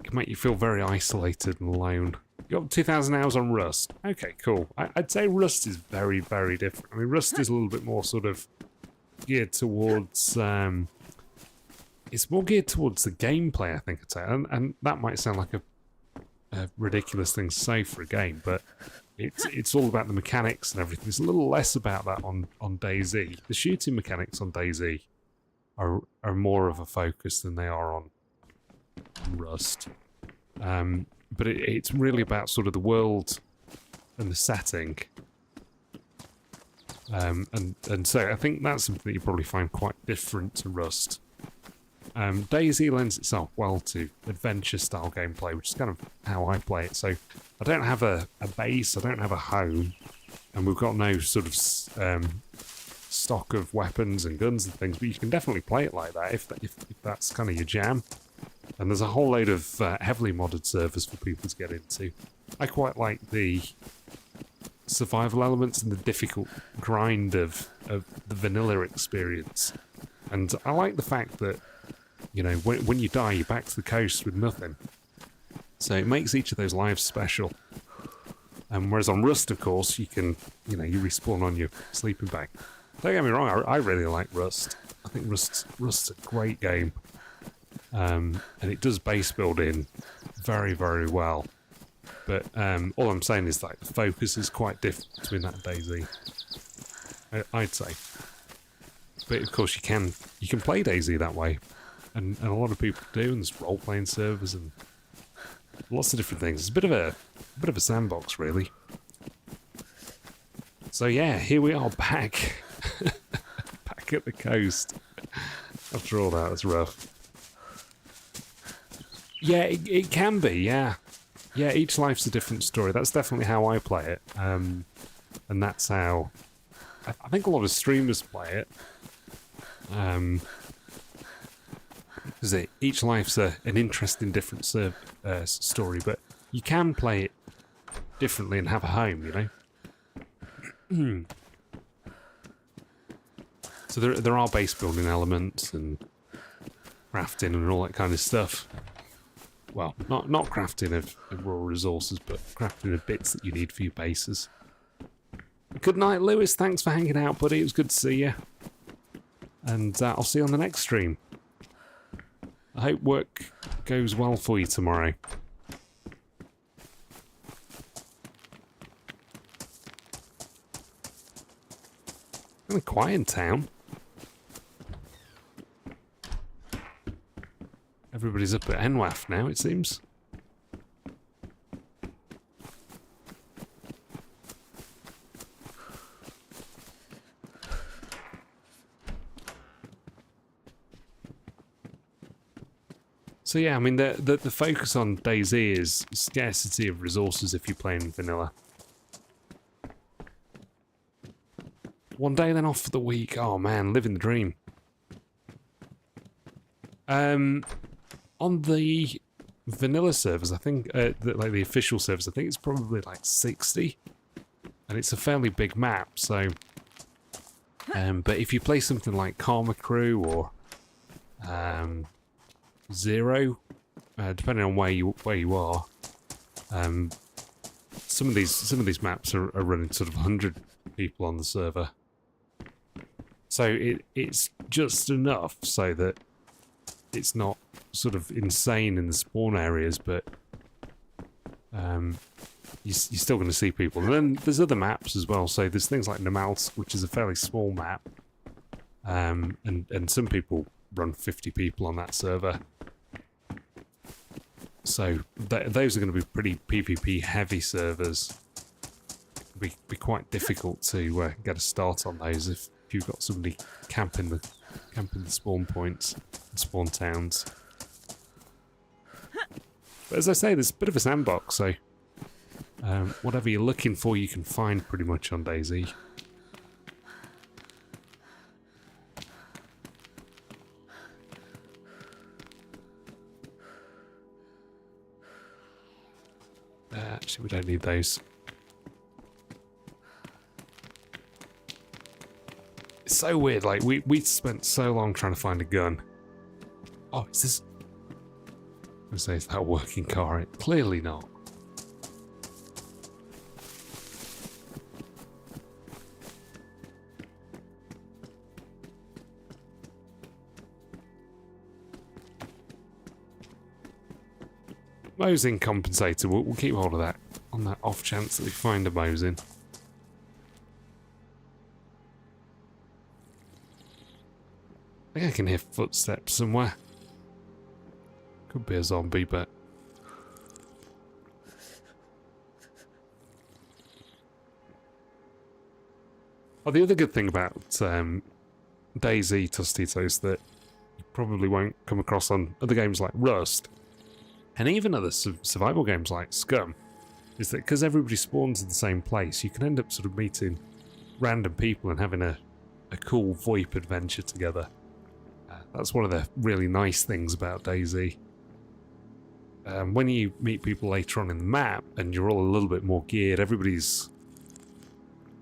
Can make you feel very isolated and alone. You got 2,000 hours on Rust. Okay, cool. I'd say Rust is very, very different. I mean, Rust is a little bit more sort of geared towards... it's more geared towards the gameplay, I think I'd say. And that might sound like a ridiculous thing to say for a game, but it's all about the mechanics and everything. It's a little less about that on DayZ. The shooting mechanics on DayZ are more of a focus than they are on Rust. But it's really about sort of the world and the setting. And so I think that's something that you probably find quite different to Rust. DayZ lends itself well to adventure-style gameplay, which is kind of how I play it. So I don't have a base, I don't have a home, and we've got no sort of stock of weapons and guns and things, but you can definitely play it like that if that's kind of your jam. And there's a whole load of heavily modded servers for people to get into. I quite like the survival elements and the difficult grind of the vanilla experience. And I like the fact that, you know, when you die, you're back to the coast with nothing. So it makes each of those lives special. Whereas on Rust, of course, you can, you respawn on your sleeping bag. Don't get me wrong, I really like Rust. I think Rust's a great game. And it does base building very, very well. But all I'm saying is like the focus is quite different between that and DayZ. I'd say. But of course you can play DayZ that way. And a lot of people do, and there's role-playing servers and lots of different things. It's a bit of a sandbox, really. So yeah, here we are back. Back at the coast. After all that, it's rough. Yeah, it can be, yeah. Yeah, each life's a different story. That's definitely how I play it. And that's how I think a lot of streamers play it. Because each life's an interesting, different story, but you can play it differently and have a home, you know? So there are base building elements and crafting and all that kind of stuff. Well, not crafting of raw resources, but crafting of bits that you need for your bases. Good night, Lewis. Thanks for hanging out, buddy. It was good to see you. And I'll see you on the next stream. I hope work goes well for you tomorrow. Kind of quiet in town. Everybody's up at NWAF now, it seems. So yeah, I mean, the focus on DayZ is scarcity of resources if you're playing vanilla. One day, then off for the week. Oh man, living the dream. On the vanilla servers, I think, like the official servers, I think it's probably like 60. And it's a fairly big map, so... but if you play something like Karma Crew or Zero, depending on where you are, some of these maps are running sort of 100 people on the server. So it's just enough so that it's not sort of insane in the spawn areas, but you're still going to see people. And then there's other maps as well. So there's things like Namalsk, which is a fairly small map, and some people run 50 people on that server. So those are going to be pretty PvP heavy servers. It'll be quite difficult to get a start on those if you've got somebody camping the spawn points and spawn towns. But as I say, there's a bit of a sandbox, so whatever you're looking for, you can find pretty much on DayZ. Actually, we don't need those. It's so weird, like, we spent so long trying to find a gun. Oh, is this... I'm gonna say, is that a working car? Clearly not. Mosing compensator, we'll keep hold of that on that off chance that we find a Mosin. I think I can hear footsteps somewhere. Could be a zombie, but... Oh, the other good thing about DayZ, Tostito, is that you probably won't come across on other games like Rust, and even other survival games like Scum, is that because everybody spawns in the same place, you can end up sort of meeting random people and having a cool VoIP adventure together. That's one of the really nice things about DayZ. When you meet people later on in the map and you're all a little bit more geared, everybody's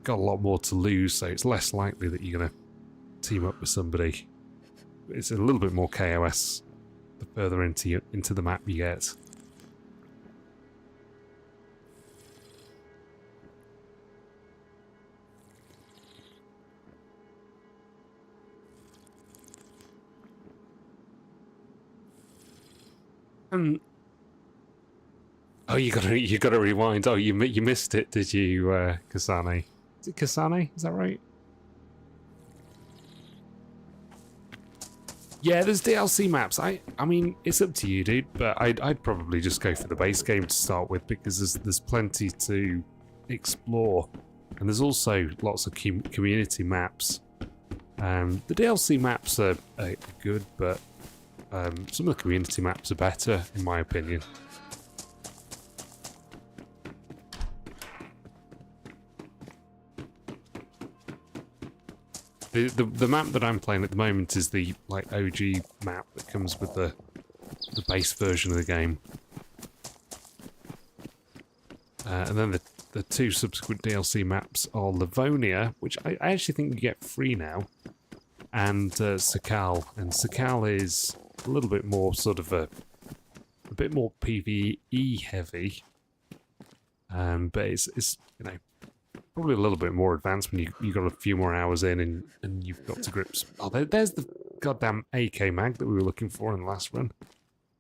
got a lot more to lose, so it's less likely that you're going to team up with somebody. It's a little bit more KOS the further into the map you get. Oh, you gotta rewind. Oh, you missed it, did you, Kasane? Is it Kasane? Is that right? Yeah, there's DLC maps. I mean, it's up to you, dude. But I'd probably just go for the base game to start with because there's plenty to explore, and there's also lots of community maps. The DLC maps are good, but some of the community maps are better, in my opinion. The map that I'm playing at the moment is the OG map that comes with the base version of the game. And then the two subsequent DLC maps are Livonia, which I actually think you get free now, and Sakal. And Sakal is a little bit more sort of a bit more PvE heavy, but it's you know, probably a little bit more advanced when you got a few more hours in and you've got to grips. Oh, there's the goddamn AK mag that we were looking for in the last run.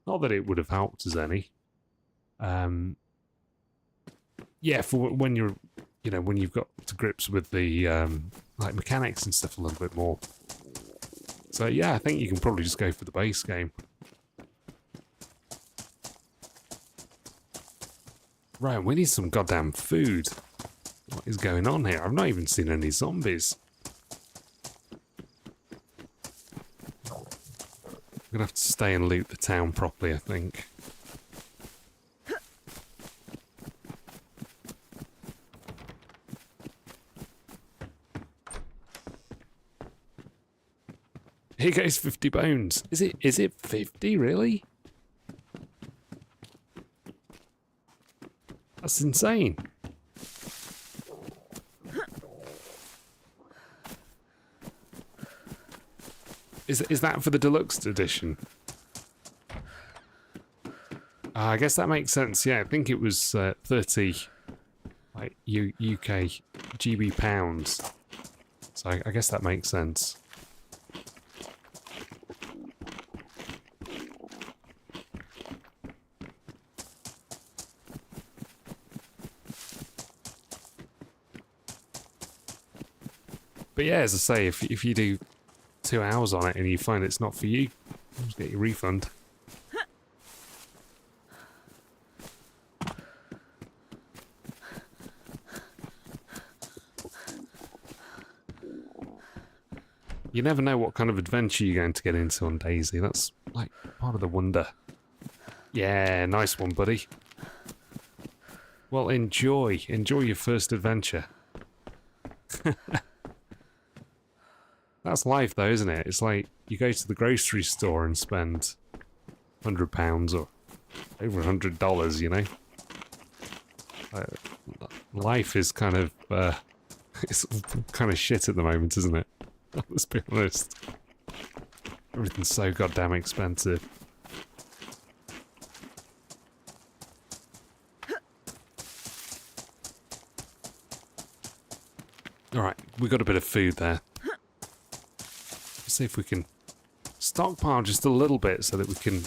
Not that it would have helped us any. Yeah, for when you're, when you've got to grips with the like mechanics and stuff a little bit more. So yeah, I think you can probably just go for the base game. Right, we need some goddamn food. What is going on here? I've not even seen any zombies. gonna have to stay and loot the town properly, I think. Here goes 50 bones. Is it 50, really? That's insane. Is that for the deluxe edition? I guess that makes sense. Yeah, I think it was 30 like UK GB pounds. So I guess that makes sense. But yeah, as I say, if you do 2 hours on it and you find it's not for you, just get your refund. You never know what kind of adventure you're going to get into on DayZ. That's like part of the wonder. Yeah, nice one, buddy. Well, enjoy your first adventure. That's life, though, isn't it? It's like you go to the grocery store and spend £100 or over $100, you know? Life is kind of, it's kind of shit at the moment, isn't it? Let's be honest. Everything's so goddamn expensive. Alright, we got a bit of food there. See if we can stockpile just a little bit so that we can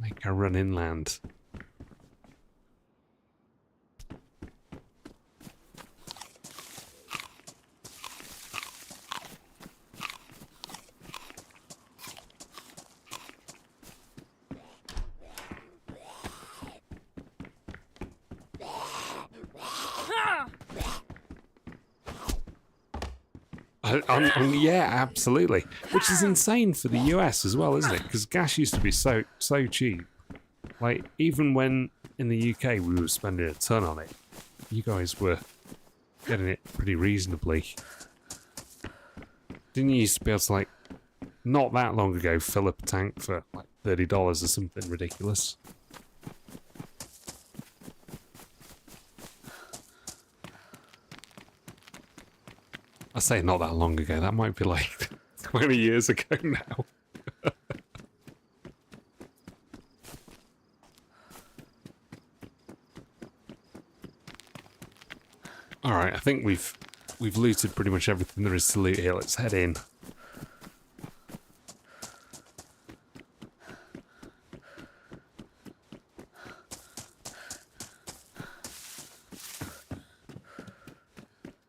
make our run inland. Yeah, absolutely. Which is insane for the US as well, isn't it? Because gas used to be so cheap. Like, even when in the UK we were spending a ton on it, you guys were getting it pretty reasonably. Didn't you used to be able to, like, not that long ago, fill up a tank for, like, $30 or something ridiculous? I say not that long ago, that might be like 20 years ago now. Alright, I think we've looted pretty much everything there is to loot here. Let's head in.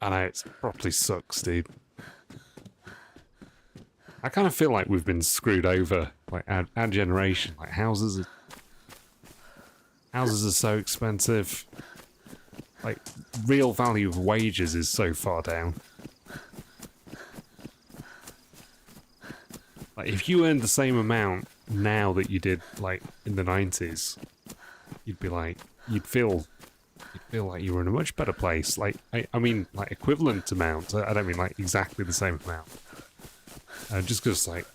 I know, it properly sucks, dude. I kind of feel like we've been screwed over, like our generation. Like houses are so expensive. Like real value of wages is so far down. Like if you earned the same amount now that you did like in the 90s, you'd be like, you'd feel like you were in a much better place. Like, I mean, like, equivalent amount. I don't mean, like, exactly the same amount. Just because, like,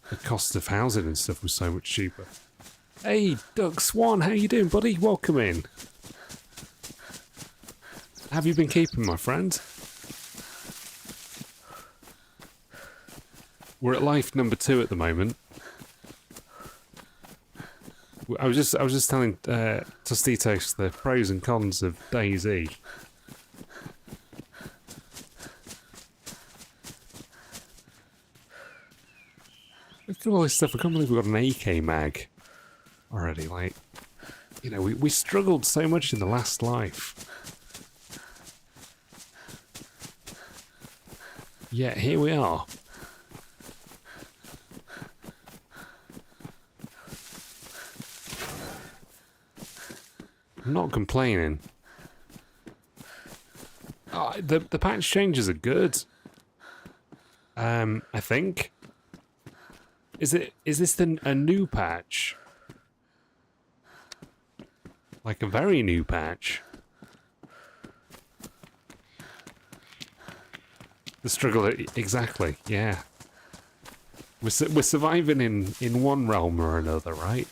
the cost of housing and stuff was so much cheaper. Hey, Duck Swan, how you doing, buddy? Welcome in. Have you been keeping, my friend? We're at life number 2 at the moment. I was just telling Tostitos the pros and cons of DayZ. Look at all this stuff. I can't believe we've got an AK mag already. Like, you know, we struggled so much in the last life. Yet here we are. I'm not complaining. The patch changes are good. I think. Is this a new patch? Like a very new patch? The struggle, exactly, yeah. We're surviving in one realm or another, right?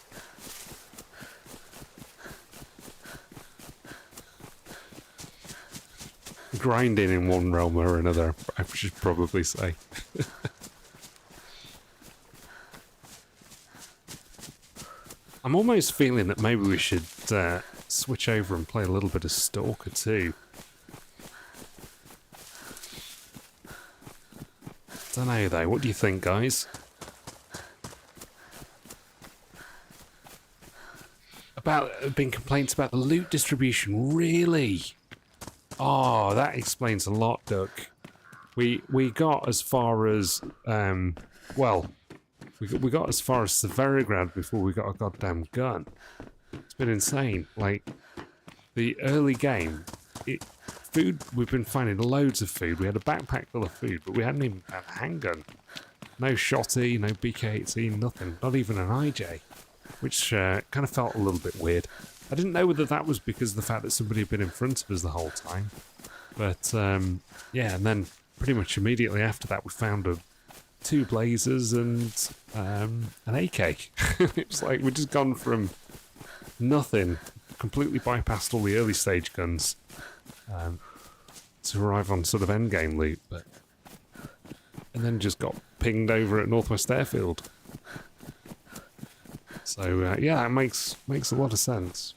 Grinding in one realm or another, I should probably say. I'm almost feeling that maybe we should switch over and play a little bit of Stalker too. Don't know though, what do you think, guys? Been complaints about the loot distribution, really? Oh, that explains a lot, Duck. We got as far as well, we got as far as Severograd before we got a goddamn gun. It's been insane. Like the early game, food, we've been finding loads of food. We had a backpack full of food, but we hadn't even had a handgun. No shotty, no BK-18, nothing. Not even an IJ, which kind of felt a little bit weird. I didn't know whether that was because of the fact that somebody had been in front of us the whole time. But yeah, and then pretty much immediately after that, we found two blazers and an AK. It's like we've just gone from nothing, completely bypassed all the early stage guns to arrive on sort of endgame loot, and then just got pinged over at Northwest Airfield. So yeah, it makes a lot of sense.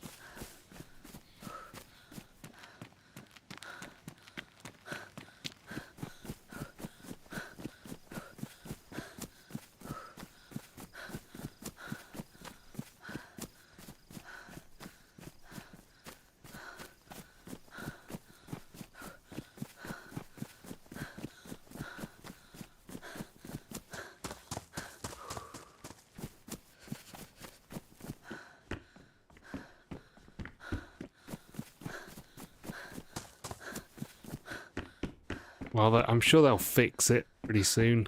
Well, I'm sure they'll fix it pretty soon.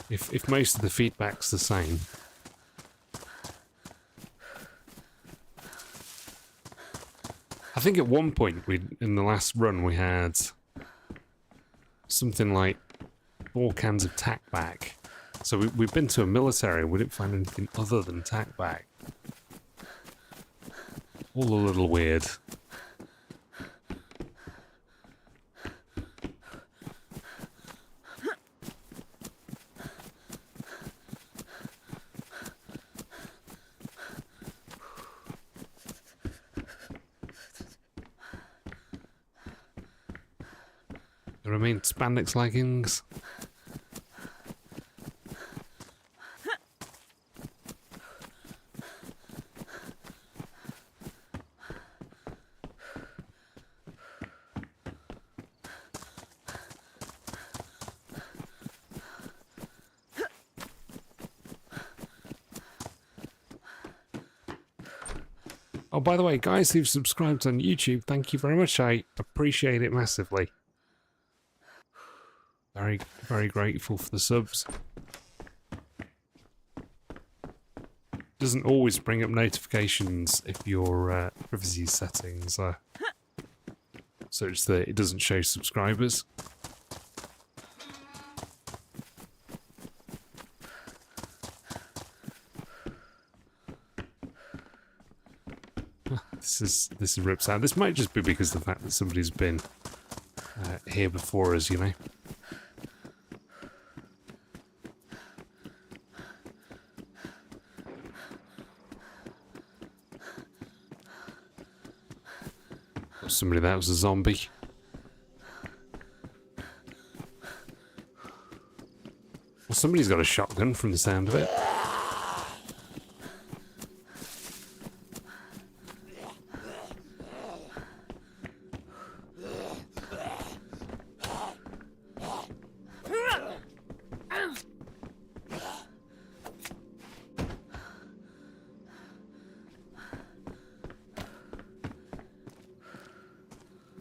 If most of the feedback's the same. I think at one point in the last run we had something like 4 cans of tack back. So we've been to a military and we didn't find anything other than tack back. All a little weird. I mean, spandex leggings. Oh, by the way, guys who've subscribed on YouTube, thank you very much. I appreciate it massively. Very, very grateful for the subs. Doesn't always bring up notifications if your privacy settings are such that it doesn't show subscribers. This is rips out. This might just be because of the fact that somebody's been here before us, you know. Somebody that was a zombie. Well, somebody's got a shotgun from the sound of it.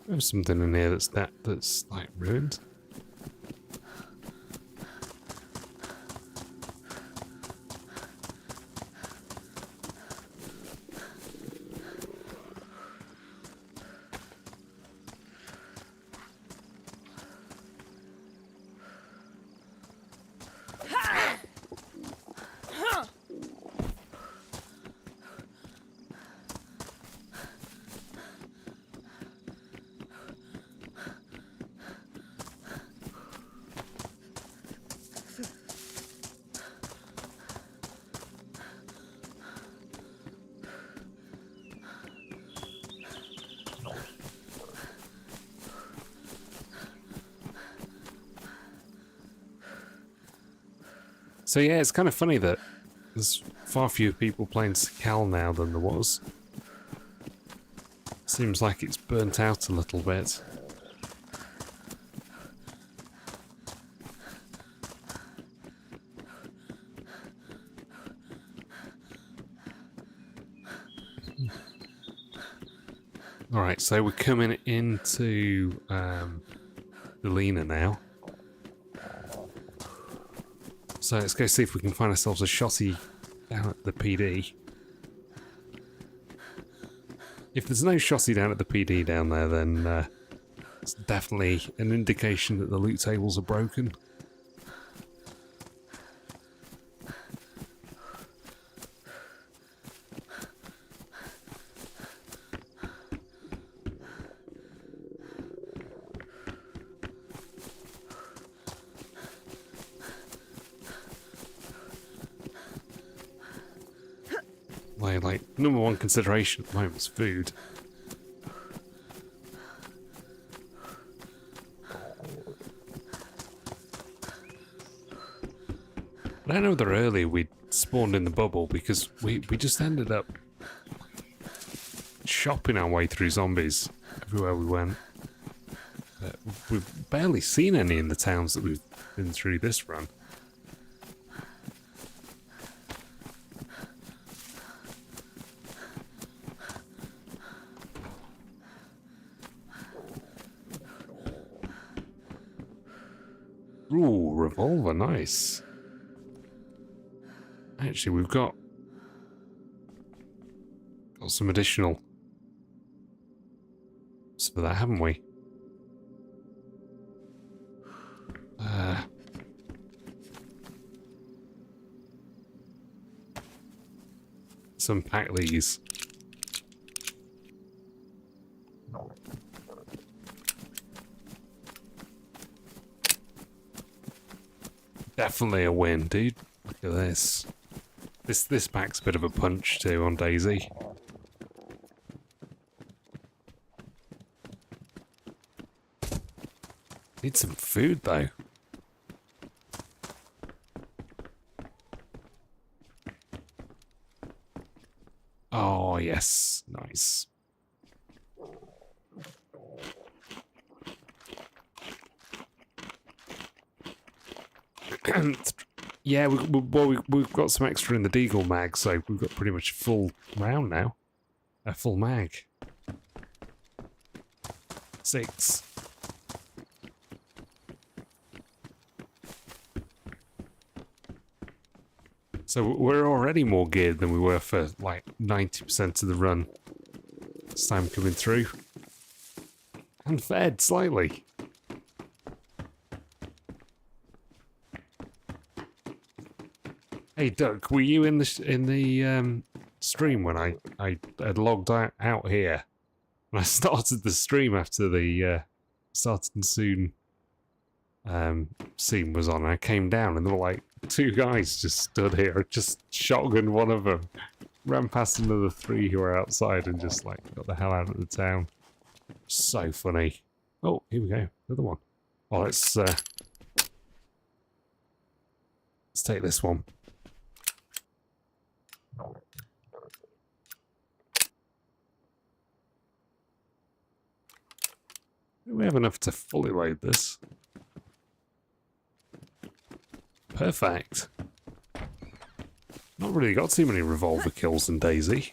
There's something in here that's like ruined. So yeah, it's kind of funny that there's far fewer people playing Cal now than there was. Seems like it's burnt out a little bit. Alright, so we're coming into the Lena now. So let's go see if we can find ourselves a shotty down at the PD. If there's no shotty down at the PD down there, then it's definitely an indication that the loot tables are broken. Like, number one consideration at the moment is food. I don't know whether earlier we spawned in the bubble because we just ended up shopping our way through zombies everywhere we went. But we've barely seen any in the towns that we've been through this run. Ooh, revolver, nice. Actually, we've got some additional for that, haven't we? Some pack these. Definitely a win, dude. Look at this. This pack's a bit of a punch too on DayZ. Need some food though. Oh yes, nice. Yeah, we've got some extra in the Deagle mag, so we've got pretty much a full round now. A full mag. 6. So we're already more geared than we were for like 90% of the run. This time coming through. And fed slightly. Hey Duck, were you in the stream when I had logged out here? And I started the stream after the started soon scene was on. And I came down and there were like 2 guys just stood here, just shotgunned one of them, ran past another 3 who were outside and just like got the hell out of the town. So funny. Oh, here we go, another one. Well, let's take this one. Do we have enough to fully load this? Perfect. Not really got too many revolver kills in DayZ.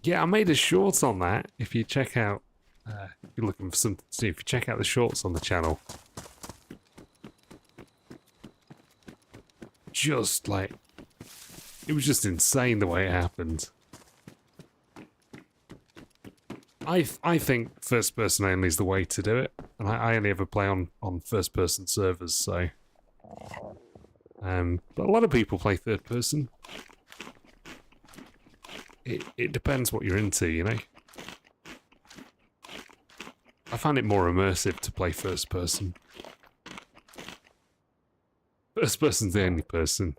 Yeah, I made a short on that. If you check out, if you're looking for something to do, if you check out the shorts on the channel. Just like, it was just insane the way it happened. I think first person only is the way to do it, and I only ever play on first person servers, so but a lot of people play third person. It depends what you're into, you know. I find it more immersive to play first person. First person's the only person.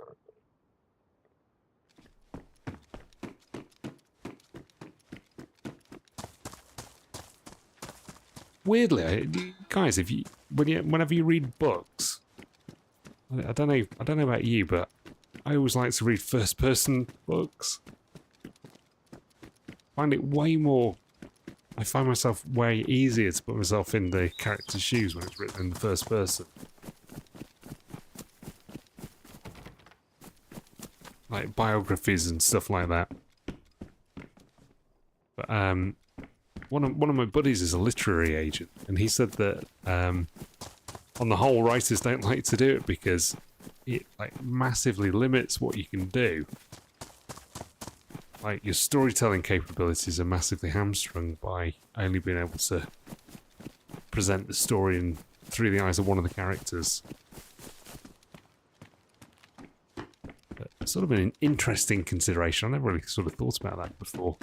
weirdly, guys, whenever you read books, I don't know about you, but I always like to read first-person books. I find myself way easier to put myself in the character's shoes when it's written in the first person. Like biographies and stuff like that. But one of my buddies is a literary agent, and he said that on the whole, writers don't like to do it because it like massively limits what you can do. Like, your storytelling capabilities are massively hamstrung by only being able to present the story through the eyes of one of the characters. But sort of an interesting consideration. I never really sort of thought about that before.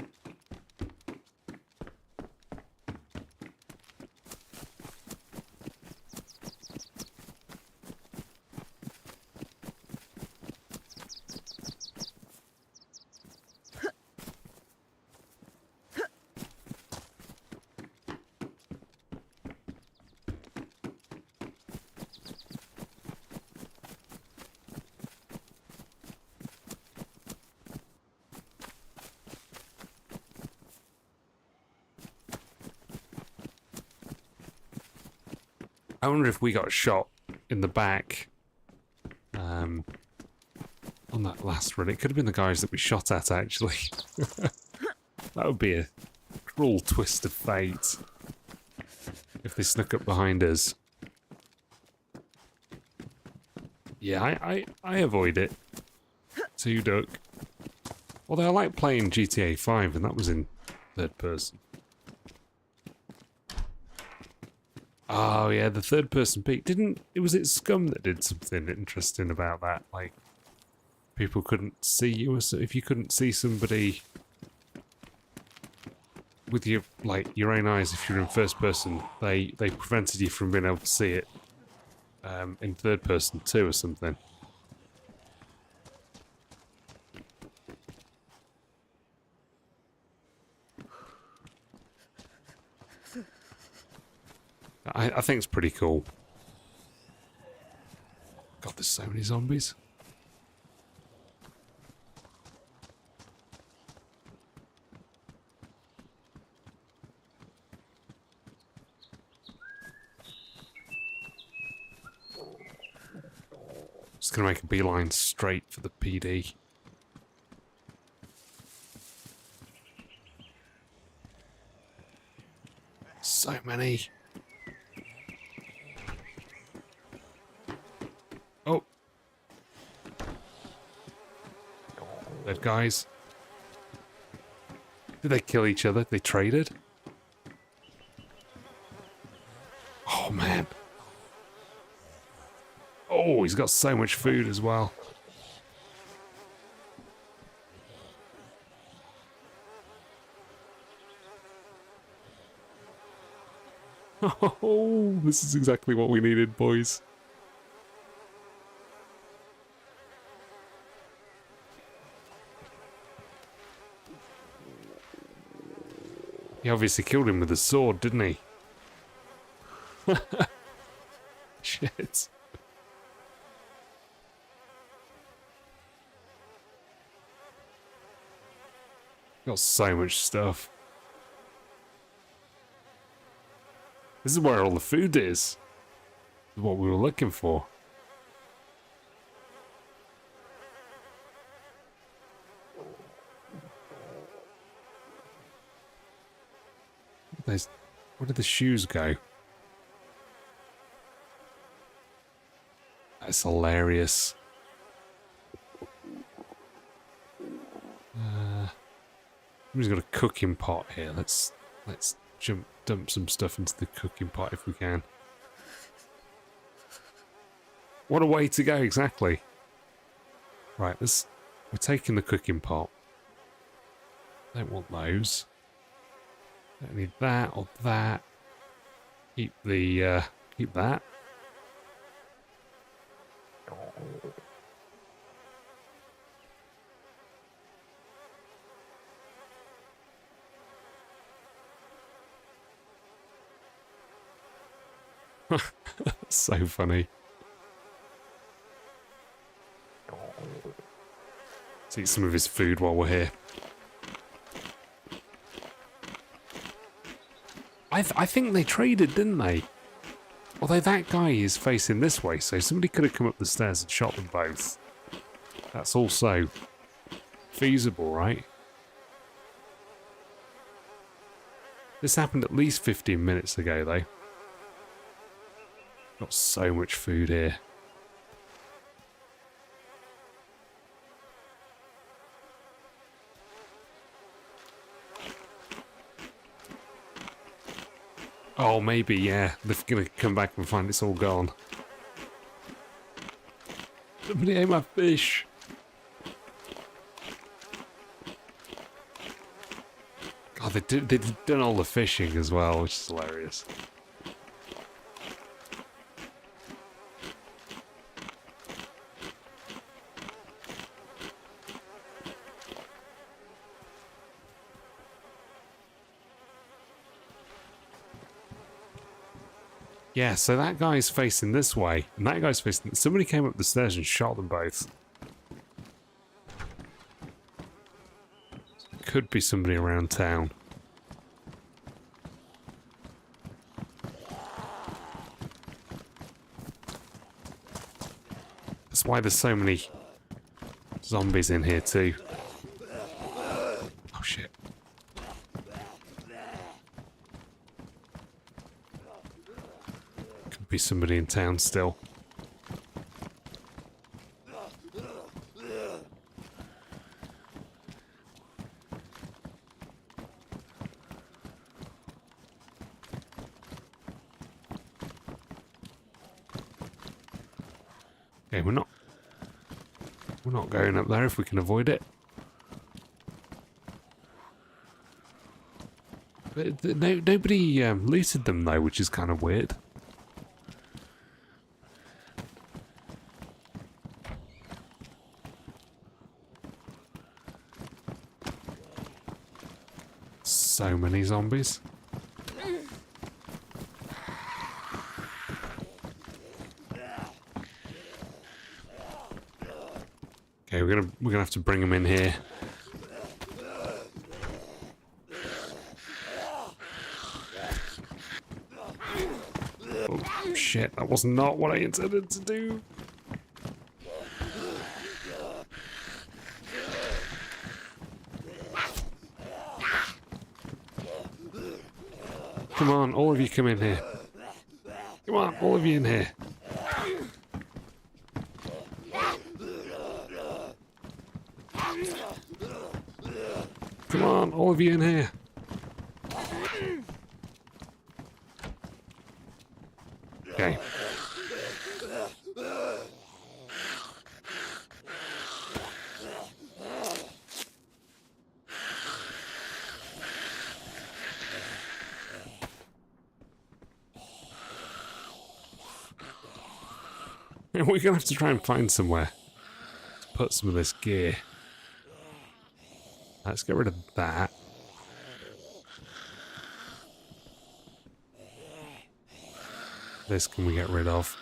I wonder if we got shot in the back on that last run. It could have been the guys that we shot at, actually. That would be a cruel twist of fate if they snuck up behind us. Yeah, I avoid it. Two duck. Although I like playing GTA 5, and that was in third person. Oh yeah, the third person peek. Was it Scum that did something interesting about that? Like, people couldn't see you, so if you couldn't see somebody with your own eyes, if you're in first person, they prevented you from being able to see it in third person too, or something. I think it's pretty cool. God, there's so many zombies. Just gonna make a beeline straight for the PD. So many. Oh. Dead guys. Did they kill each other? They traded? Oh, man. Oh, he's got so much food as well. Oh, this is exactly what we needed, boys. He obviously killed him with a sword, didn't he? Shit. Got so much stuff. This is where all the food is. This is what we were looking for. Where did the shoes go? That's hilarious. Somebody's got a cooking pot here. Let's dump some stuff into the cooking pot if we can. What a way to go, exactly. Right, we're taking the cooking pot. Don't want those. Don't need that or that. Keep that. So funny. Let's eat some of his food while we're here. I think they traded, didn't they? Although that guy is facing this way, so somebody could have come up the stairs and shot them both. That's also feasible, right? This happened at least 15 minutes ago, though. Got so much food here. Oh, maybe, yeah. They're gonna come back and find it's all gone. Somebody ate my fish. God, they've done all the fishing as well, which is hilarious. Yeah, so that guy's facing this way, and that guy's facing... Somebody came up the stairs and shot them both. Could be somebody around town. That's why there's so many zombies in here too. Oh shit. Could be somebody in town still. Okay, we're not going up there if we can avoid it. But nobody looted them though, which is kind of weird. So many zombies. Okay, we're gonna have to bring them in here. Oh shit, that was not what I intended to do. Come on, all of you come in here. Come on, all of you in here. Come on, all of you in here. Okay. We're going to have to try and find somewhere to put some of this gear. Let's get rid of that. This can we get rid of?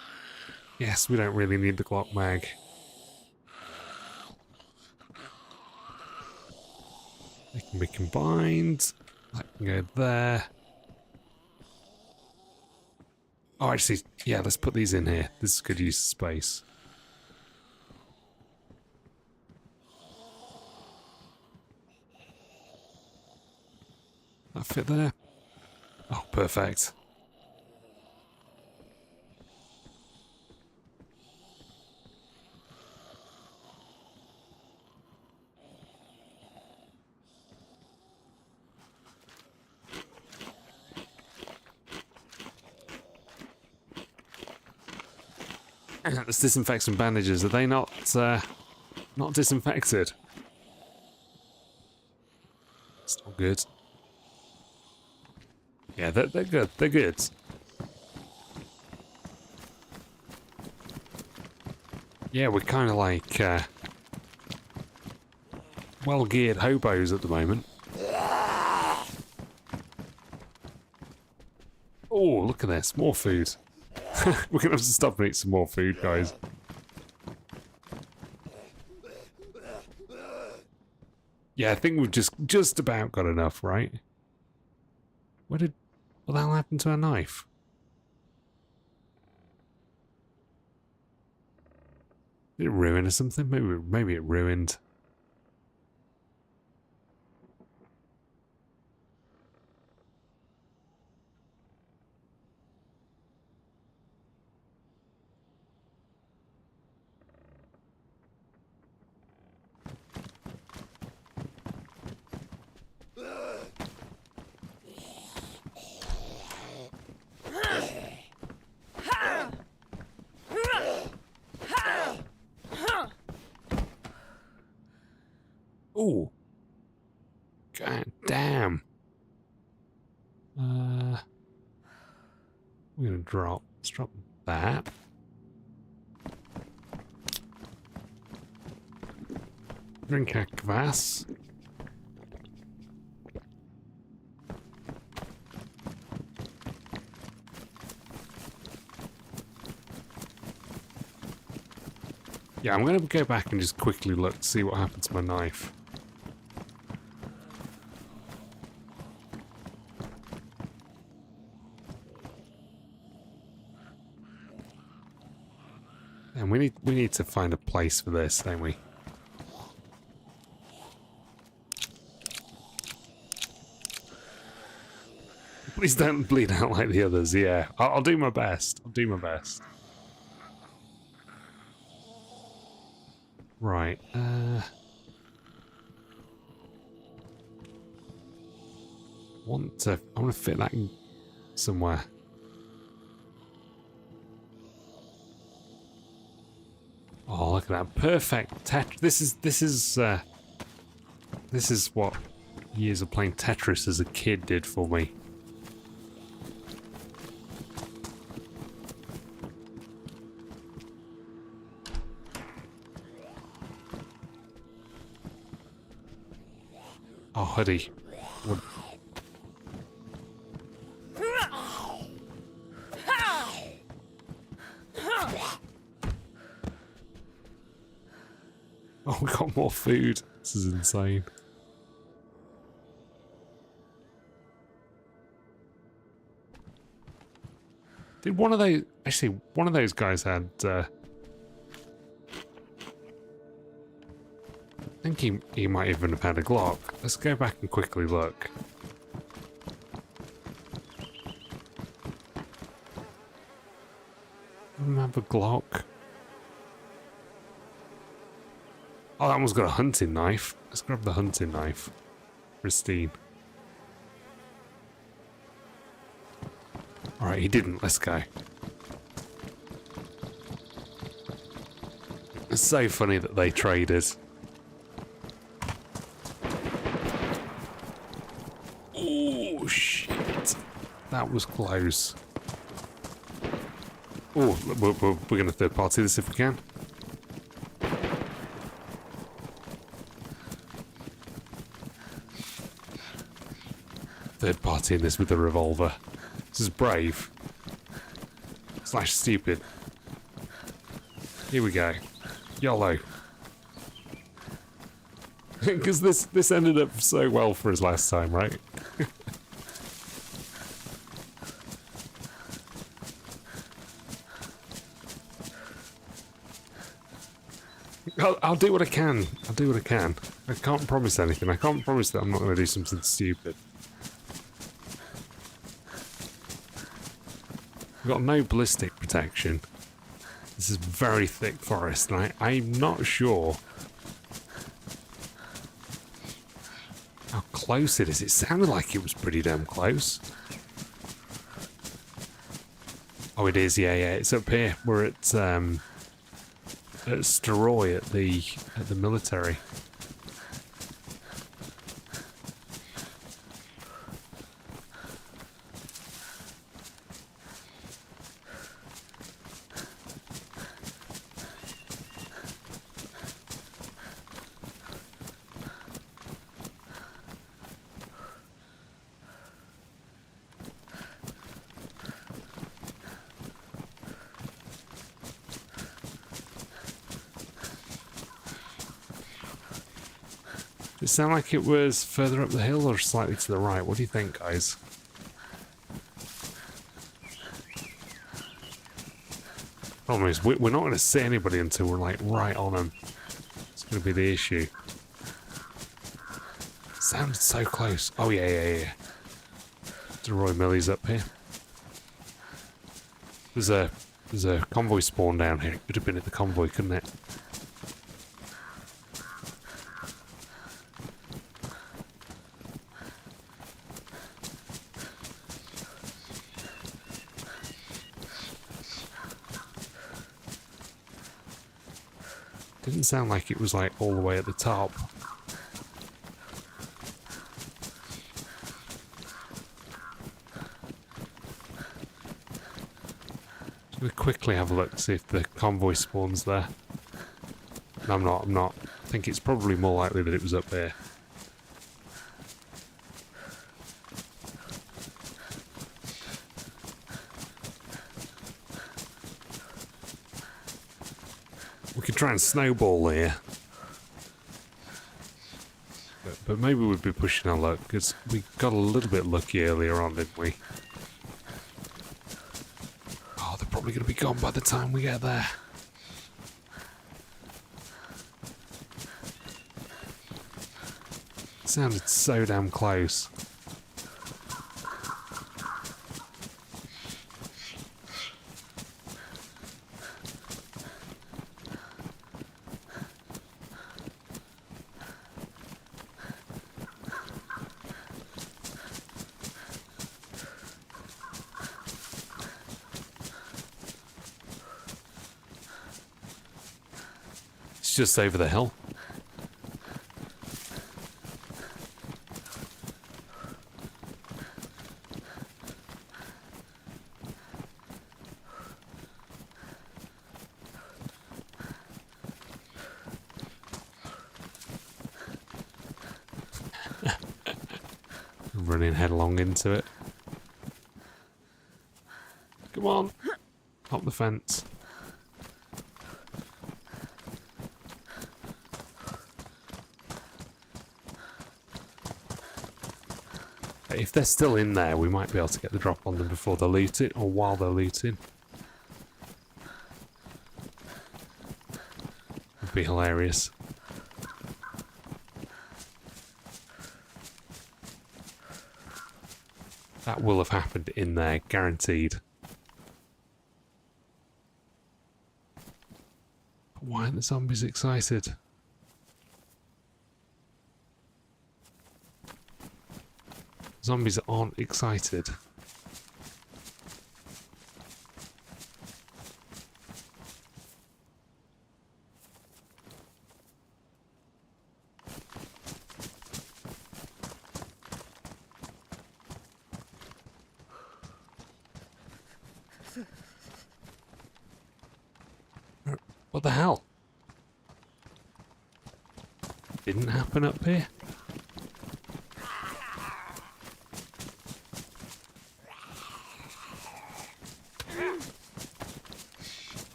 Yes, we don't really need the Glock mag. They can be combined. That can go there. Oh, actually, yeah, let's put these in here. This is good use of space. That fit there? Oh, perfect. Let's disinfect some bandages. Are they not disinfected? It's not good. Yeah, they're good. They're good. Yeah, we're kind of like well-geared hobos at the moment. Oh, look at this. More food. We're gonna have to stop and eat some more food, guys. Yeah, I think we've just about got enough, right? What the hell happened to our knife? Did it ruin or something? Maybe it ruined. Oh, god damn. We're gonna drop. Let's drop that. Drink a kvass. Yeah, I'm gonna go back and just quickly look, see what happened to my knife. And we need to find a place for this, don't we? Please don't bleed out like the others. Yeah, I'll do my best. I'll do my best. Right. I want to fit that in somewhere. Oh, look at that perfect This is what years of playing Tetris as a kid did for me. Oh, hoodie. What? Oh, we got more food. This is insane. Did one of those... Actually, one of those guys had... I think he might even have had a Glock. Let's go back and quickly look. Have a Glock. Oh, that one's got a hunting knife. Let's grab the hunting knife. Pristine. Alright, he didn't. Let's go. It's so funny that they traded. Oh, shit. That was close. Oh, we're going to third party this if we can. Third party in this with a revolver. This is brave. / stupid. Here we go. YOLO. Because this ended up so well for us last time, right? I'll do what I can. I'll do what I can. I can't promise anything. I can't promise that I'm not going to do something stupid. We've got no ballistic protection. This is very thick forest, and I'm not sure how close it is. It sounded like it was pretty damn close. Oh, it is. Yeah, yeah. It's up here. We're at Steroy at the military. It sounded like it was further up the hill or slightly to the right. What do you think, guys? Problem is, we're not going to see anybody until we're like right on them. It's going to be the issue. Sounded so close. Oh yeah. Roy Millie's up here. There's a convoy spawn down here. It could have been at the convoy, couldn't it? Didn't sound like it was like all the way at the top. We'll quickly have a look, see if the convoy spawns there. No, I'm not. I think it's probably more likely that it was up there. We could try and snowball here. But maybe we'd be pushing our luck, because we got a little bit lucky earlier on, didn't we? Probably going to be gone by the time we get there. It sounded so damn close. Just over the hill. Running headlong into it. Come on. Hop the fence. If they're still in there, we might be able to get the drop on them before they loot it, or while they're looting. Would be hilarious. That will have happened in there, guaranteed. But why aren't the zombies excited? Zombies aren't excited. What the hell? Didn't happen up here?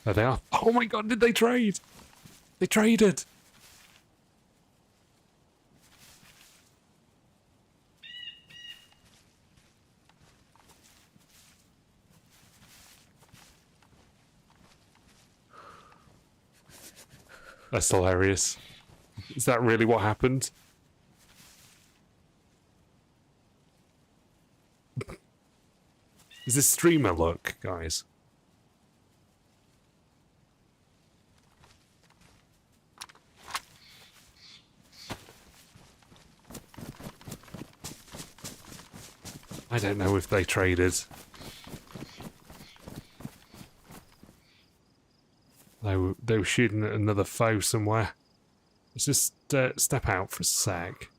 There they are. Oh my god, did they trade? They traded. That's hilarious. Is that really what happened? Is this streamer luck, guys? I don't know if they traded. They were shooting at another foe somewhere. Let's just step out for a sec.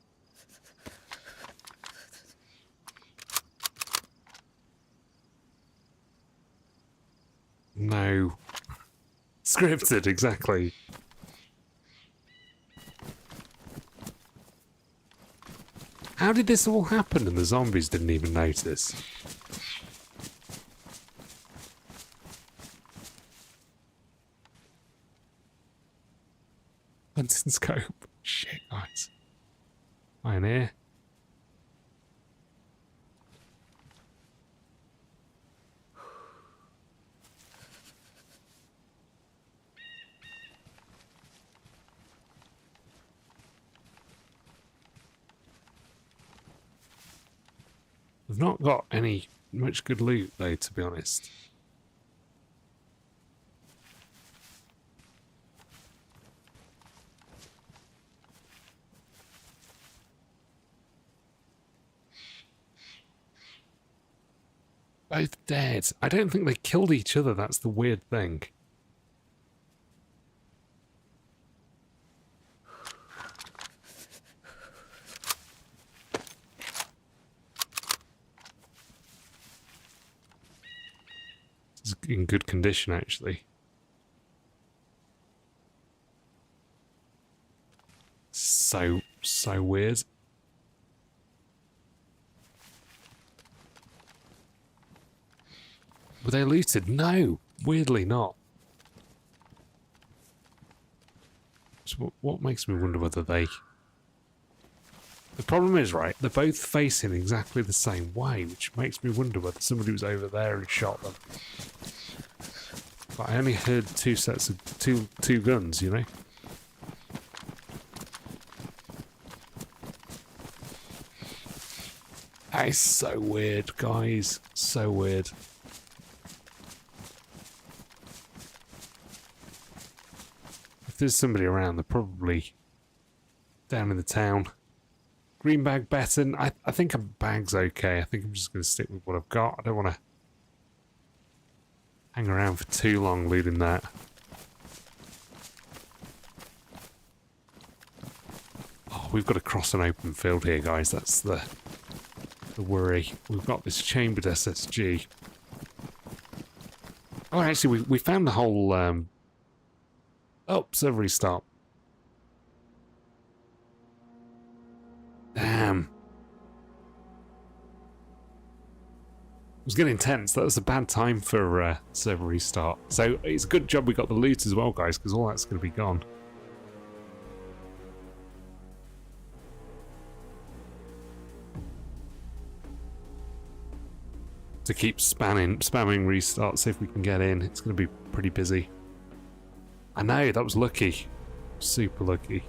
No. Scripted, exactly. How did this all happen and the zombies didn't even notice? Hunting scope. Shit, guys. Pioneer. We've not got any much good loot though, to be honest. Both dead. I don't think they killed each other, that's the weird thing. It's in good condition, actually. So weird. Were they looted? No, weirdly not. So what makes me wonder whether they... The problem is, right, they're both facing exactly the same way, which makes me wonder whether somebody was over there and shot them. But I only heard two sets of two guns, you know? That is so weird, guys. So weird. If there's somebody around, they're probably down in the town. Green bag better. I think a bag's okay. I think I'm just going to stick with what I've got. I don't want to hang around for too long looting that. Oh, we've got to cross an open field here, guys. That's the worry. We've got this chambered SSG. Oh, actually, we found the whole... Oh, server restart. Damn. It was getting tense. That was a bad time for server restart. So it's a good job we got the loot as well, guys, because all that's going to be gone. To keep spamming restart, see if we can get in. It's going to be pretty busy. I know, that was lucky. Super lucky.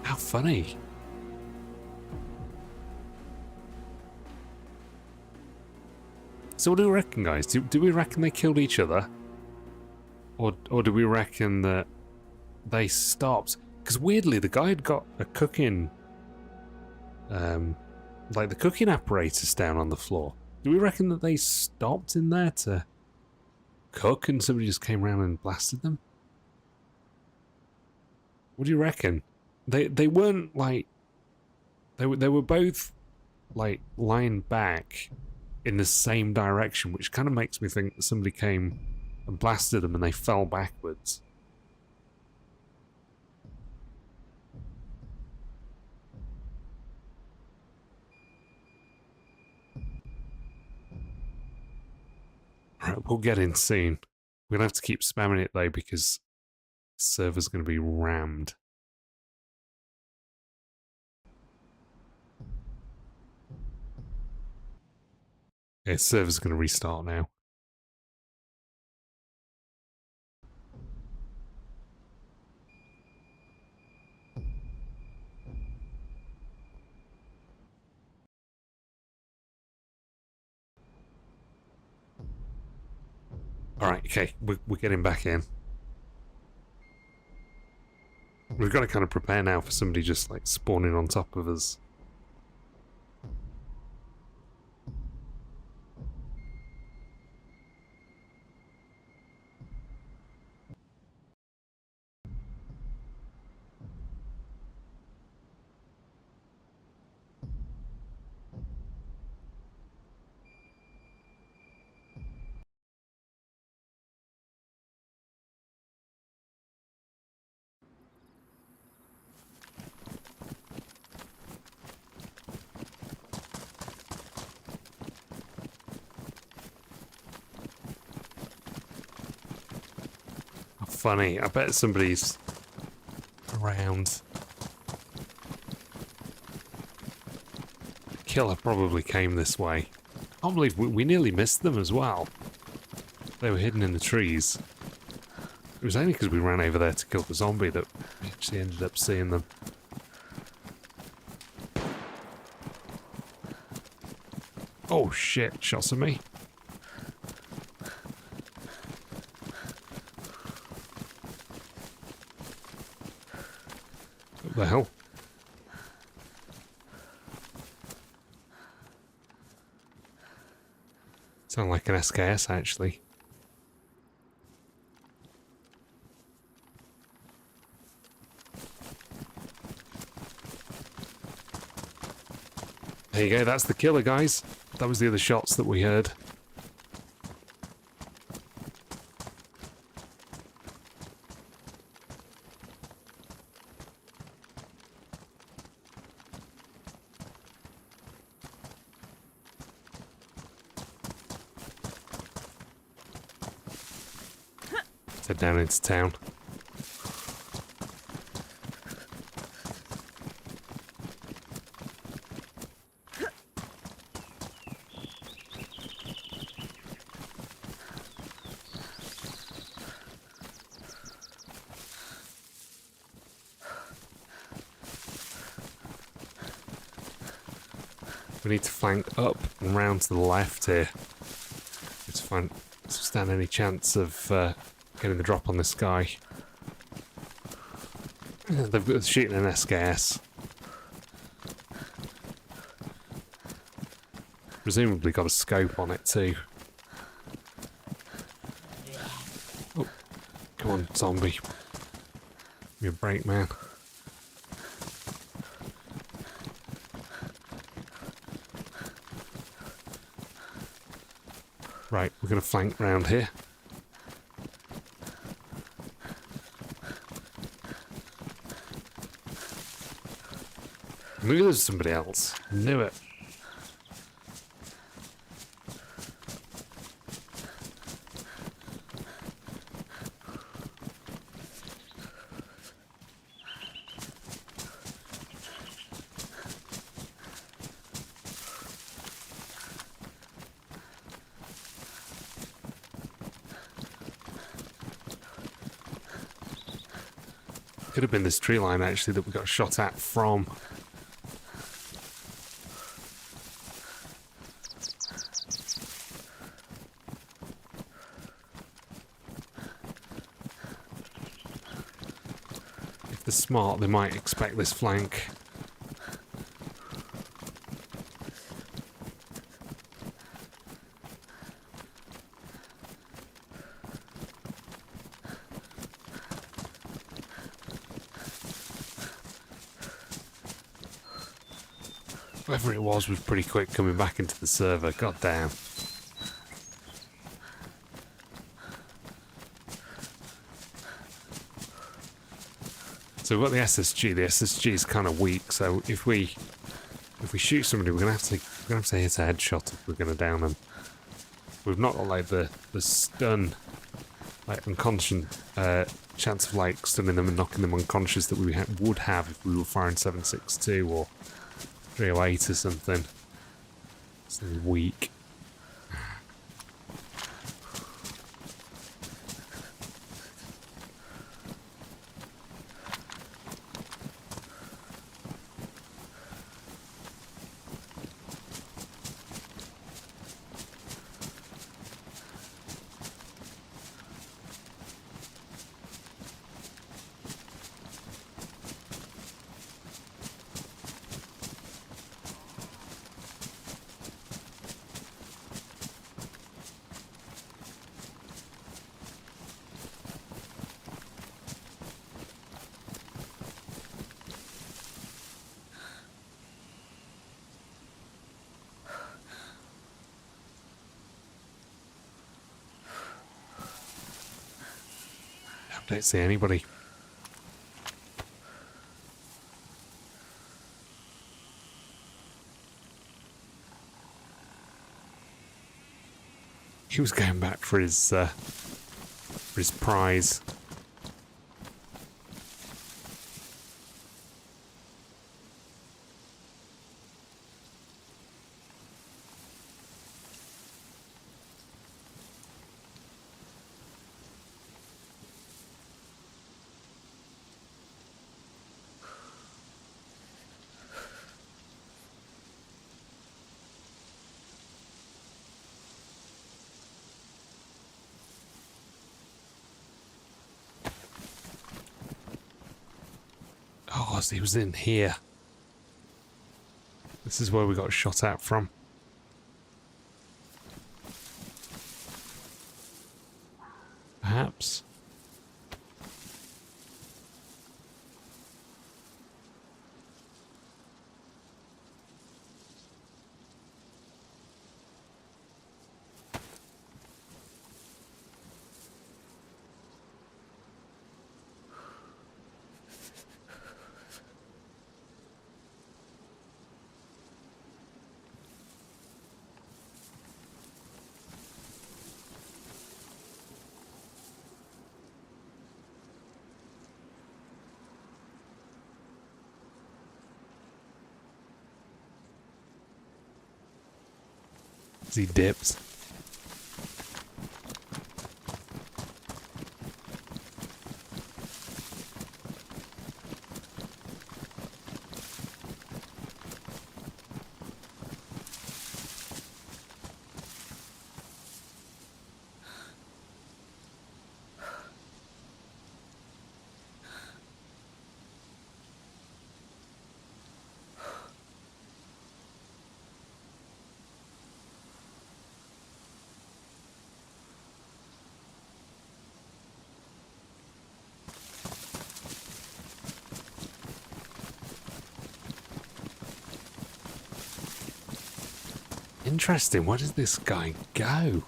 How funny. So what do we reckon, guys? Do we reckon they killed each other? Or do we reckon that they stopped? Because weirdly, the guy had got a cooking... like the cooking apparatus down on the floor. Do we reckon that they stopped in there to cook and somebody just came around and blasted them? What do you reckon? They weren't like... They were both like lying back in the same direction, which kind of makes me think that somebody came and blasted them and they fell backwards. Right, we'll get in soon. We're gonna have to keep spamming it though because the server's gonna be rammed. Okay, server's gonna restart now. Alright, okay, we're getting back in. We've got to kind of prepare now for somebody just like spawning on top of us. Funny, I bet somebody's around. Killer probably came this way. I can't believe we nearly missed them as well. They were hidden in the trees. It was only because we ran over there to kill the zombie that we actually ended up seeing them. Oh shit, shots at me. What the hell? Sound like an SKS actually. There you go, that's the killer, guys. That was the other shots that we heard. Let's head down into town. We need to flank up and round to the left here. To stand any chance of getting the drop on this guy. They're shooting an SKS. Presumably got a scope on it too. Oh, come on, zombie. Give me a break, man. Right, we're going to flank round here. Look, there's somebody else. Knew it. Could have been this tree line actually that we got shot at from. If they're smart, they might expect this flank. Whoever it was pretty quick coming back into the server. God damn. So we've got the SSG. The SSG is kind of weak. So if we shoot somebody, we're gonna have to hit a headshot if we're gonna down them. We've not got like the stun, like unconscious chance of like stunning them and knocking them unconscious that we would have if we were firing 7.62 or 308 or something. It's weak. Don't see anybody. He was going back for his prize. Oh, so he was in here. This is where we got shot at from. Perhaps. He dips. Interesting. Where does this guy go?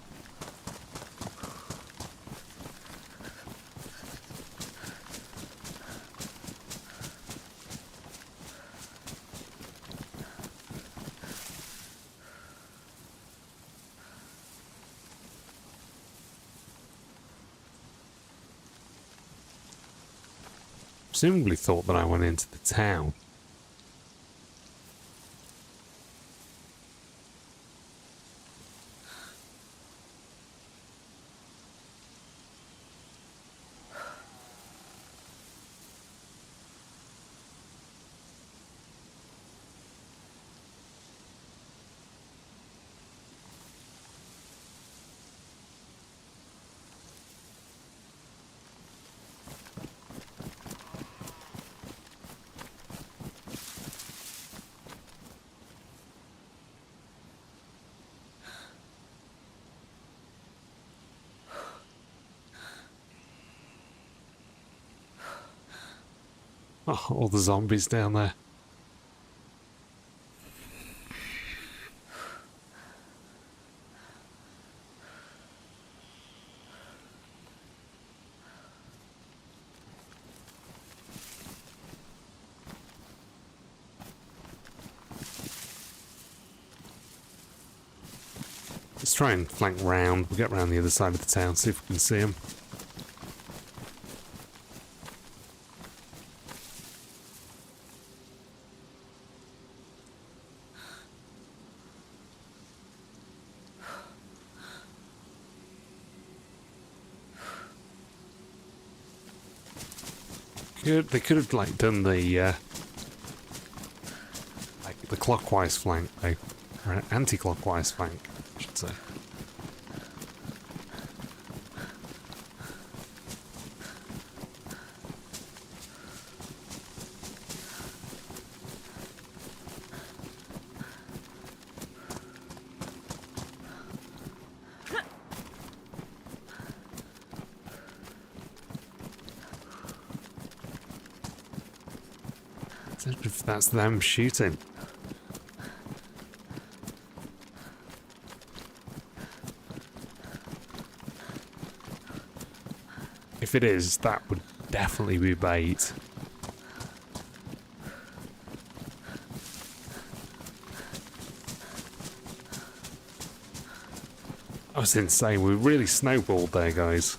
Presumably thought that I went into the town. Oh, all the zombies down there. Let's try and flank round. We'll get round the other side of the town, see if we can see them. They could have like done the clockwise flank, though, or anti-clockwise flank, I should say. If that's them shooting. If it is, that would definitely be bait. That was insane. We really snowballed there, guys.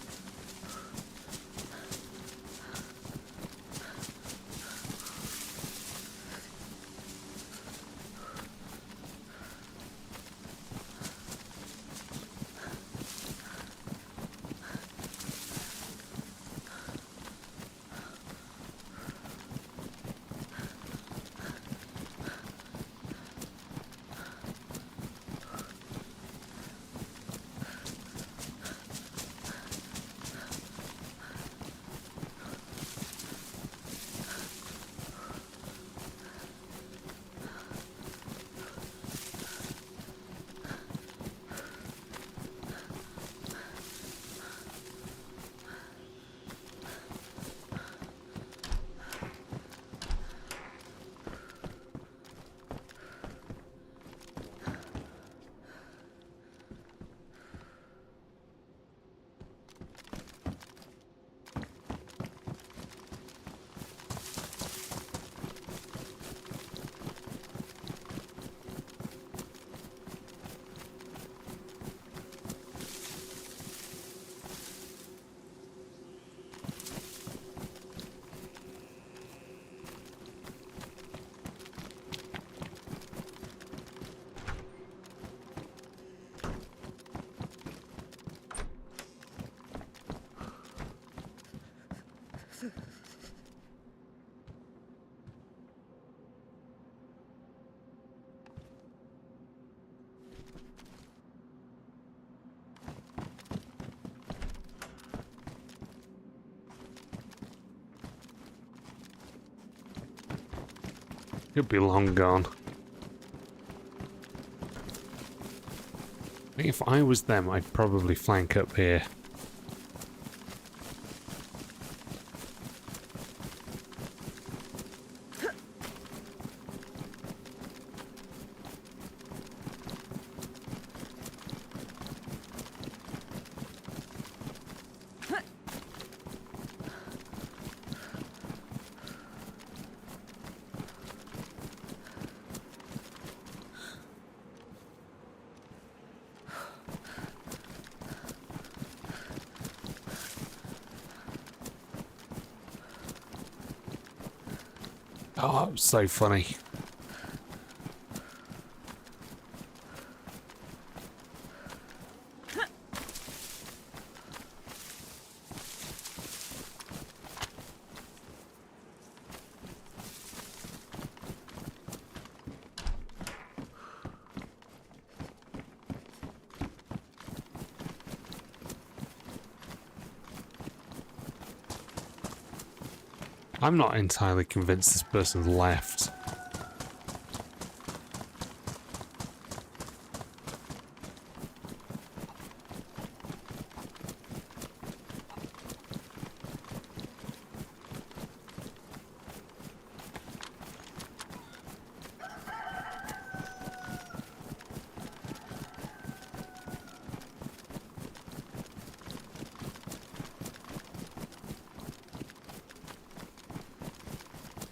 He'll be long gone. I think if I was them, I'd probably flank up here. Oh, it was so funny. I'm not entirely convinced this person's left.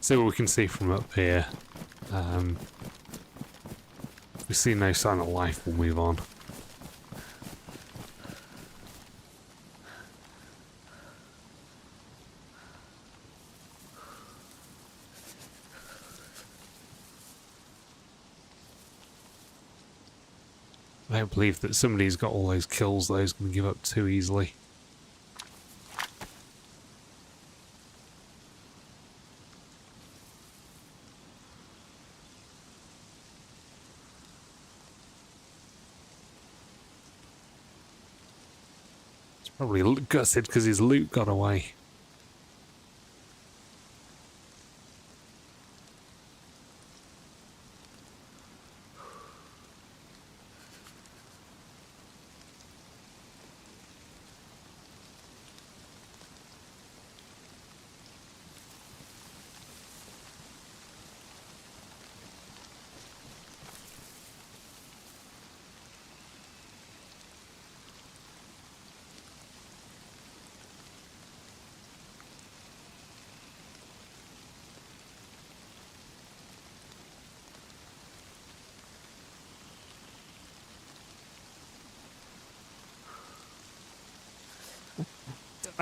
See what we can see from up here. If we see no sign of life, we'll move on. I don't believe that somebody's got all those kills though is going to give up too easily. Probably gutted because his loot got away.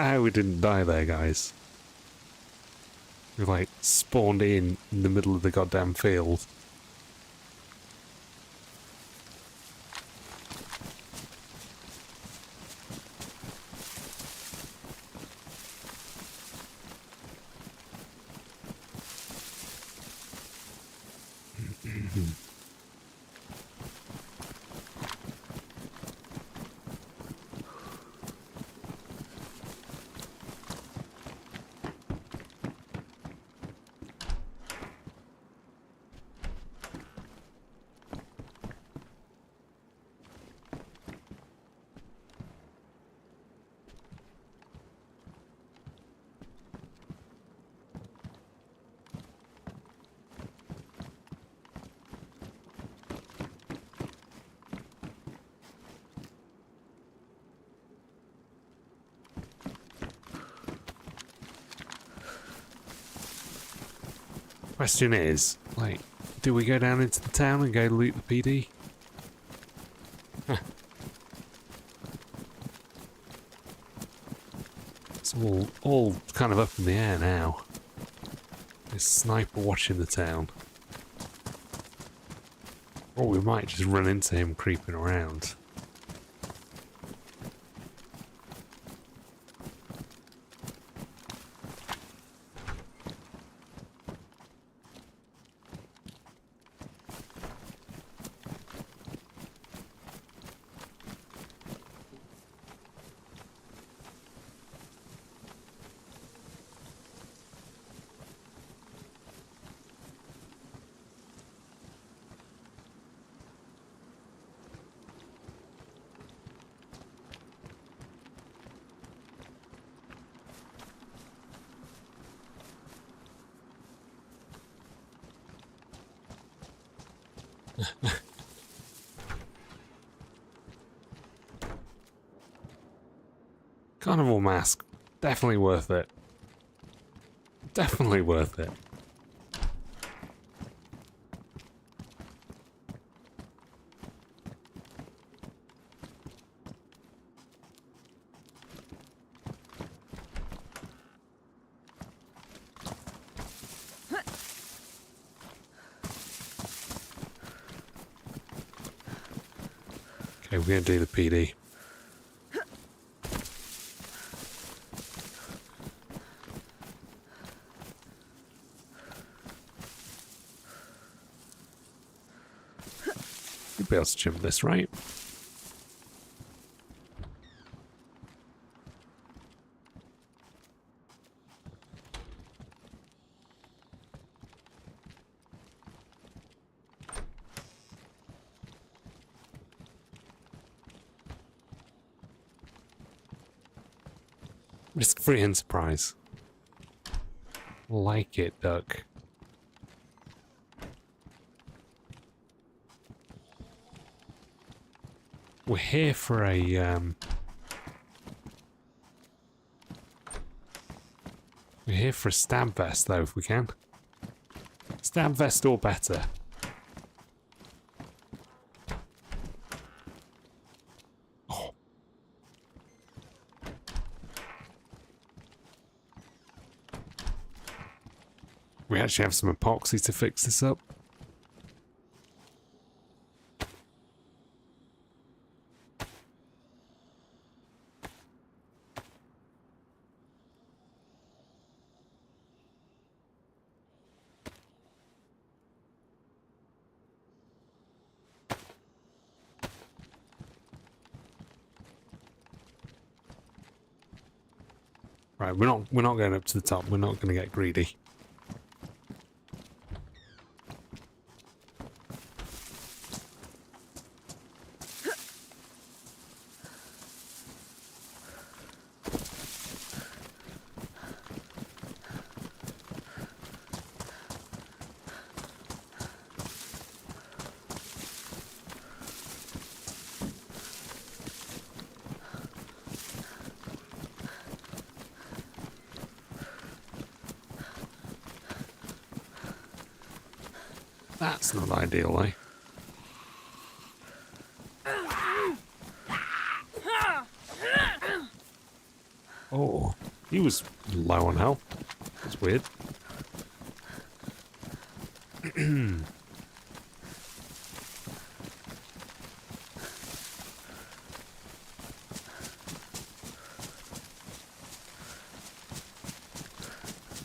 how we didn't die there, guys. We like spawned in the middle of the goddamn field. Question is, like, do we go down into the town and go loot the PD? It's all kind of up in the air now. This sniper watching the town. Or we might just run into him creeping around. Carnival mask. Definitely worth it. Definitely worth it. Okay, we're going to do the PD. You'll be able to jump this, right? Risk-free enterprise. Like it, duck. We're here for a, we're here for a stab vest, though, if we can. Stab vest or better. Oh. We actually have some epoxy to fix this up. Right, we're not going up to the top. We're not going to get greedy. That's not ideal, eh? Oh. He was low on health. That's weird.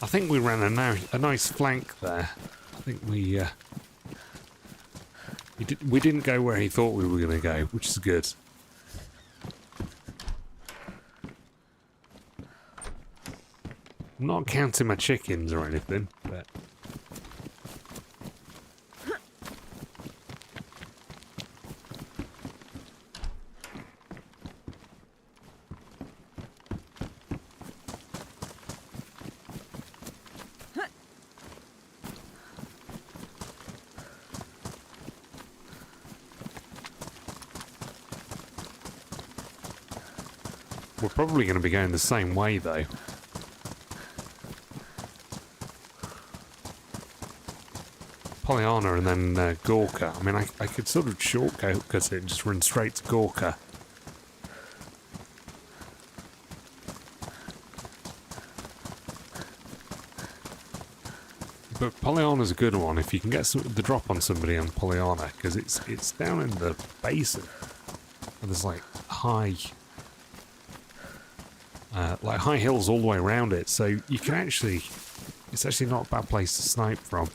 I think we ran a nice flank there. I think we didn't go where he thought we were going to go, which is good. I'm not counting my chickens or anything, but... We're probably going to be going the same way, though. Pollyanna and then Gorka. I mean, I could sort of shortcut it and just run straight to Gorka. But Pollyanna's a good one if you can get the drop on somebody on Pollyanna, because it's down in the basin. And there's like high hills all the way around it, so you can actually... It's actually not a bad place to snipe from.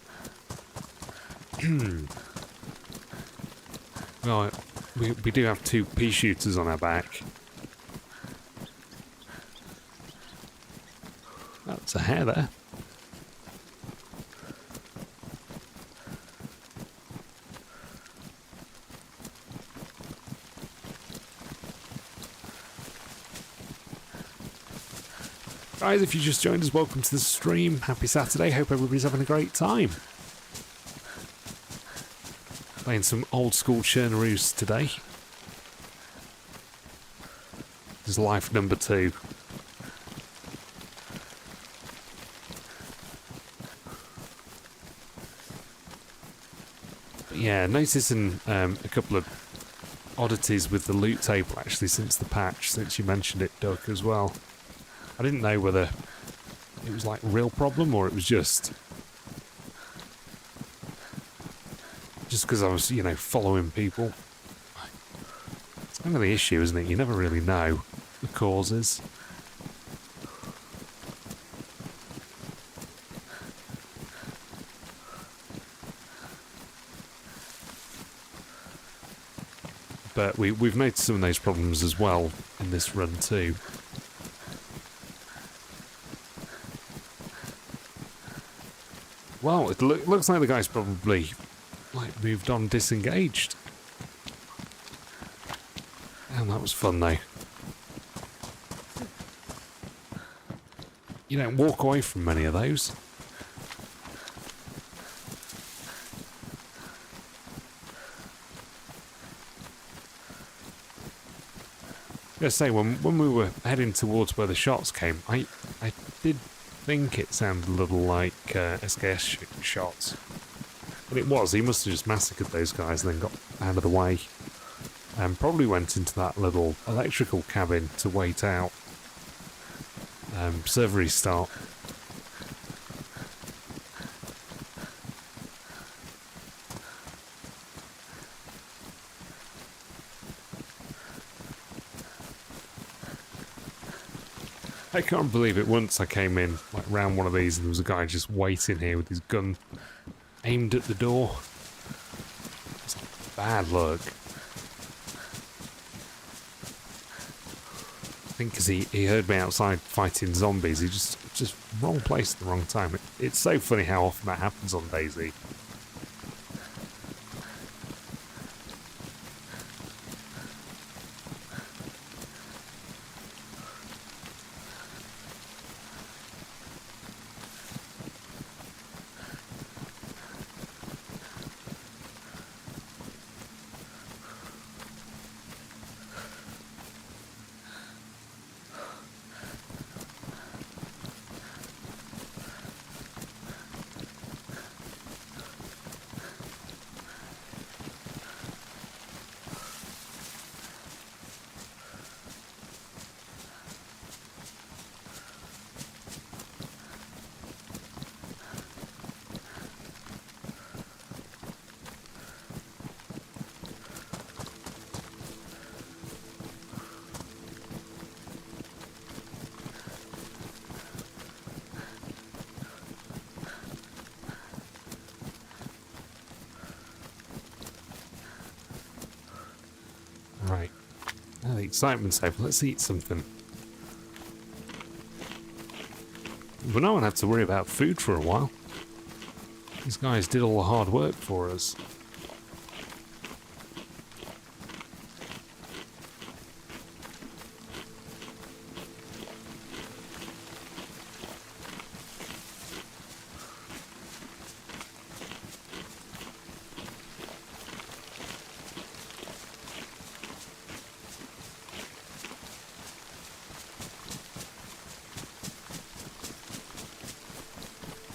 Well, we do have 2 pea shooters on our back. That's a hare there. Guys, if you just joined us, welcome to the stream. Happy Saturday. Hope everybody's having a great time. Playing some old school Chernarus today. This is life number 2. But yeah, noticing a couple of oddities with the loot table actually since the patch, since you mentioned it, Doug, as well. I didn't know whether it was like a real problem or it was just because I was, you know, following people. It's kind of the issue, isn't it? You never really know the causes. But we've noticed some of those problems as well in this run too. Well, it looks like the guy's probably like moved on, disengaged. And that was fun though. You don't walk away from many of those. I gotta say, when we were heading towards where the shots came, I did think it sounded a little like SKS shots. But it was. He must have just massacred those guys and then got out of the way. And probably went into that little electrical cabin to wait out server restart. I can't believe it. Once I came in, like, round one of these, and there was a guy just waiting here with his gun aimed at the door. It's like bad luck. I think because he heard me outside fighting zombies, he just wrong place at the wrong time. It's so funny how often that happens on DayZ. excitement's over, let's eat something. But no one had to worry about food for a while. These guys did all the hard work for us.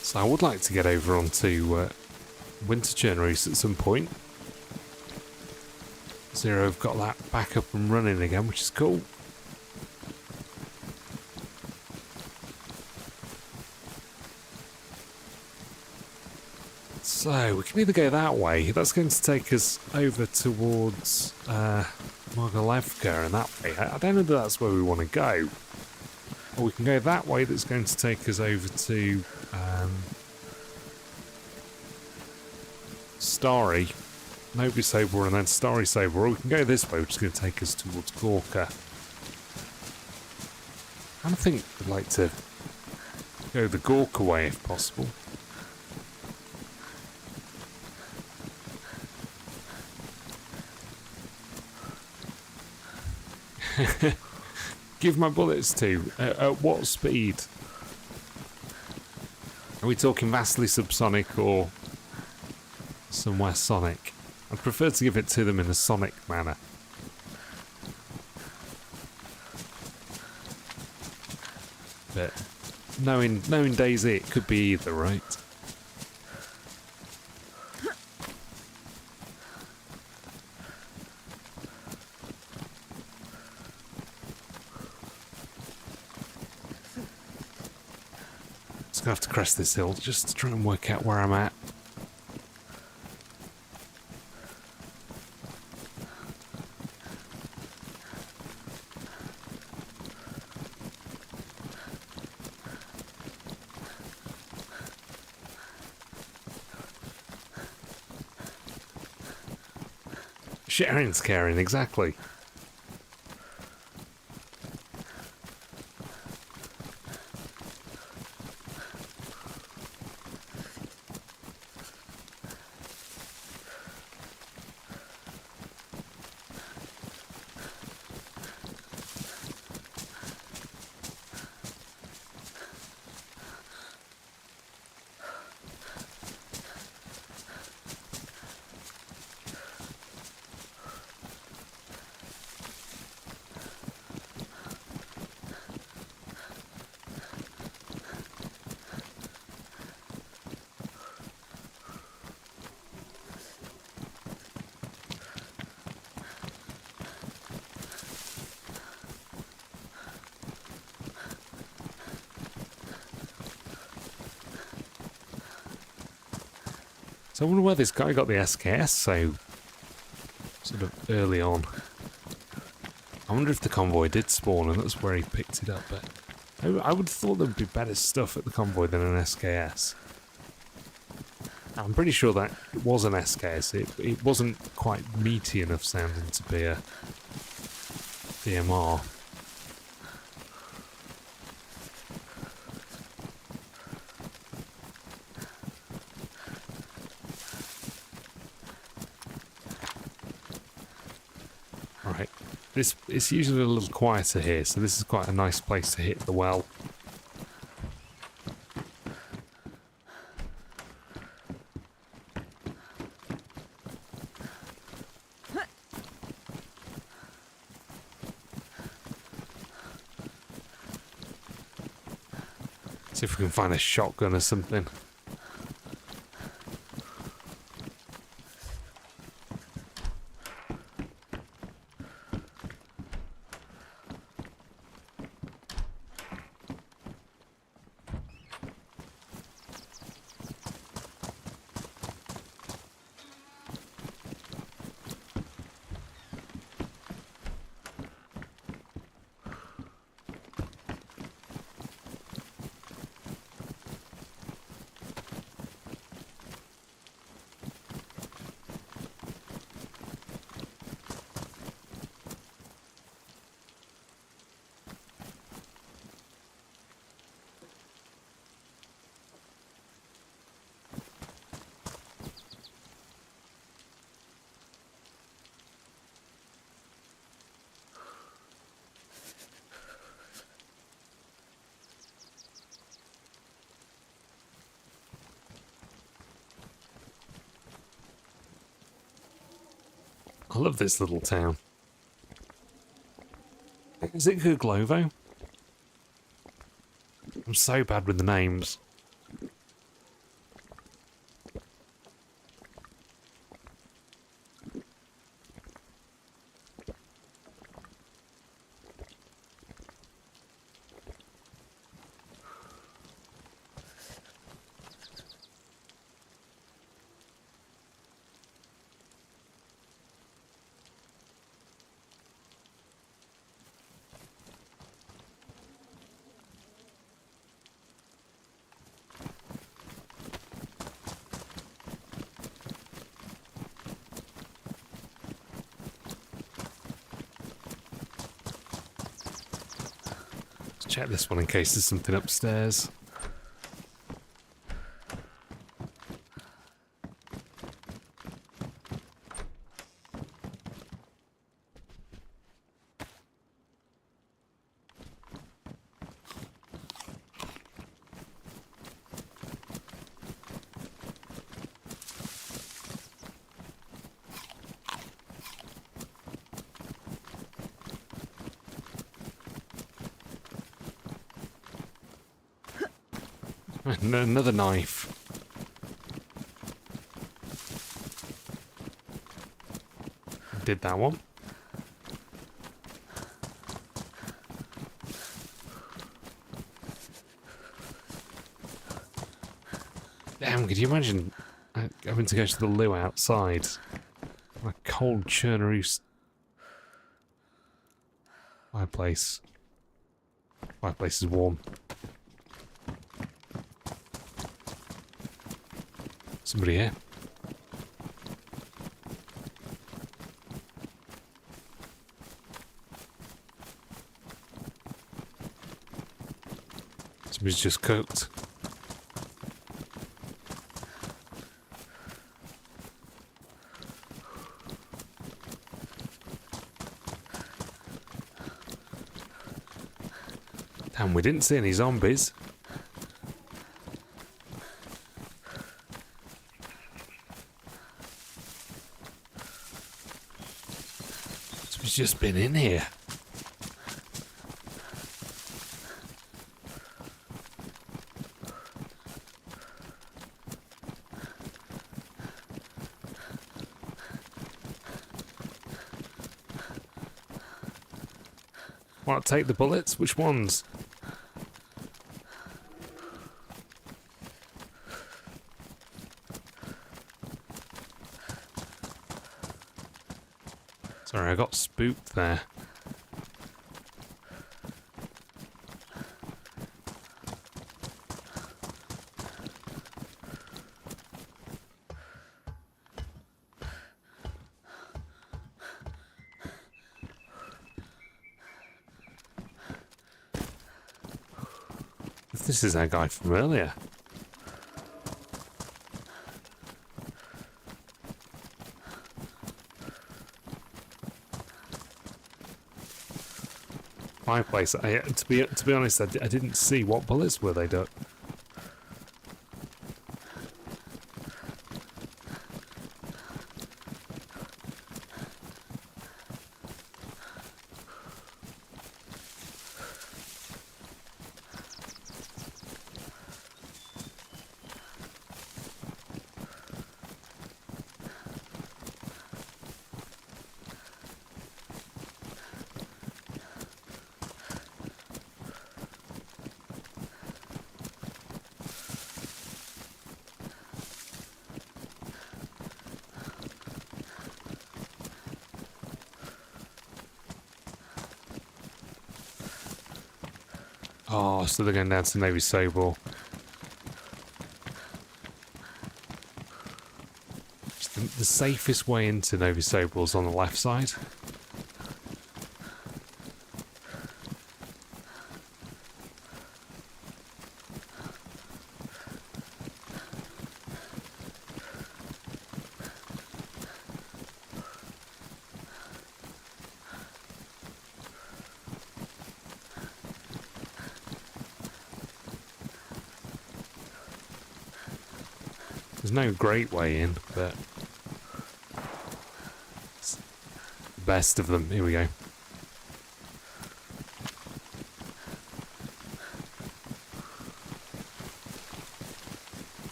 So I would like to get over onto Winter Chernarus at some point. Zero have got that back up and running again, which is cool. So we can either go that way. That's going to take us over towards Margalevka and that way. I don't know that that's where we want to go. Or we can go that way. That's going to take us over to Starry, Noble Sabre, and then Starry Sabre. Or we can go this way, which is going to take us towards Gorka. I think I'd like to go the Gorka way if possible. Give my bullets to. At what speed? Are we talking vastly subsonic or somewhere sonic? I'd prefer to give it to them in a sonic manner. But knowing DayZ, it could be either, right? Just gonna have to crest this hill just to try and work out where I'm at. Sharing's caring, exactly. So I wonder where this guy got the SKS so sort of early on. I wonder if the convoy did spawn and that's where he picked it up, but I would have thought there would be better stuff at the convoy than an SKS. I'm pretty sure that it was an SKS. It wasn't quite meaty enough sounding to be a DMR. Right, it's usually a little quieter here, so this is quite a nice place to hit the well. See if we can find a shotgun or something. I love this little town. Is it Guglovo? I'm so bad with the names. Check this one in case there's something upstairs. Another knife. Did that one. Damn, could you imagine having to go to the loo outside? A cold Chernarus fireplace. Fireplace is warm. Somebody here. Somebody's just cooked. Damn, we didn't see any zombies. Somebody's just been in here. Want to take the bullets? Which ones? Sorry, I got spooked there. This is our guy from earlier. Fireplace. To be honest, I didn't see what bullets were they done. Oh, so they're going down to Navy Sobor. The safest way into Navy Sobor is on the left side. There's no great way in, but best of them. Here we go.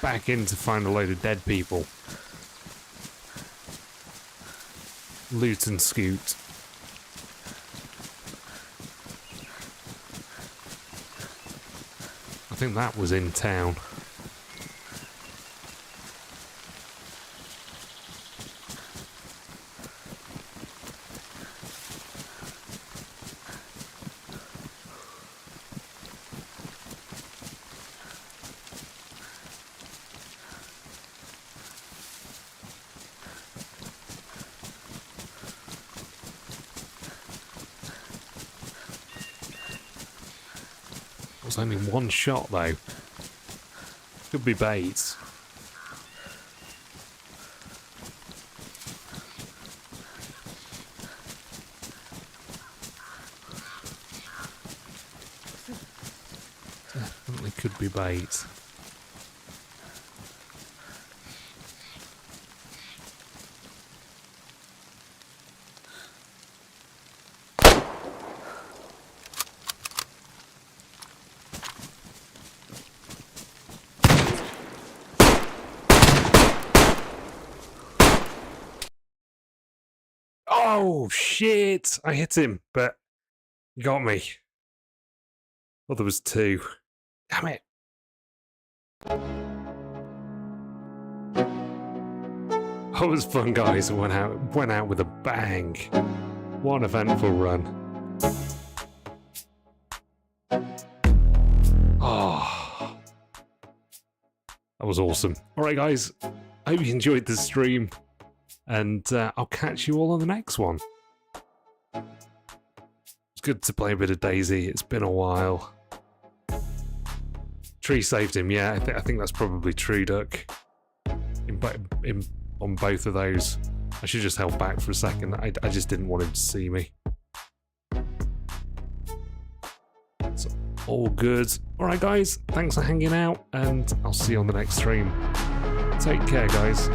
Back in to find a load of dead people. Loot and scoot. I think that was in town. Was only one shot though. Could be bait. Definitely could be bait. Oh shit! I hit him, but he got me. Oh, there was two. Damn it! That was fun, guys. Went out with a bang. What an eventful run. Oh, that was awesome. All right, guys. I hope you enjoyed the stream. And I'll catch you all on the next one. It's good to play a bit of DayZ. It's been a while. Tree saved him, yeah. I think that's probably true, Duck. On both of those. I should just held back for a second. I just didn't want him to see me. It's all good. Alright, guys. Thanks for hanging out. And I'll see you on the next stream. Take care, guys.